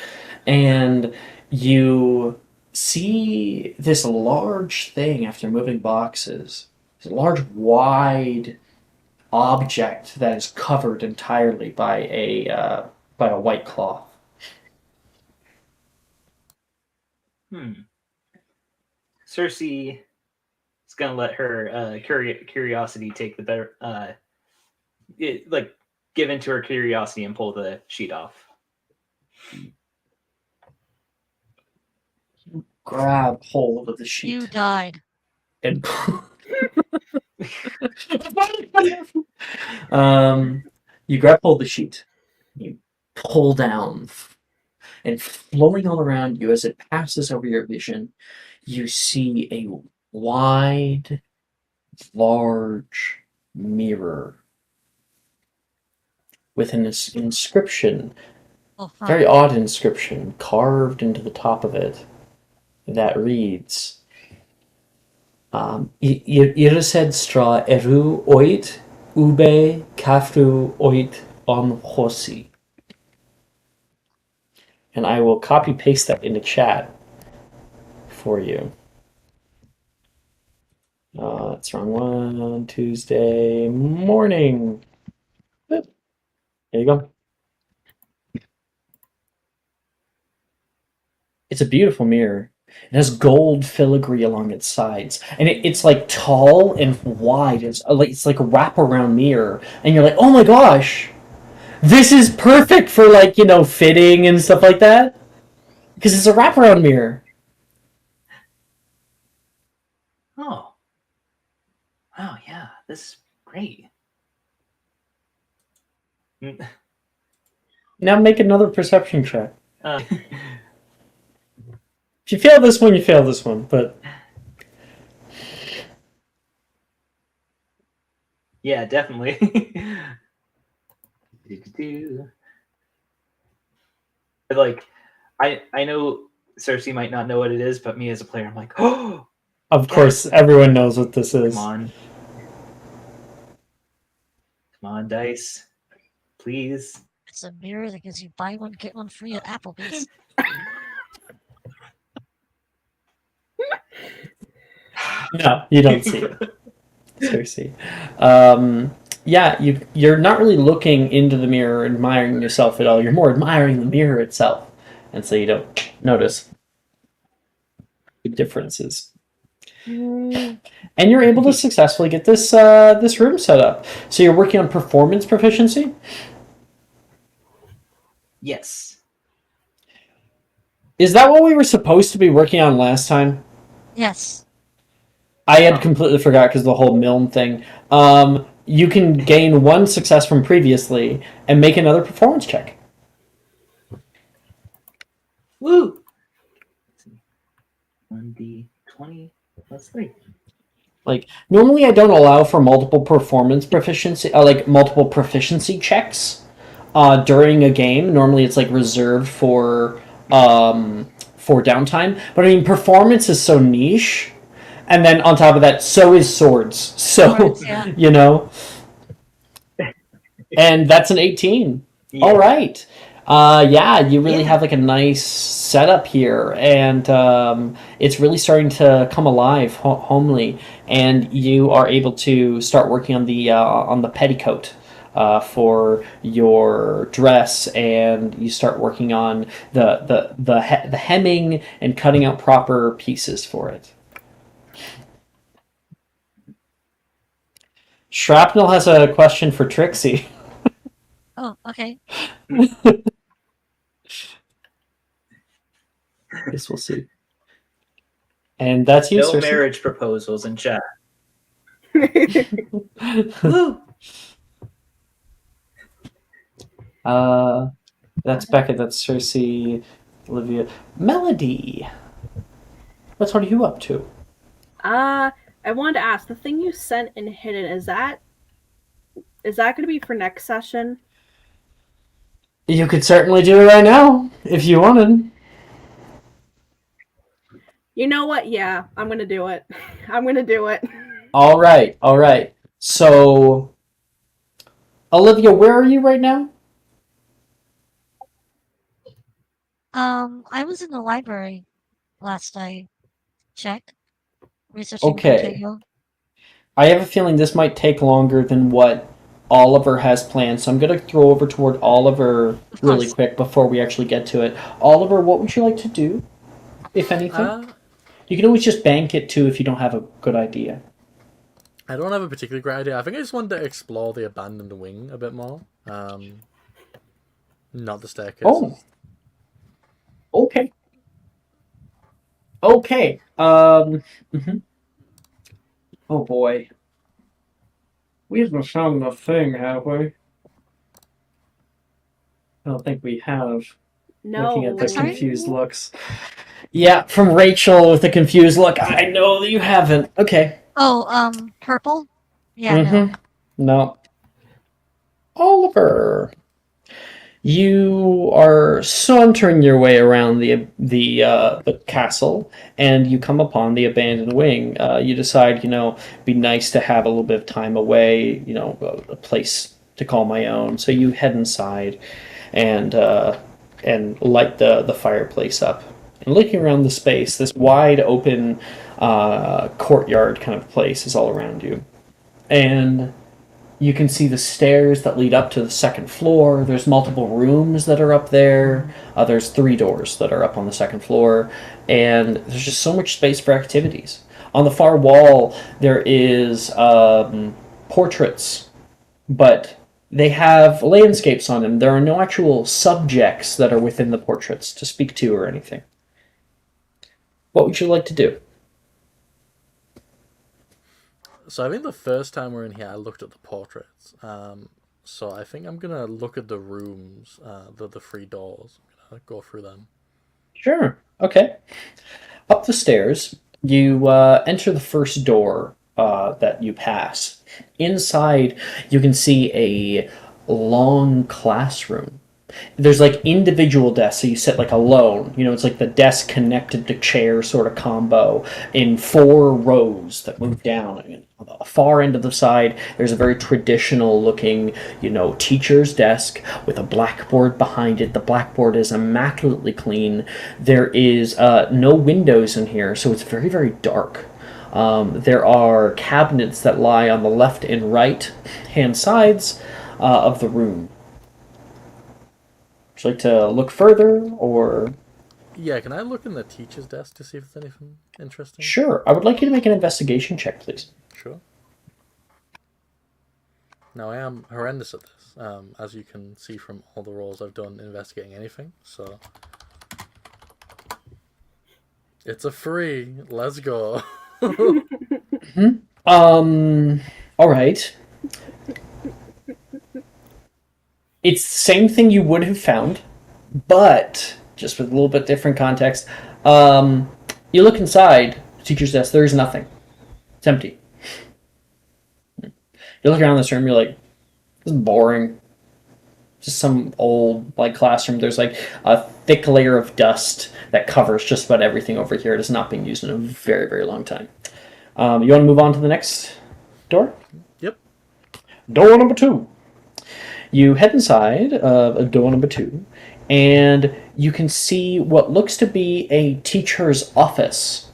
S2: and you see this large thing after moving boxes. This large, wide object that is covered entirely by a white cloth.
S1: Cersei is gonna let her curiosity take the better, like give into her curiosity and pull the sheet off.
S2: Grab hold of the sheet.
S4: You died.
S2: And you grab hold of the sheet. You pull down, and flowing all around you as it passes over your vision, you see a wide, large mirror with an inscription, very odd inscription, carved into the top of it that reads, Irised stra eru oit ube kafru oit on hosi. And I will copy paste that into chat for you. That's wrong one. Tuesday morning. There you go. It's a beautiful mirror. It has gold filigree along its sides, and it's like tall and wide. It's like a wraparound mirror, and you're like, oh my gosh, this is perfect for like fitting and stuff like that, because it's a wraparound mirror.
S1: Oh, wow, yeah, this is great.
S2: Now make another perception check. If you fail this one, you fail this one, but...
S1: Yeah, definitely. Like, I know Cersei might not know what it is, but me as a player, I'm like, oh!
S2: Of course, everyone knows what this is.
S1: Come on. Come on, dice. Please.
S4: It's a mirror that gives you buy one, get one free at Applebee's.
S2: No, you don't see it. Cersei. Yeah, you're not really looking into the mirror, admiring yourself at all. You're more admiring the mirror itself, and so you don't notice the differences. And you're able to successfully get this room set up. So you're working on performance proficiency?
S1: Yes.
S2: Is that what we were supposed to be working on last time?
S4: Yes.
S2: I had completely forgot because the whole Milne thing. You can gain one success from previously and make another performance check.
S1: Woo! 1d20 plus 3.
S2: Like, normally I don't allow for multiple performance proficiency, like multiple proficiency checks during a game. Normally it's like reserved for downtime. But I mean, performance is so niche. And then on top of that, so is swords. So,
S4: Swords, yeah.
S2: And that's an 18. Yeah. All right. Yeah, you really have like a nice setup here, and it's really starting to come alive, homely, and you are able to start working on the petticoat for your dress, and you start working on the hemming and cutting out proper pieces for it. Shrapnel has a question for Trixie.
S4: Oh, okay.
S2: Guess we'll see. And that's you,
S1: No
S2: Cersei.
S1: marriage proposals in chat.
S2: Woo! That's Becca, that's Cersei, Olivia. Melody! What are you up to?
S6: I wanted to ask, the thing you sent in Hidden, is that Is that going to be for next session?
S2: You could certainly do it right now if you wanted.
S6: You know what? Yeah, I'm going to do it. I'm going to do it.
S2: All right. So, Olivia, where are you right now?
S4: I was in the library last I checked, researching
S2: Okay.
S4: Contago.
S2: I have a feeling this might take longer than what Oliver has planned, so I'm going to throw over toward Oliver really quick before we actually get to it. Oliver, what would you like to do, if anything? You can always just bank it too if you don't have a good idea.
S7: I don't have a particularly great idea. I think I just wanted to explore the abandoned wing a bit more. Not the staircases.
S2: Oh. Okay. Mhm. Oh boy. We haven't found the thing, have we? I don't think we have.
S6: No.
S2: Looking at the confused looks. Yeah, from Rachel with the confused look. I know that you haven't. Okay.
S4: Oh, purple? Yeah, no.
S2: No. Oliver. You are sauntering your way around the castle, and you come upon the abandoned wing. You decide, it'd be nice to have a little bit of time away, a place to call my own. So you head inside, and light the fireplace up. And looking around the space, this wide open courtyard kind of place is all around you, and you can see the stairs that lead up to the second floor. There's multiple rooms that are up there. There's 3 doors that are up on the second floor. And there's just so much space for activities. On the far wall, there is portraits, but they have landscapes on them. There are no actual subjects that are within the portraits to speak to or anything. What would you like to do?
S7: So I think the first time we're in here, I looked at the portraits. So I think I'm gonna look at the rooms, the 3 doors. I'm gonna go through them.
S2: Sure. Okay. Up the stairs, you enter the first door that you pass. Inside, you can see a long classroom. There's like individual desks, so you sit like alone. It's like the desk connected to chair sort of combo in 4 rows that move down. On the far end of the side, there's a very traditional looking, teacher's desk with a blackboard behind it. The blackboard is immaculately clean. There is no windows in here, so it's very, very dark. There are cabinets that lie on the left and right hand sides of the room. Would you like to look further, or...?
S7: Yeah, can I look in the teacher's desk to see if there's anything interesting?
S2: Sure. I would like you to make an investigation check, please.
S7: Sure. Now, I am horrendous at this, as you can see from all the roles I've done investigating anything, so... It's a 3. Let's go.
S2: Alright. It's the same thing you would have found, but just with a little bit different context. You look inside the teacher's desk, there is nothing. It's empty. You look around this room, you're like, this is boring. Just some old classroom. There's like a thick layer of dust that covers just about everything over here. It has not been used in a very, very long time. You want to move on to the next door?
S7: Yep.
S2: Door number 2. You head inside door number 2, and you can see what looks to be a teacher's office.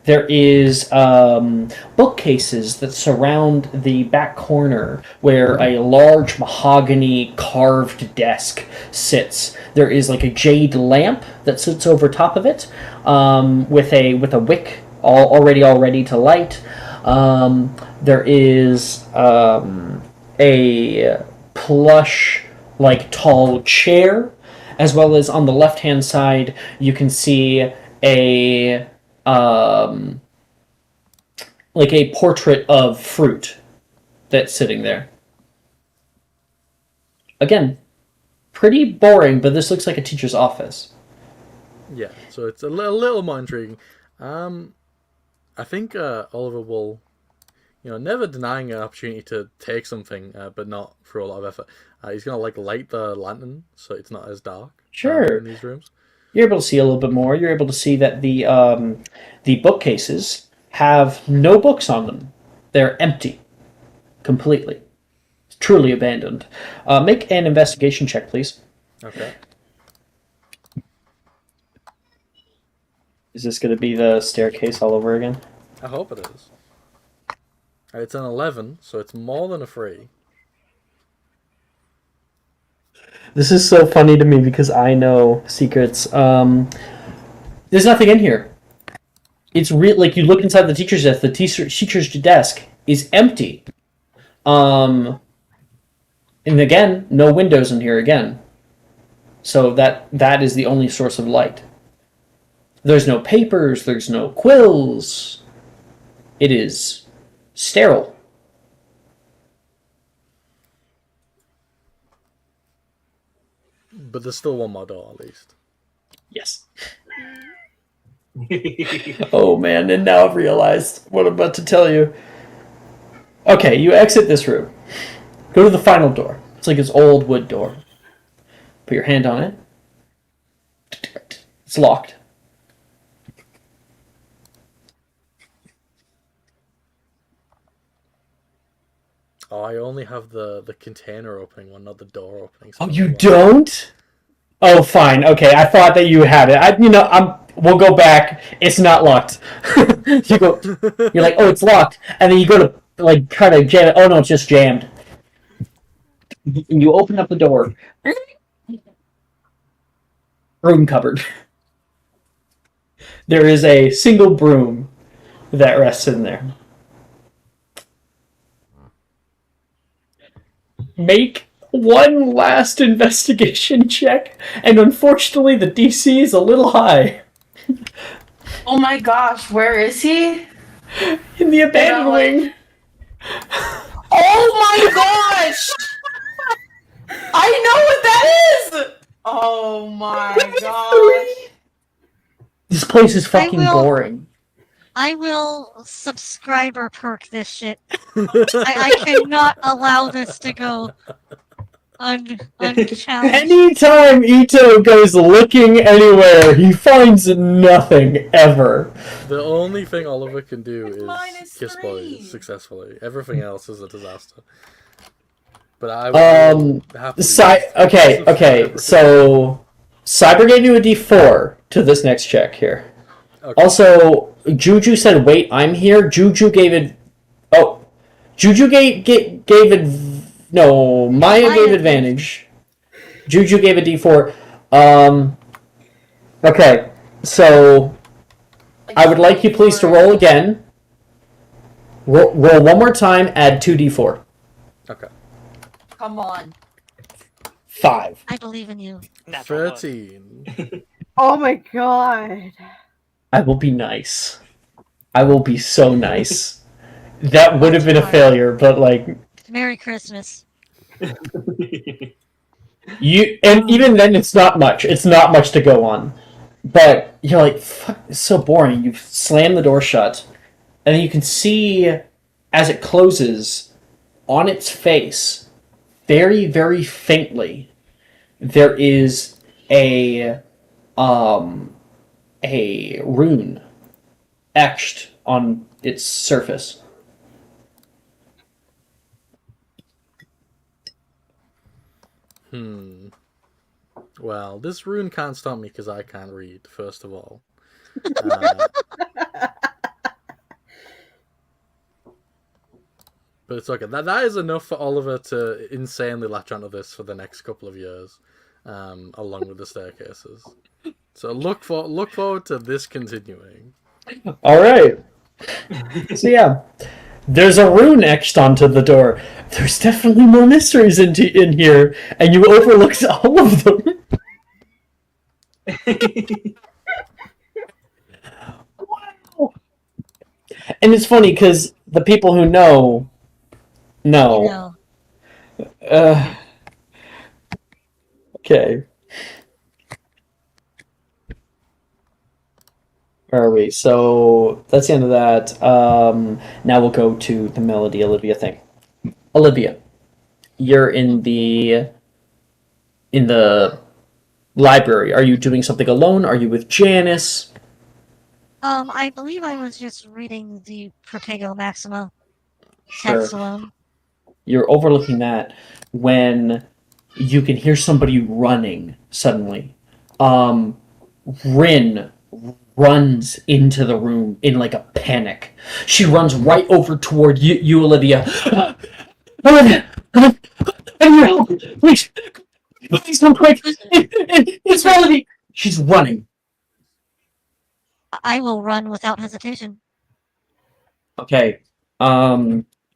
S2: There is bookcases that surround the back corner where a large mahogany carved desk sits. There is like a jade lamp that sits over top of it with a wick all ready to light. There is a plush, tall chair, as well as on the left-hand side, you can see a portrait of fruit that's sitting there. Again, pretty boring, but this looks like a teacher's office.
S7: Yeah, so it's a little more intriguing. I think Oliver will never denying an opportunity to take something, but not through a lot of effort. He's gonna light the lantern so it's not as dark.
S2: Sure.
S7: In these rooms.
S2: You're able to see a little bit more. You're able to see that the bookcases have no books on them. They're empty, completely, truly abandoned. Make an investigation check, please.
S7: Okay.
S2: Is this going to be the staircase all over again?
S7: I hope it is. It's an 11, so it's more than a 3.
S2: This is so funny to me because I know secrets. There's nothing in here. It's real. Like, you look inside the teacher's desk. The teacher's desk is empty. And again, no windows in here again. So that is the only source of light. There's no papers. There's no quills. It is sterile.
S7: But there's still one more door, at least.
S2: Yes. Oh man, and now I've realized what I'm about to tell you. Okay, you exit this room. Go to the final door. It's like this old wood door. Put your hand on it. It's locked.
S7: Oh, I only have the container opening one, not the door opening.
S2: Oh, you don't? Oh, fine. Okay, I thought that you had it. We'll go back. It's not locked. You're like, oh, it's locked, and then you go to like try to jam it. Oh no, it's just jammed. And you open up the door. Broom cupboard. There is a single broom that rests in there. Make one last investigation check, and unfortunately the DC is a little high.
S8: Oh my gosh, where is he?
S2: In the abandoned wing.
S8: Oh my gosh! I know what that is! Oh my gosh.
S2: This place is fucking boring.
S4: I will subscriber perk this shit. I cannot allow this to go unchallenged.
S2: Anytime Ito goes looking anywhere, he finds nothing ever.
S7: The only thing Oliver can do is kiss boys successfully. Everything else is a disaster. But I will happily
S2: okay. So Cyber gave you a D4 to this next check here. Okay. Also, Juju said, "Wait, I'm here." Juju gave it. Oh, Juju gave it. No, Maya gave advantage. Juju gave a D4. Okay, so I would like you please to roll again. Roll one more time. Add 2D4.
S7: Okay.
S8: Come on.
S2: 5.
S4: I believe in you.
S7: 13.
S6: Oh my god.
S2: I will be nice. I will be so nice. That would have been a failure, but like...
S4: Merry Christmas.
S2: And even then, it's not much. It's not much to go on. But you're like, fuck, it's so boring. You slam the door shut, and then you can see, as it closes, on its face, very, very faintly, there is a rune etched on its surface.
S7: Well, this rune can't stop me because I can't read, first of all. But it's okay. That is enough for Oliver to insanely latch onto this for the next couple of years, along with the staircases. So look forward to this continuing.
S2: All right. So yeah, there's a rune etched onto the door. There's definitely more mysteries in here, and you overlooked all of them. Wow. And it's funny because the people who know. Okay. Where are we? So that's the end of that. Now we'll go to the Melody Olivia thing. Olivia, you're in the library. Are you doing something alone? Are you with Janice?
S4: I believe I was just reading the Protego Maxima
S2: Sure.
S4: text alone.
S2: You're overlooking that when you can hear somebody running suddenly. Rin runs into the room in like a panic. She runs right over toward you Olivia. Olivia! I need your help! Please! Please come quick! It's Melody! She's running.
S4: I will run without hesitation.
S2: Okay.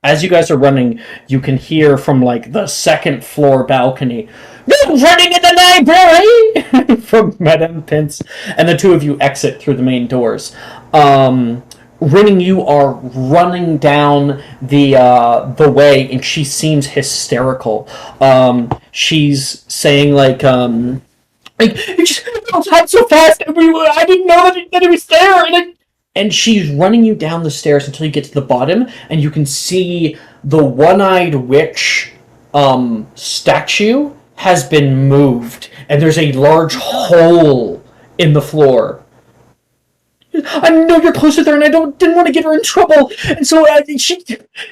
S2: As you guys are running, you can hear from like the second floor balcony, "No running in the library!" from Madame Pince, and the two of you exit through the main doors. Rin, you are running down the way, and she seems hysterical. She's saying like it just happened so fast. I didn't know that it was there, and she's running you down the stairs until you get to the bottom, and you can see the one-eyed witch statue has been moved, and there's a large hole in the floor. I know you're closer there, and I didn't want to get her in trouble, and so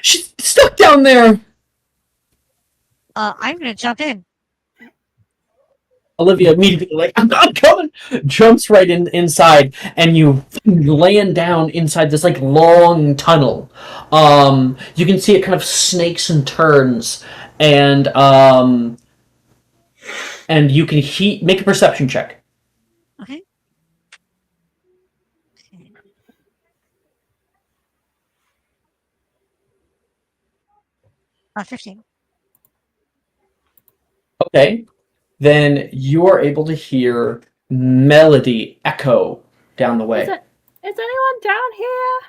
S2: she's stuck down there.
S4: I'm gonna jump in.
S2: Olivia immediately, like, I'm coming, jumps right inside, and you land down inside this like long tunnel. You can see it kind of snakes and turns, and you can make a perception check.
S4: Okay. 15.
S2: Okay. Then you are able to hear Melody echo down the way.
S6: Is anyone down here?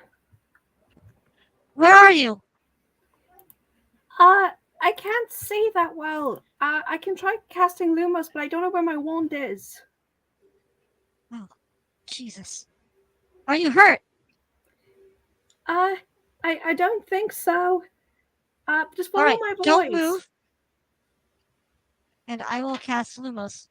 S4: Where are you?
S6: I can't see that well. I can try casting Lumos, but I don't know where my wand is.
S4: Oh, Jesus. Are you hurt?
S6: I don't think so. Just follow
S4: Alright,
S6: my voice.
S4: don't move. And I will cast Lumos.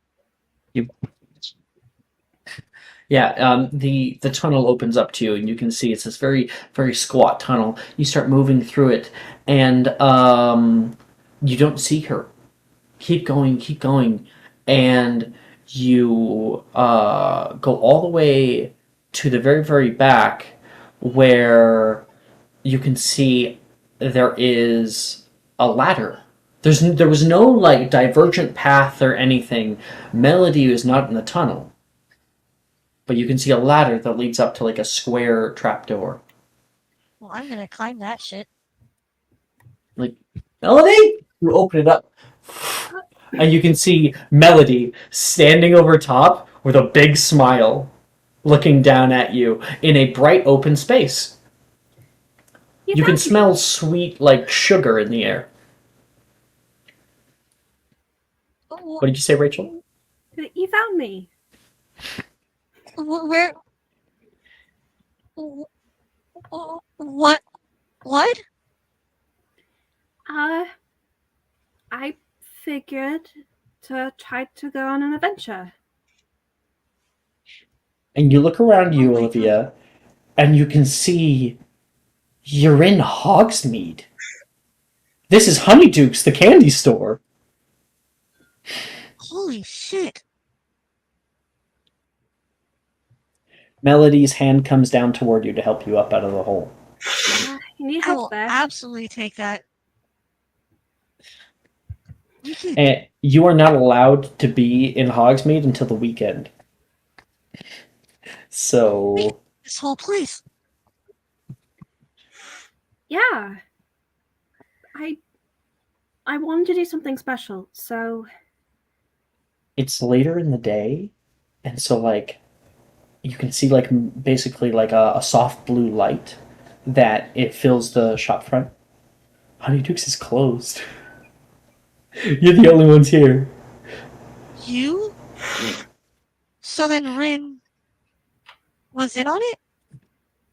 S2: Yeah, the tunnel opens up to you, and you can see it's this very, very squat tunnel. You start moving through it, and you don't see her. Keep going, and you go all the way to the very, very back, where you can see there is a ladder. There was no like divergent path or anything. Melody is not in the tunnel. But you can see a ladder that leads up to like a square trapdoor.
S4: Well, I'm gonna climb that shit.
S2: Like, Melody? You open it up. And you can see Melody standing over top with a big smile, looking down at you in a bright open space. You can smell sweet like sugar in the air. What did you say, Rachel?
S6: You found me.
S4: Where? What? What?
S6: I figured to try to go on an adventure.
S2: And you look around you, Olivia, and you can see you're in Hogsmeade. This is Honeyduke's, the candy store.
S4: Holy shit.
S2: Melody's hand comes down toward you to help you up out of the hole.
S6: You need
S4: I
S6: help
S4: will
S6: there.
S4: absolutely take that.
S2: And you are not allowed to be in Hogsmeade until the weekend. So...
S4: This whole place.
S6: Yeah. I wanted to do something special, so...
S2: It's later in the day, and so, like, you can see, like, basically, like, a soft blue light that it fills the shop front. Honeyduke's is closed. You're the only ones here.
S4: You? So then Rin was in on it?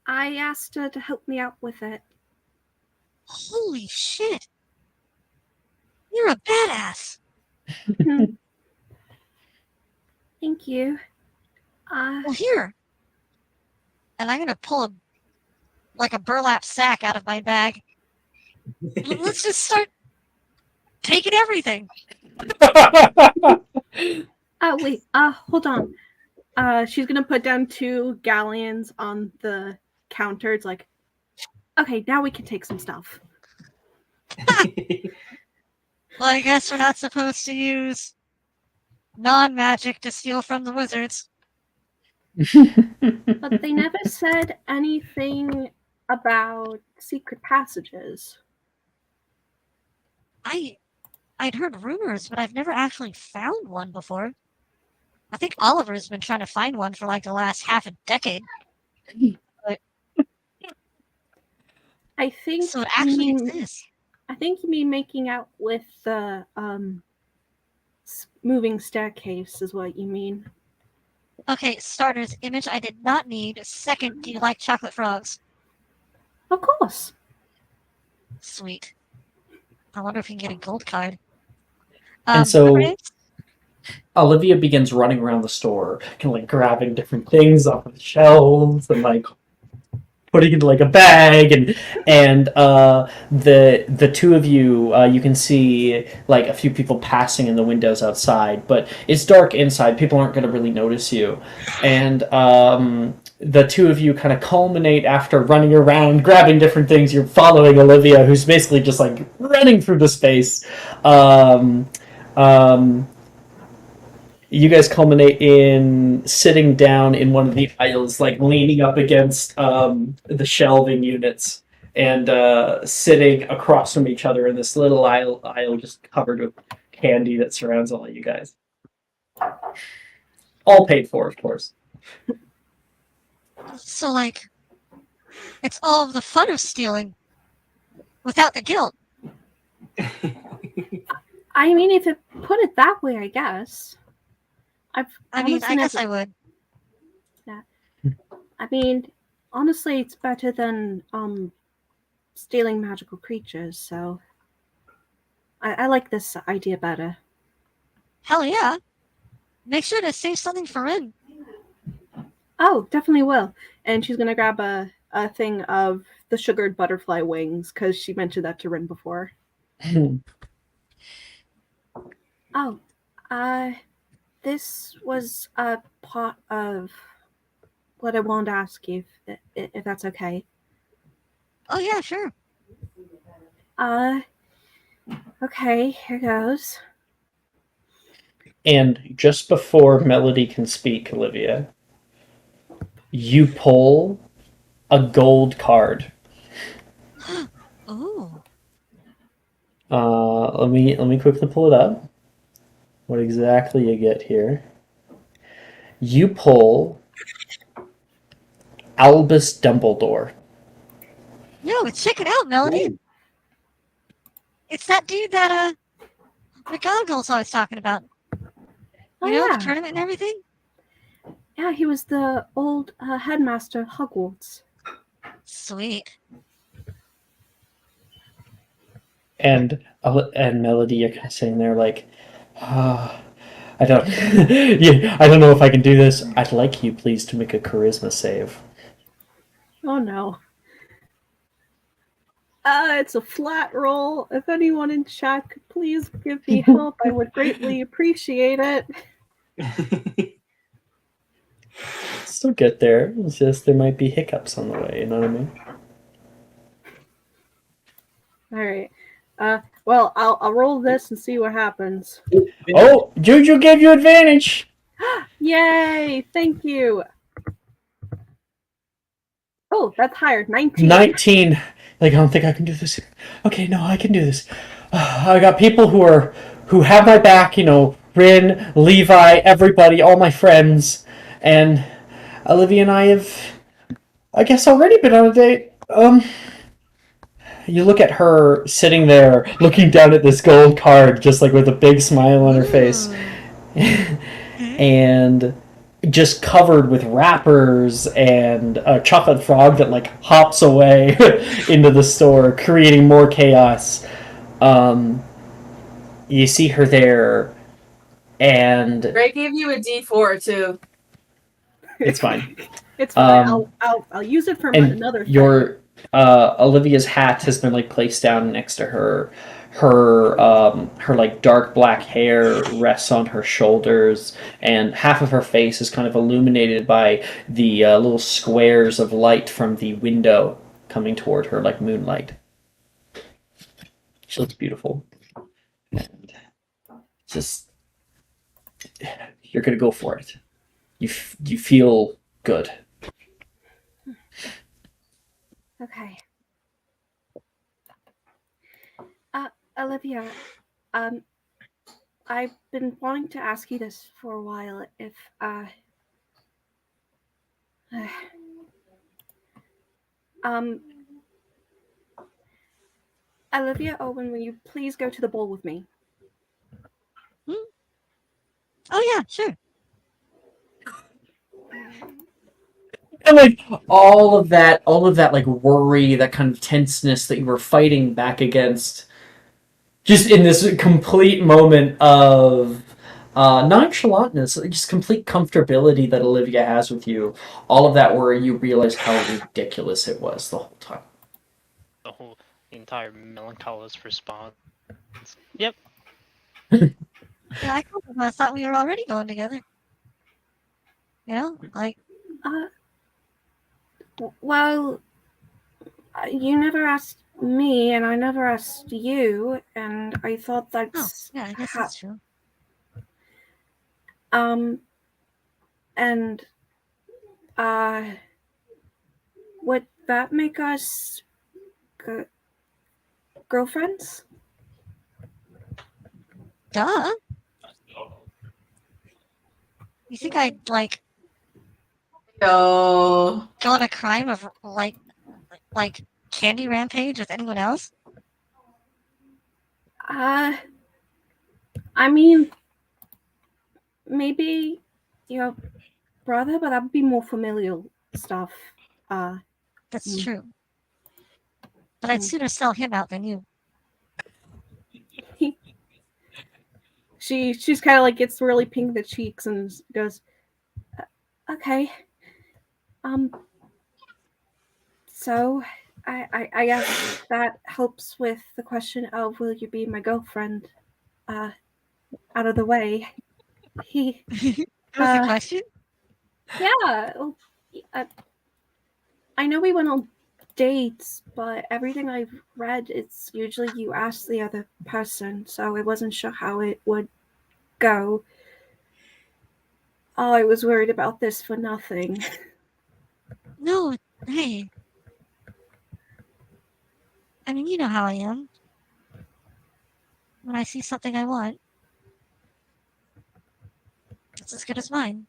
S6: I asked her to help me out with it.
S4: Holy shit! You're a badass.
S6: Thank you.
S4: Well, here. And I'm gonna pull a burlap sack out of my bag. Let's just start taking everything.
S6: Wait. Hold on. She's gonna put down 2 galleons on the counter. It's like, okay, now we can take some stuff.
S4: Well, I guess we're not supposed to use non-magic to steal from the wizards.
S6: But they never said anything about secret passages.
S4: I'd heard rumors, but I've never actually found one before. I think Oliver's been trying to find one for like the last half a decade. But
S6: I think
S4: so it actually exists.
S6: I think you mean making out with the moving staircase is what you mean.
S4: Okay, starters, image I did not need. Second, do you like chocolate frogs?
S6: Of course.
S4: Sweet. I wonder if we can get a gold card.
S2: And so
S4: Chris?
S2: Olivia begins running around the store, kind of like grabbing different things off of the shelves and like putting it in like a bag, and the two of you, you can see like a few people passing in the windows outside, but it's dark inside. People aren't going to really notice you, and the two of you kind of culminate after running around, grabbing different things. You're following Olivia, who's basically just like running through the space. You guys culminate in sitting down in one of the aisles, like leaning up against the shelving units, and sitting across from each other in this little aisle just covered with candy that surrounds all of you guys. All paid for, of course.
S4: So, like, it's all of the fun of stealing without the guilt.
S6: I mean, if you put it that way, I guess.
S4: I guess I would.
S6: Yeah. I mean, honestly, it's better than stealing magical creatures, so I like this idea better.
S4: Hell yeah. Make sure to save something for Rin.
S6: Oh, definitely will. And she's gonna grab a thing of the sugared butterfly wings, because she mentioned that to Rin before. Oh, this was a part of what I wanted to ask you, if that's okay.
S4: Oh yeah, sure.
S6: Okay, here goes.
S2: And just before Melody can speak, Olivia, you pull a gold card.
S4: Ooh.
S2: Let me quickly pull it up. What exactly you get here? You pull Albus Dumbledore.
S4: No, check it out, Melody. Ooh. It's that dude that McGonagall's always talking about. You know, the tournament and everything?
S6: Yeah, he was the old headmaster of Hogwarts.
S4: Sweet.
S2: And Melody, you're kind of sitting there like, I don't, yeah, I don't know if I can do this. I'd like you, please, to make a charisma save.
S6: Oh no. It's a flat roll. If anyone in chat could please give me help, I would greatly appreciate it.
S2: Still get there. It's just there might be hiccups on the way, you know what I mean?
S6: Alright. Well, I'll roll this and see what happens.
S2: Oh, Juju gave you advantage!
S6: Yay! Thank you! Oh, that's higher. 19.
S2: 19. Like, I don't think I can do this. Okay, no, I can do this. I got people who have my back, you know, Rin, Levi, everybody, all my friends. And Olivia and I have, I guess, already been on a date. You look at her sitting there, looking down at this gold card, just like with a big smile on her face. And just covered with wrappers and a chocolate frog that like hops away into the store, creating more chaos. You see her there, and
S8: Ray gave you a D4 too.
S2: it's fine.
S6: It's fine. I'll use it for another thing.
S2: Your Olivia's hat has been like placed down next to her. Her like dark black hair rests on her shoulders, and half of her face is kind of illuminated by the little squares of light from the window coming toward her like moonlight. She looks beautiful. And just you're gonna go for it. You feel good.
S6: Okay. Olivia, I've been wanting to ask you this for a while. If Olivia Owen, will you please go to the bowl with me?
S4: Oh yeah, sure.
S2: And like all of that like worry, that kind of tenseness that you were fighting back against, just in this complete moment of nonchalantness, just complete comfortability that Olivia has with you. All of that worry, you realize how ridiculous it was the whole time.
S5: The entire melancholous response. Yep.
S4: Yeah, I thought we were already going together. You know, like.
S6: Well, you never asked me, and I never asked you, and I thought that's.
S4: Oh, yeah, I guess that's true.
S6: And would that make us girlfriends?
S4: Duh. You think I'd like
S8: No.
S4: go on a crime of like candy rampage with anyone else?
S6: I mean, maybe your brother, but that would be more familial stuff.
S4: That's true. But I'd sooner sell him out than you.
S6: She's kind of like gets really pink in the cheeks and goes, okay. So I guess that helps with the question of will you be my girlfriend? Out of the way.
S4: That was the question?
S6: Yeah. I know we went on dates, but everything I've read, it's usually you ask the other person, so I wasn't sure how it would go. Oh, I was worried about this for nothing.
S4: No, hey. I mean, you know how I am. When I see something I want, it's as good as mine.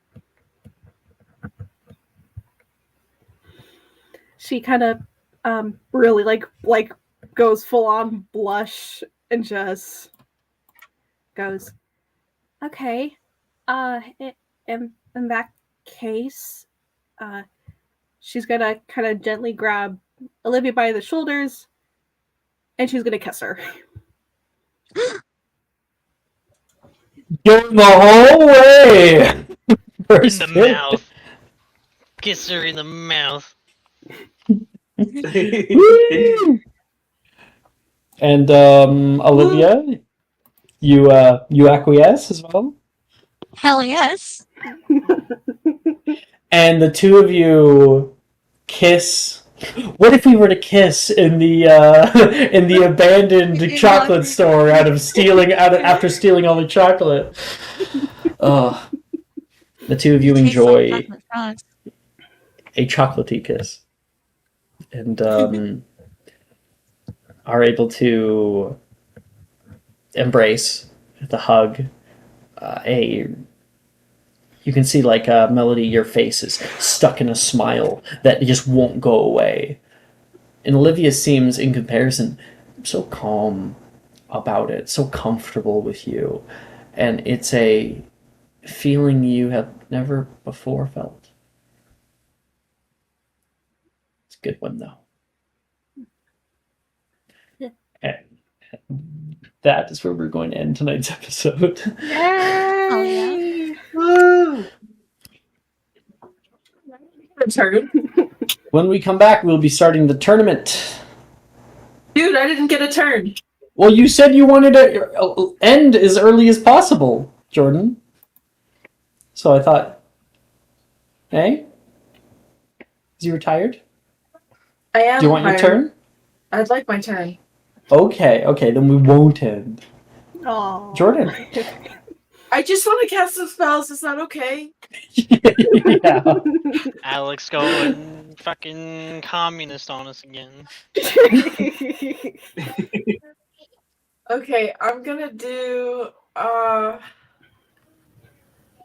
S6: She kind of really like goes full on blush and just goes, okay. In that case, she's gonna kind of gently grab Olivia by the shoulders, and she's gonna kiss her.
S2: Going the whole way.
S5: In the mouth. Kiss her in the mouth.
S2: And Olivia, you acquiesce as well?
S4: Hell yes.
S2: And the two of you kiss. What if we were to kiss in the abandoned chocolate store after stealing all the chocolate? The two of you enjoy a chocolatey kiss, and are able to embrace the hug. You can see like Melody, your face is stuck in a smile that just won't go away. And Olivia seems, in comparison, so calm about it, so comfortable with you. And it's feeling you have never before felt. It's a good one, though. And that is where we're going to end tonight's episode.
S6: Yay!
S4: Oh,
S8: Turn.
S2: When we come back, we'll be starting the tournament.
S8: Dude, I didn't get a turn.
S2: Well, you said you wanted to end as early as possible, Jordan. So I thought, hey? Is you retired?
S8: I am.
S2: Do you want your turn?
S8: I'd like my turn.
S2: Okay, then we won't end.
S6: Oh.
S2: Jordan.
S8: I just want to cast some spells. Is that okay?
S2: Yeah.
S5: Alex going fucking communist on us again.
S8: Okay, I'm gonna do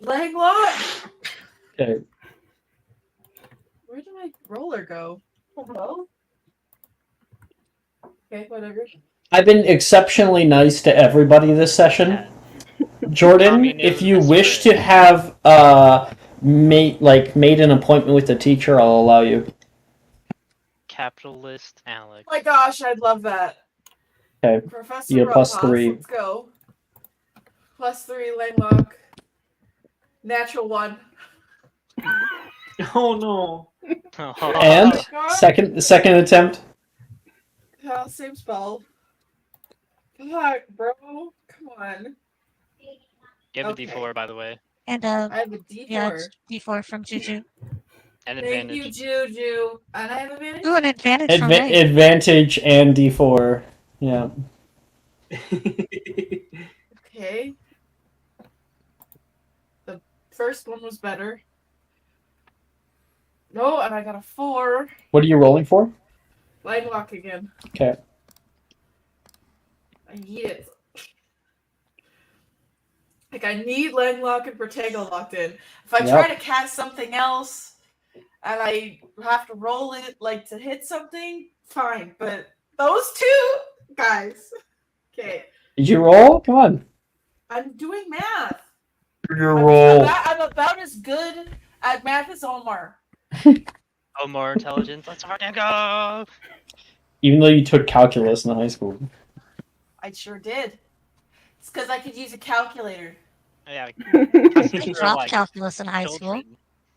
S8: Langlock.
S2: Okay.
S8: Where did my roller go? Hello? Okay, whatever.
S2: I've been exceptionally nice to everybody this session. Jordan,
S5: Tommy
S2: if
S5: knows
S2: you
S5: that's
S2: wish
S5: right.
S2: to have made an appointment with the teacher, I'll allow you.
S5: Capitalist Alex.
S8: Oh my gosh, I'd love that.
S2: Okay.
S8: Professor
S2: You get plus
S8: Rojas,
S2: 3.
S8: let's go. +3 Langlock. Natural 1.
S1: Oh no.
S2: And
S8: God.
S2: second attempt.
S8: Same spell. Fuck, bro. Come on.
S5: You have
S8: Okay.
S5: a D4, by the way.
S4: and
S8: I have a D4.
S4: yeah, it's D4 from Juju.
S5: And
S8: Thank you,
S5: advantage.
S8: Juju. And I have advantage?
S4: Ooh, an advantage from Ray.
S2: Advantage and D4. Yeah.
S8: Okay. The first one was better. No, and I got a 4.
S2: What are you rolling for?
S8: Langlock again.
S2: Okay.
S8: I need it. Like, I need Langlock and Protego locked in. If I try to cast something else and I have to roll it, like, to hit something, fine. But those two, guys. Okay.
S2: Did you roll? Come on.
S8: I'm doing math.
S2: Your roll.
S8: I'm about as good at math as Omar.
S5: Oh, more intelligence. Let's fucking go.
S2: Even though you took calculus in high school.
S8: I sure did. It's because I could use a calculator.
S5: Yeah.
S4: I dropped calculus in high school.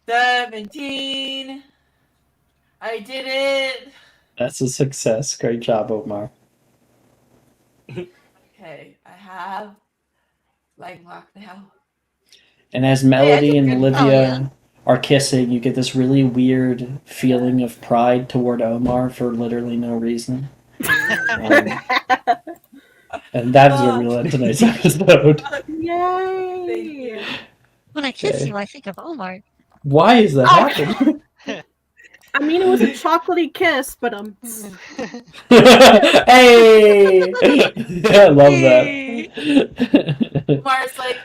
S8: 17. I did it.
S2: That's a success. Great job, Omar.
S8: Okay, I have Langlock now.
S2: And as Melody and Olivia
S4: yeah.
S2: are kissing, you get this really weird feeling of pride toward Omar for literally no reason. And that is where we'll end tonight's episode.
S6: Yay!
S4: When I kiss
S2: Okay.
S4: you, I think of Omar.
S2: Why is that happening?
S6: I mean, it was a chocolatey kiss, but
S2: Hey! I love that.
S8: Omar's like,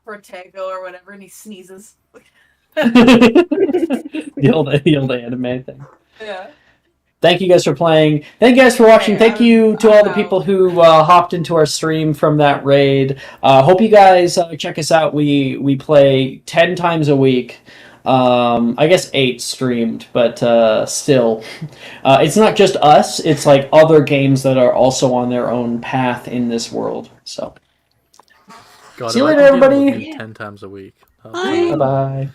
S8: Protego or whatever, and he sneezes.
S2: the old anime thing.
S8: Yeah.
S2: Thank you guys for playing. Thank you guys for watching. Thank you to all the people who hopped into our stream from that raid. Hope you guys check us out. We play 10 times a week. I guess 8 streamed, but still. It's not just us. It's like other games that are also on their own path in this world. So,
S7: God,
S2: see you
S7: if I
S2: later,
S7: could deal with
S2: everybody.
S7: you 10 times a week.
S4: Bye.
S2: Bye-bye.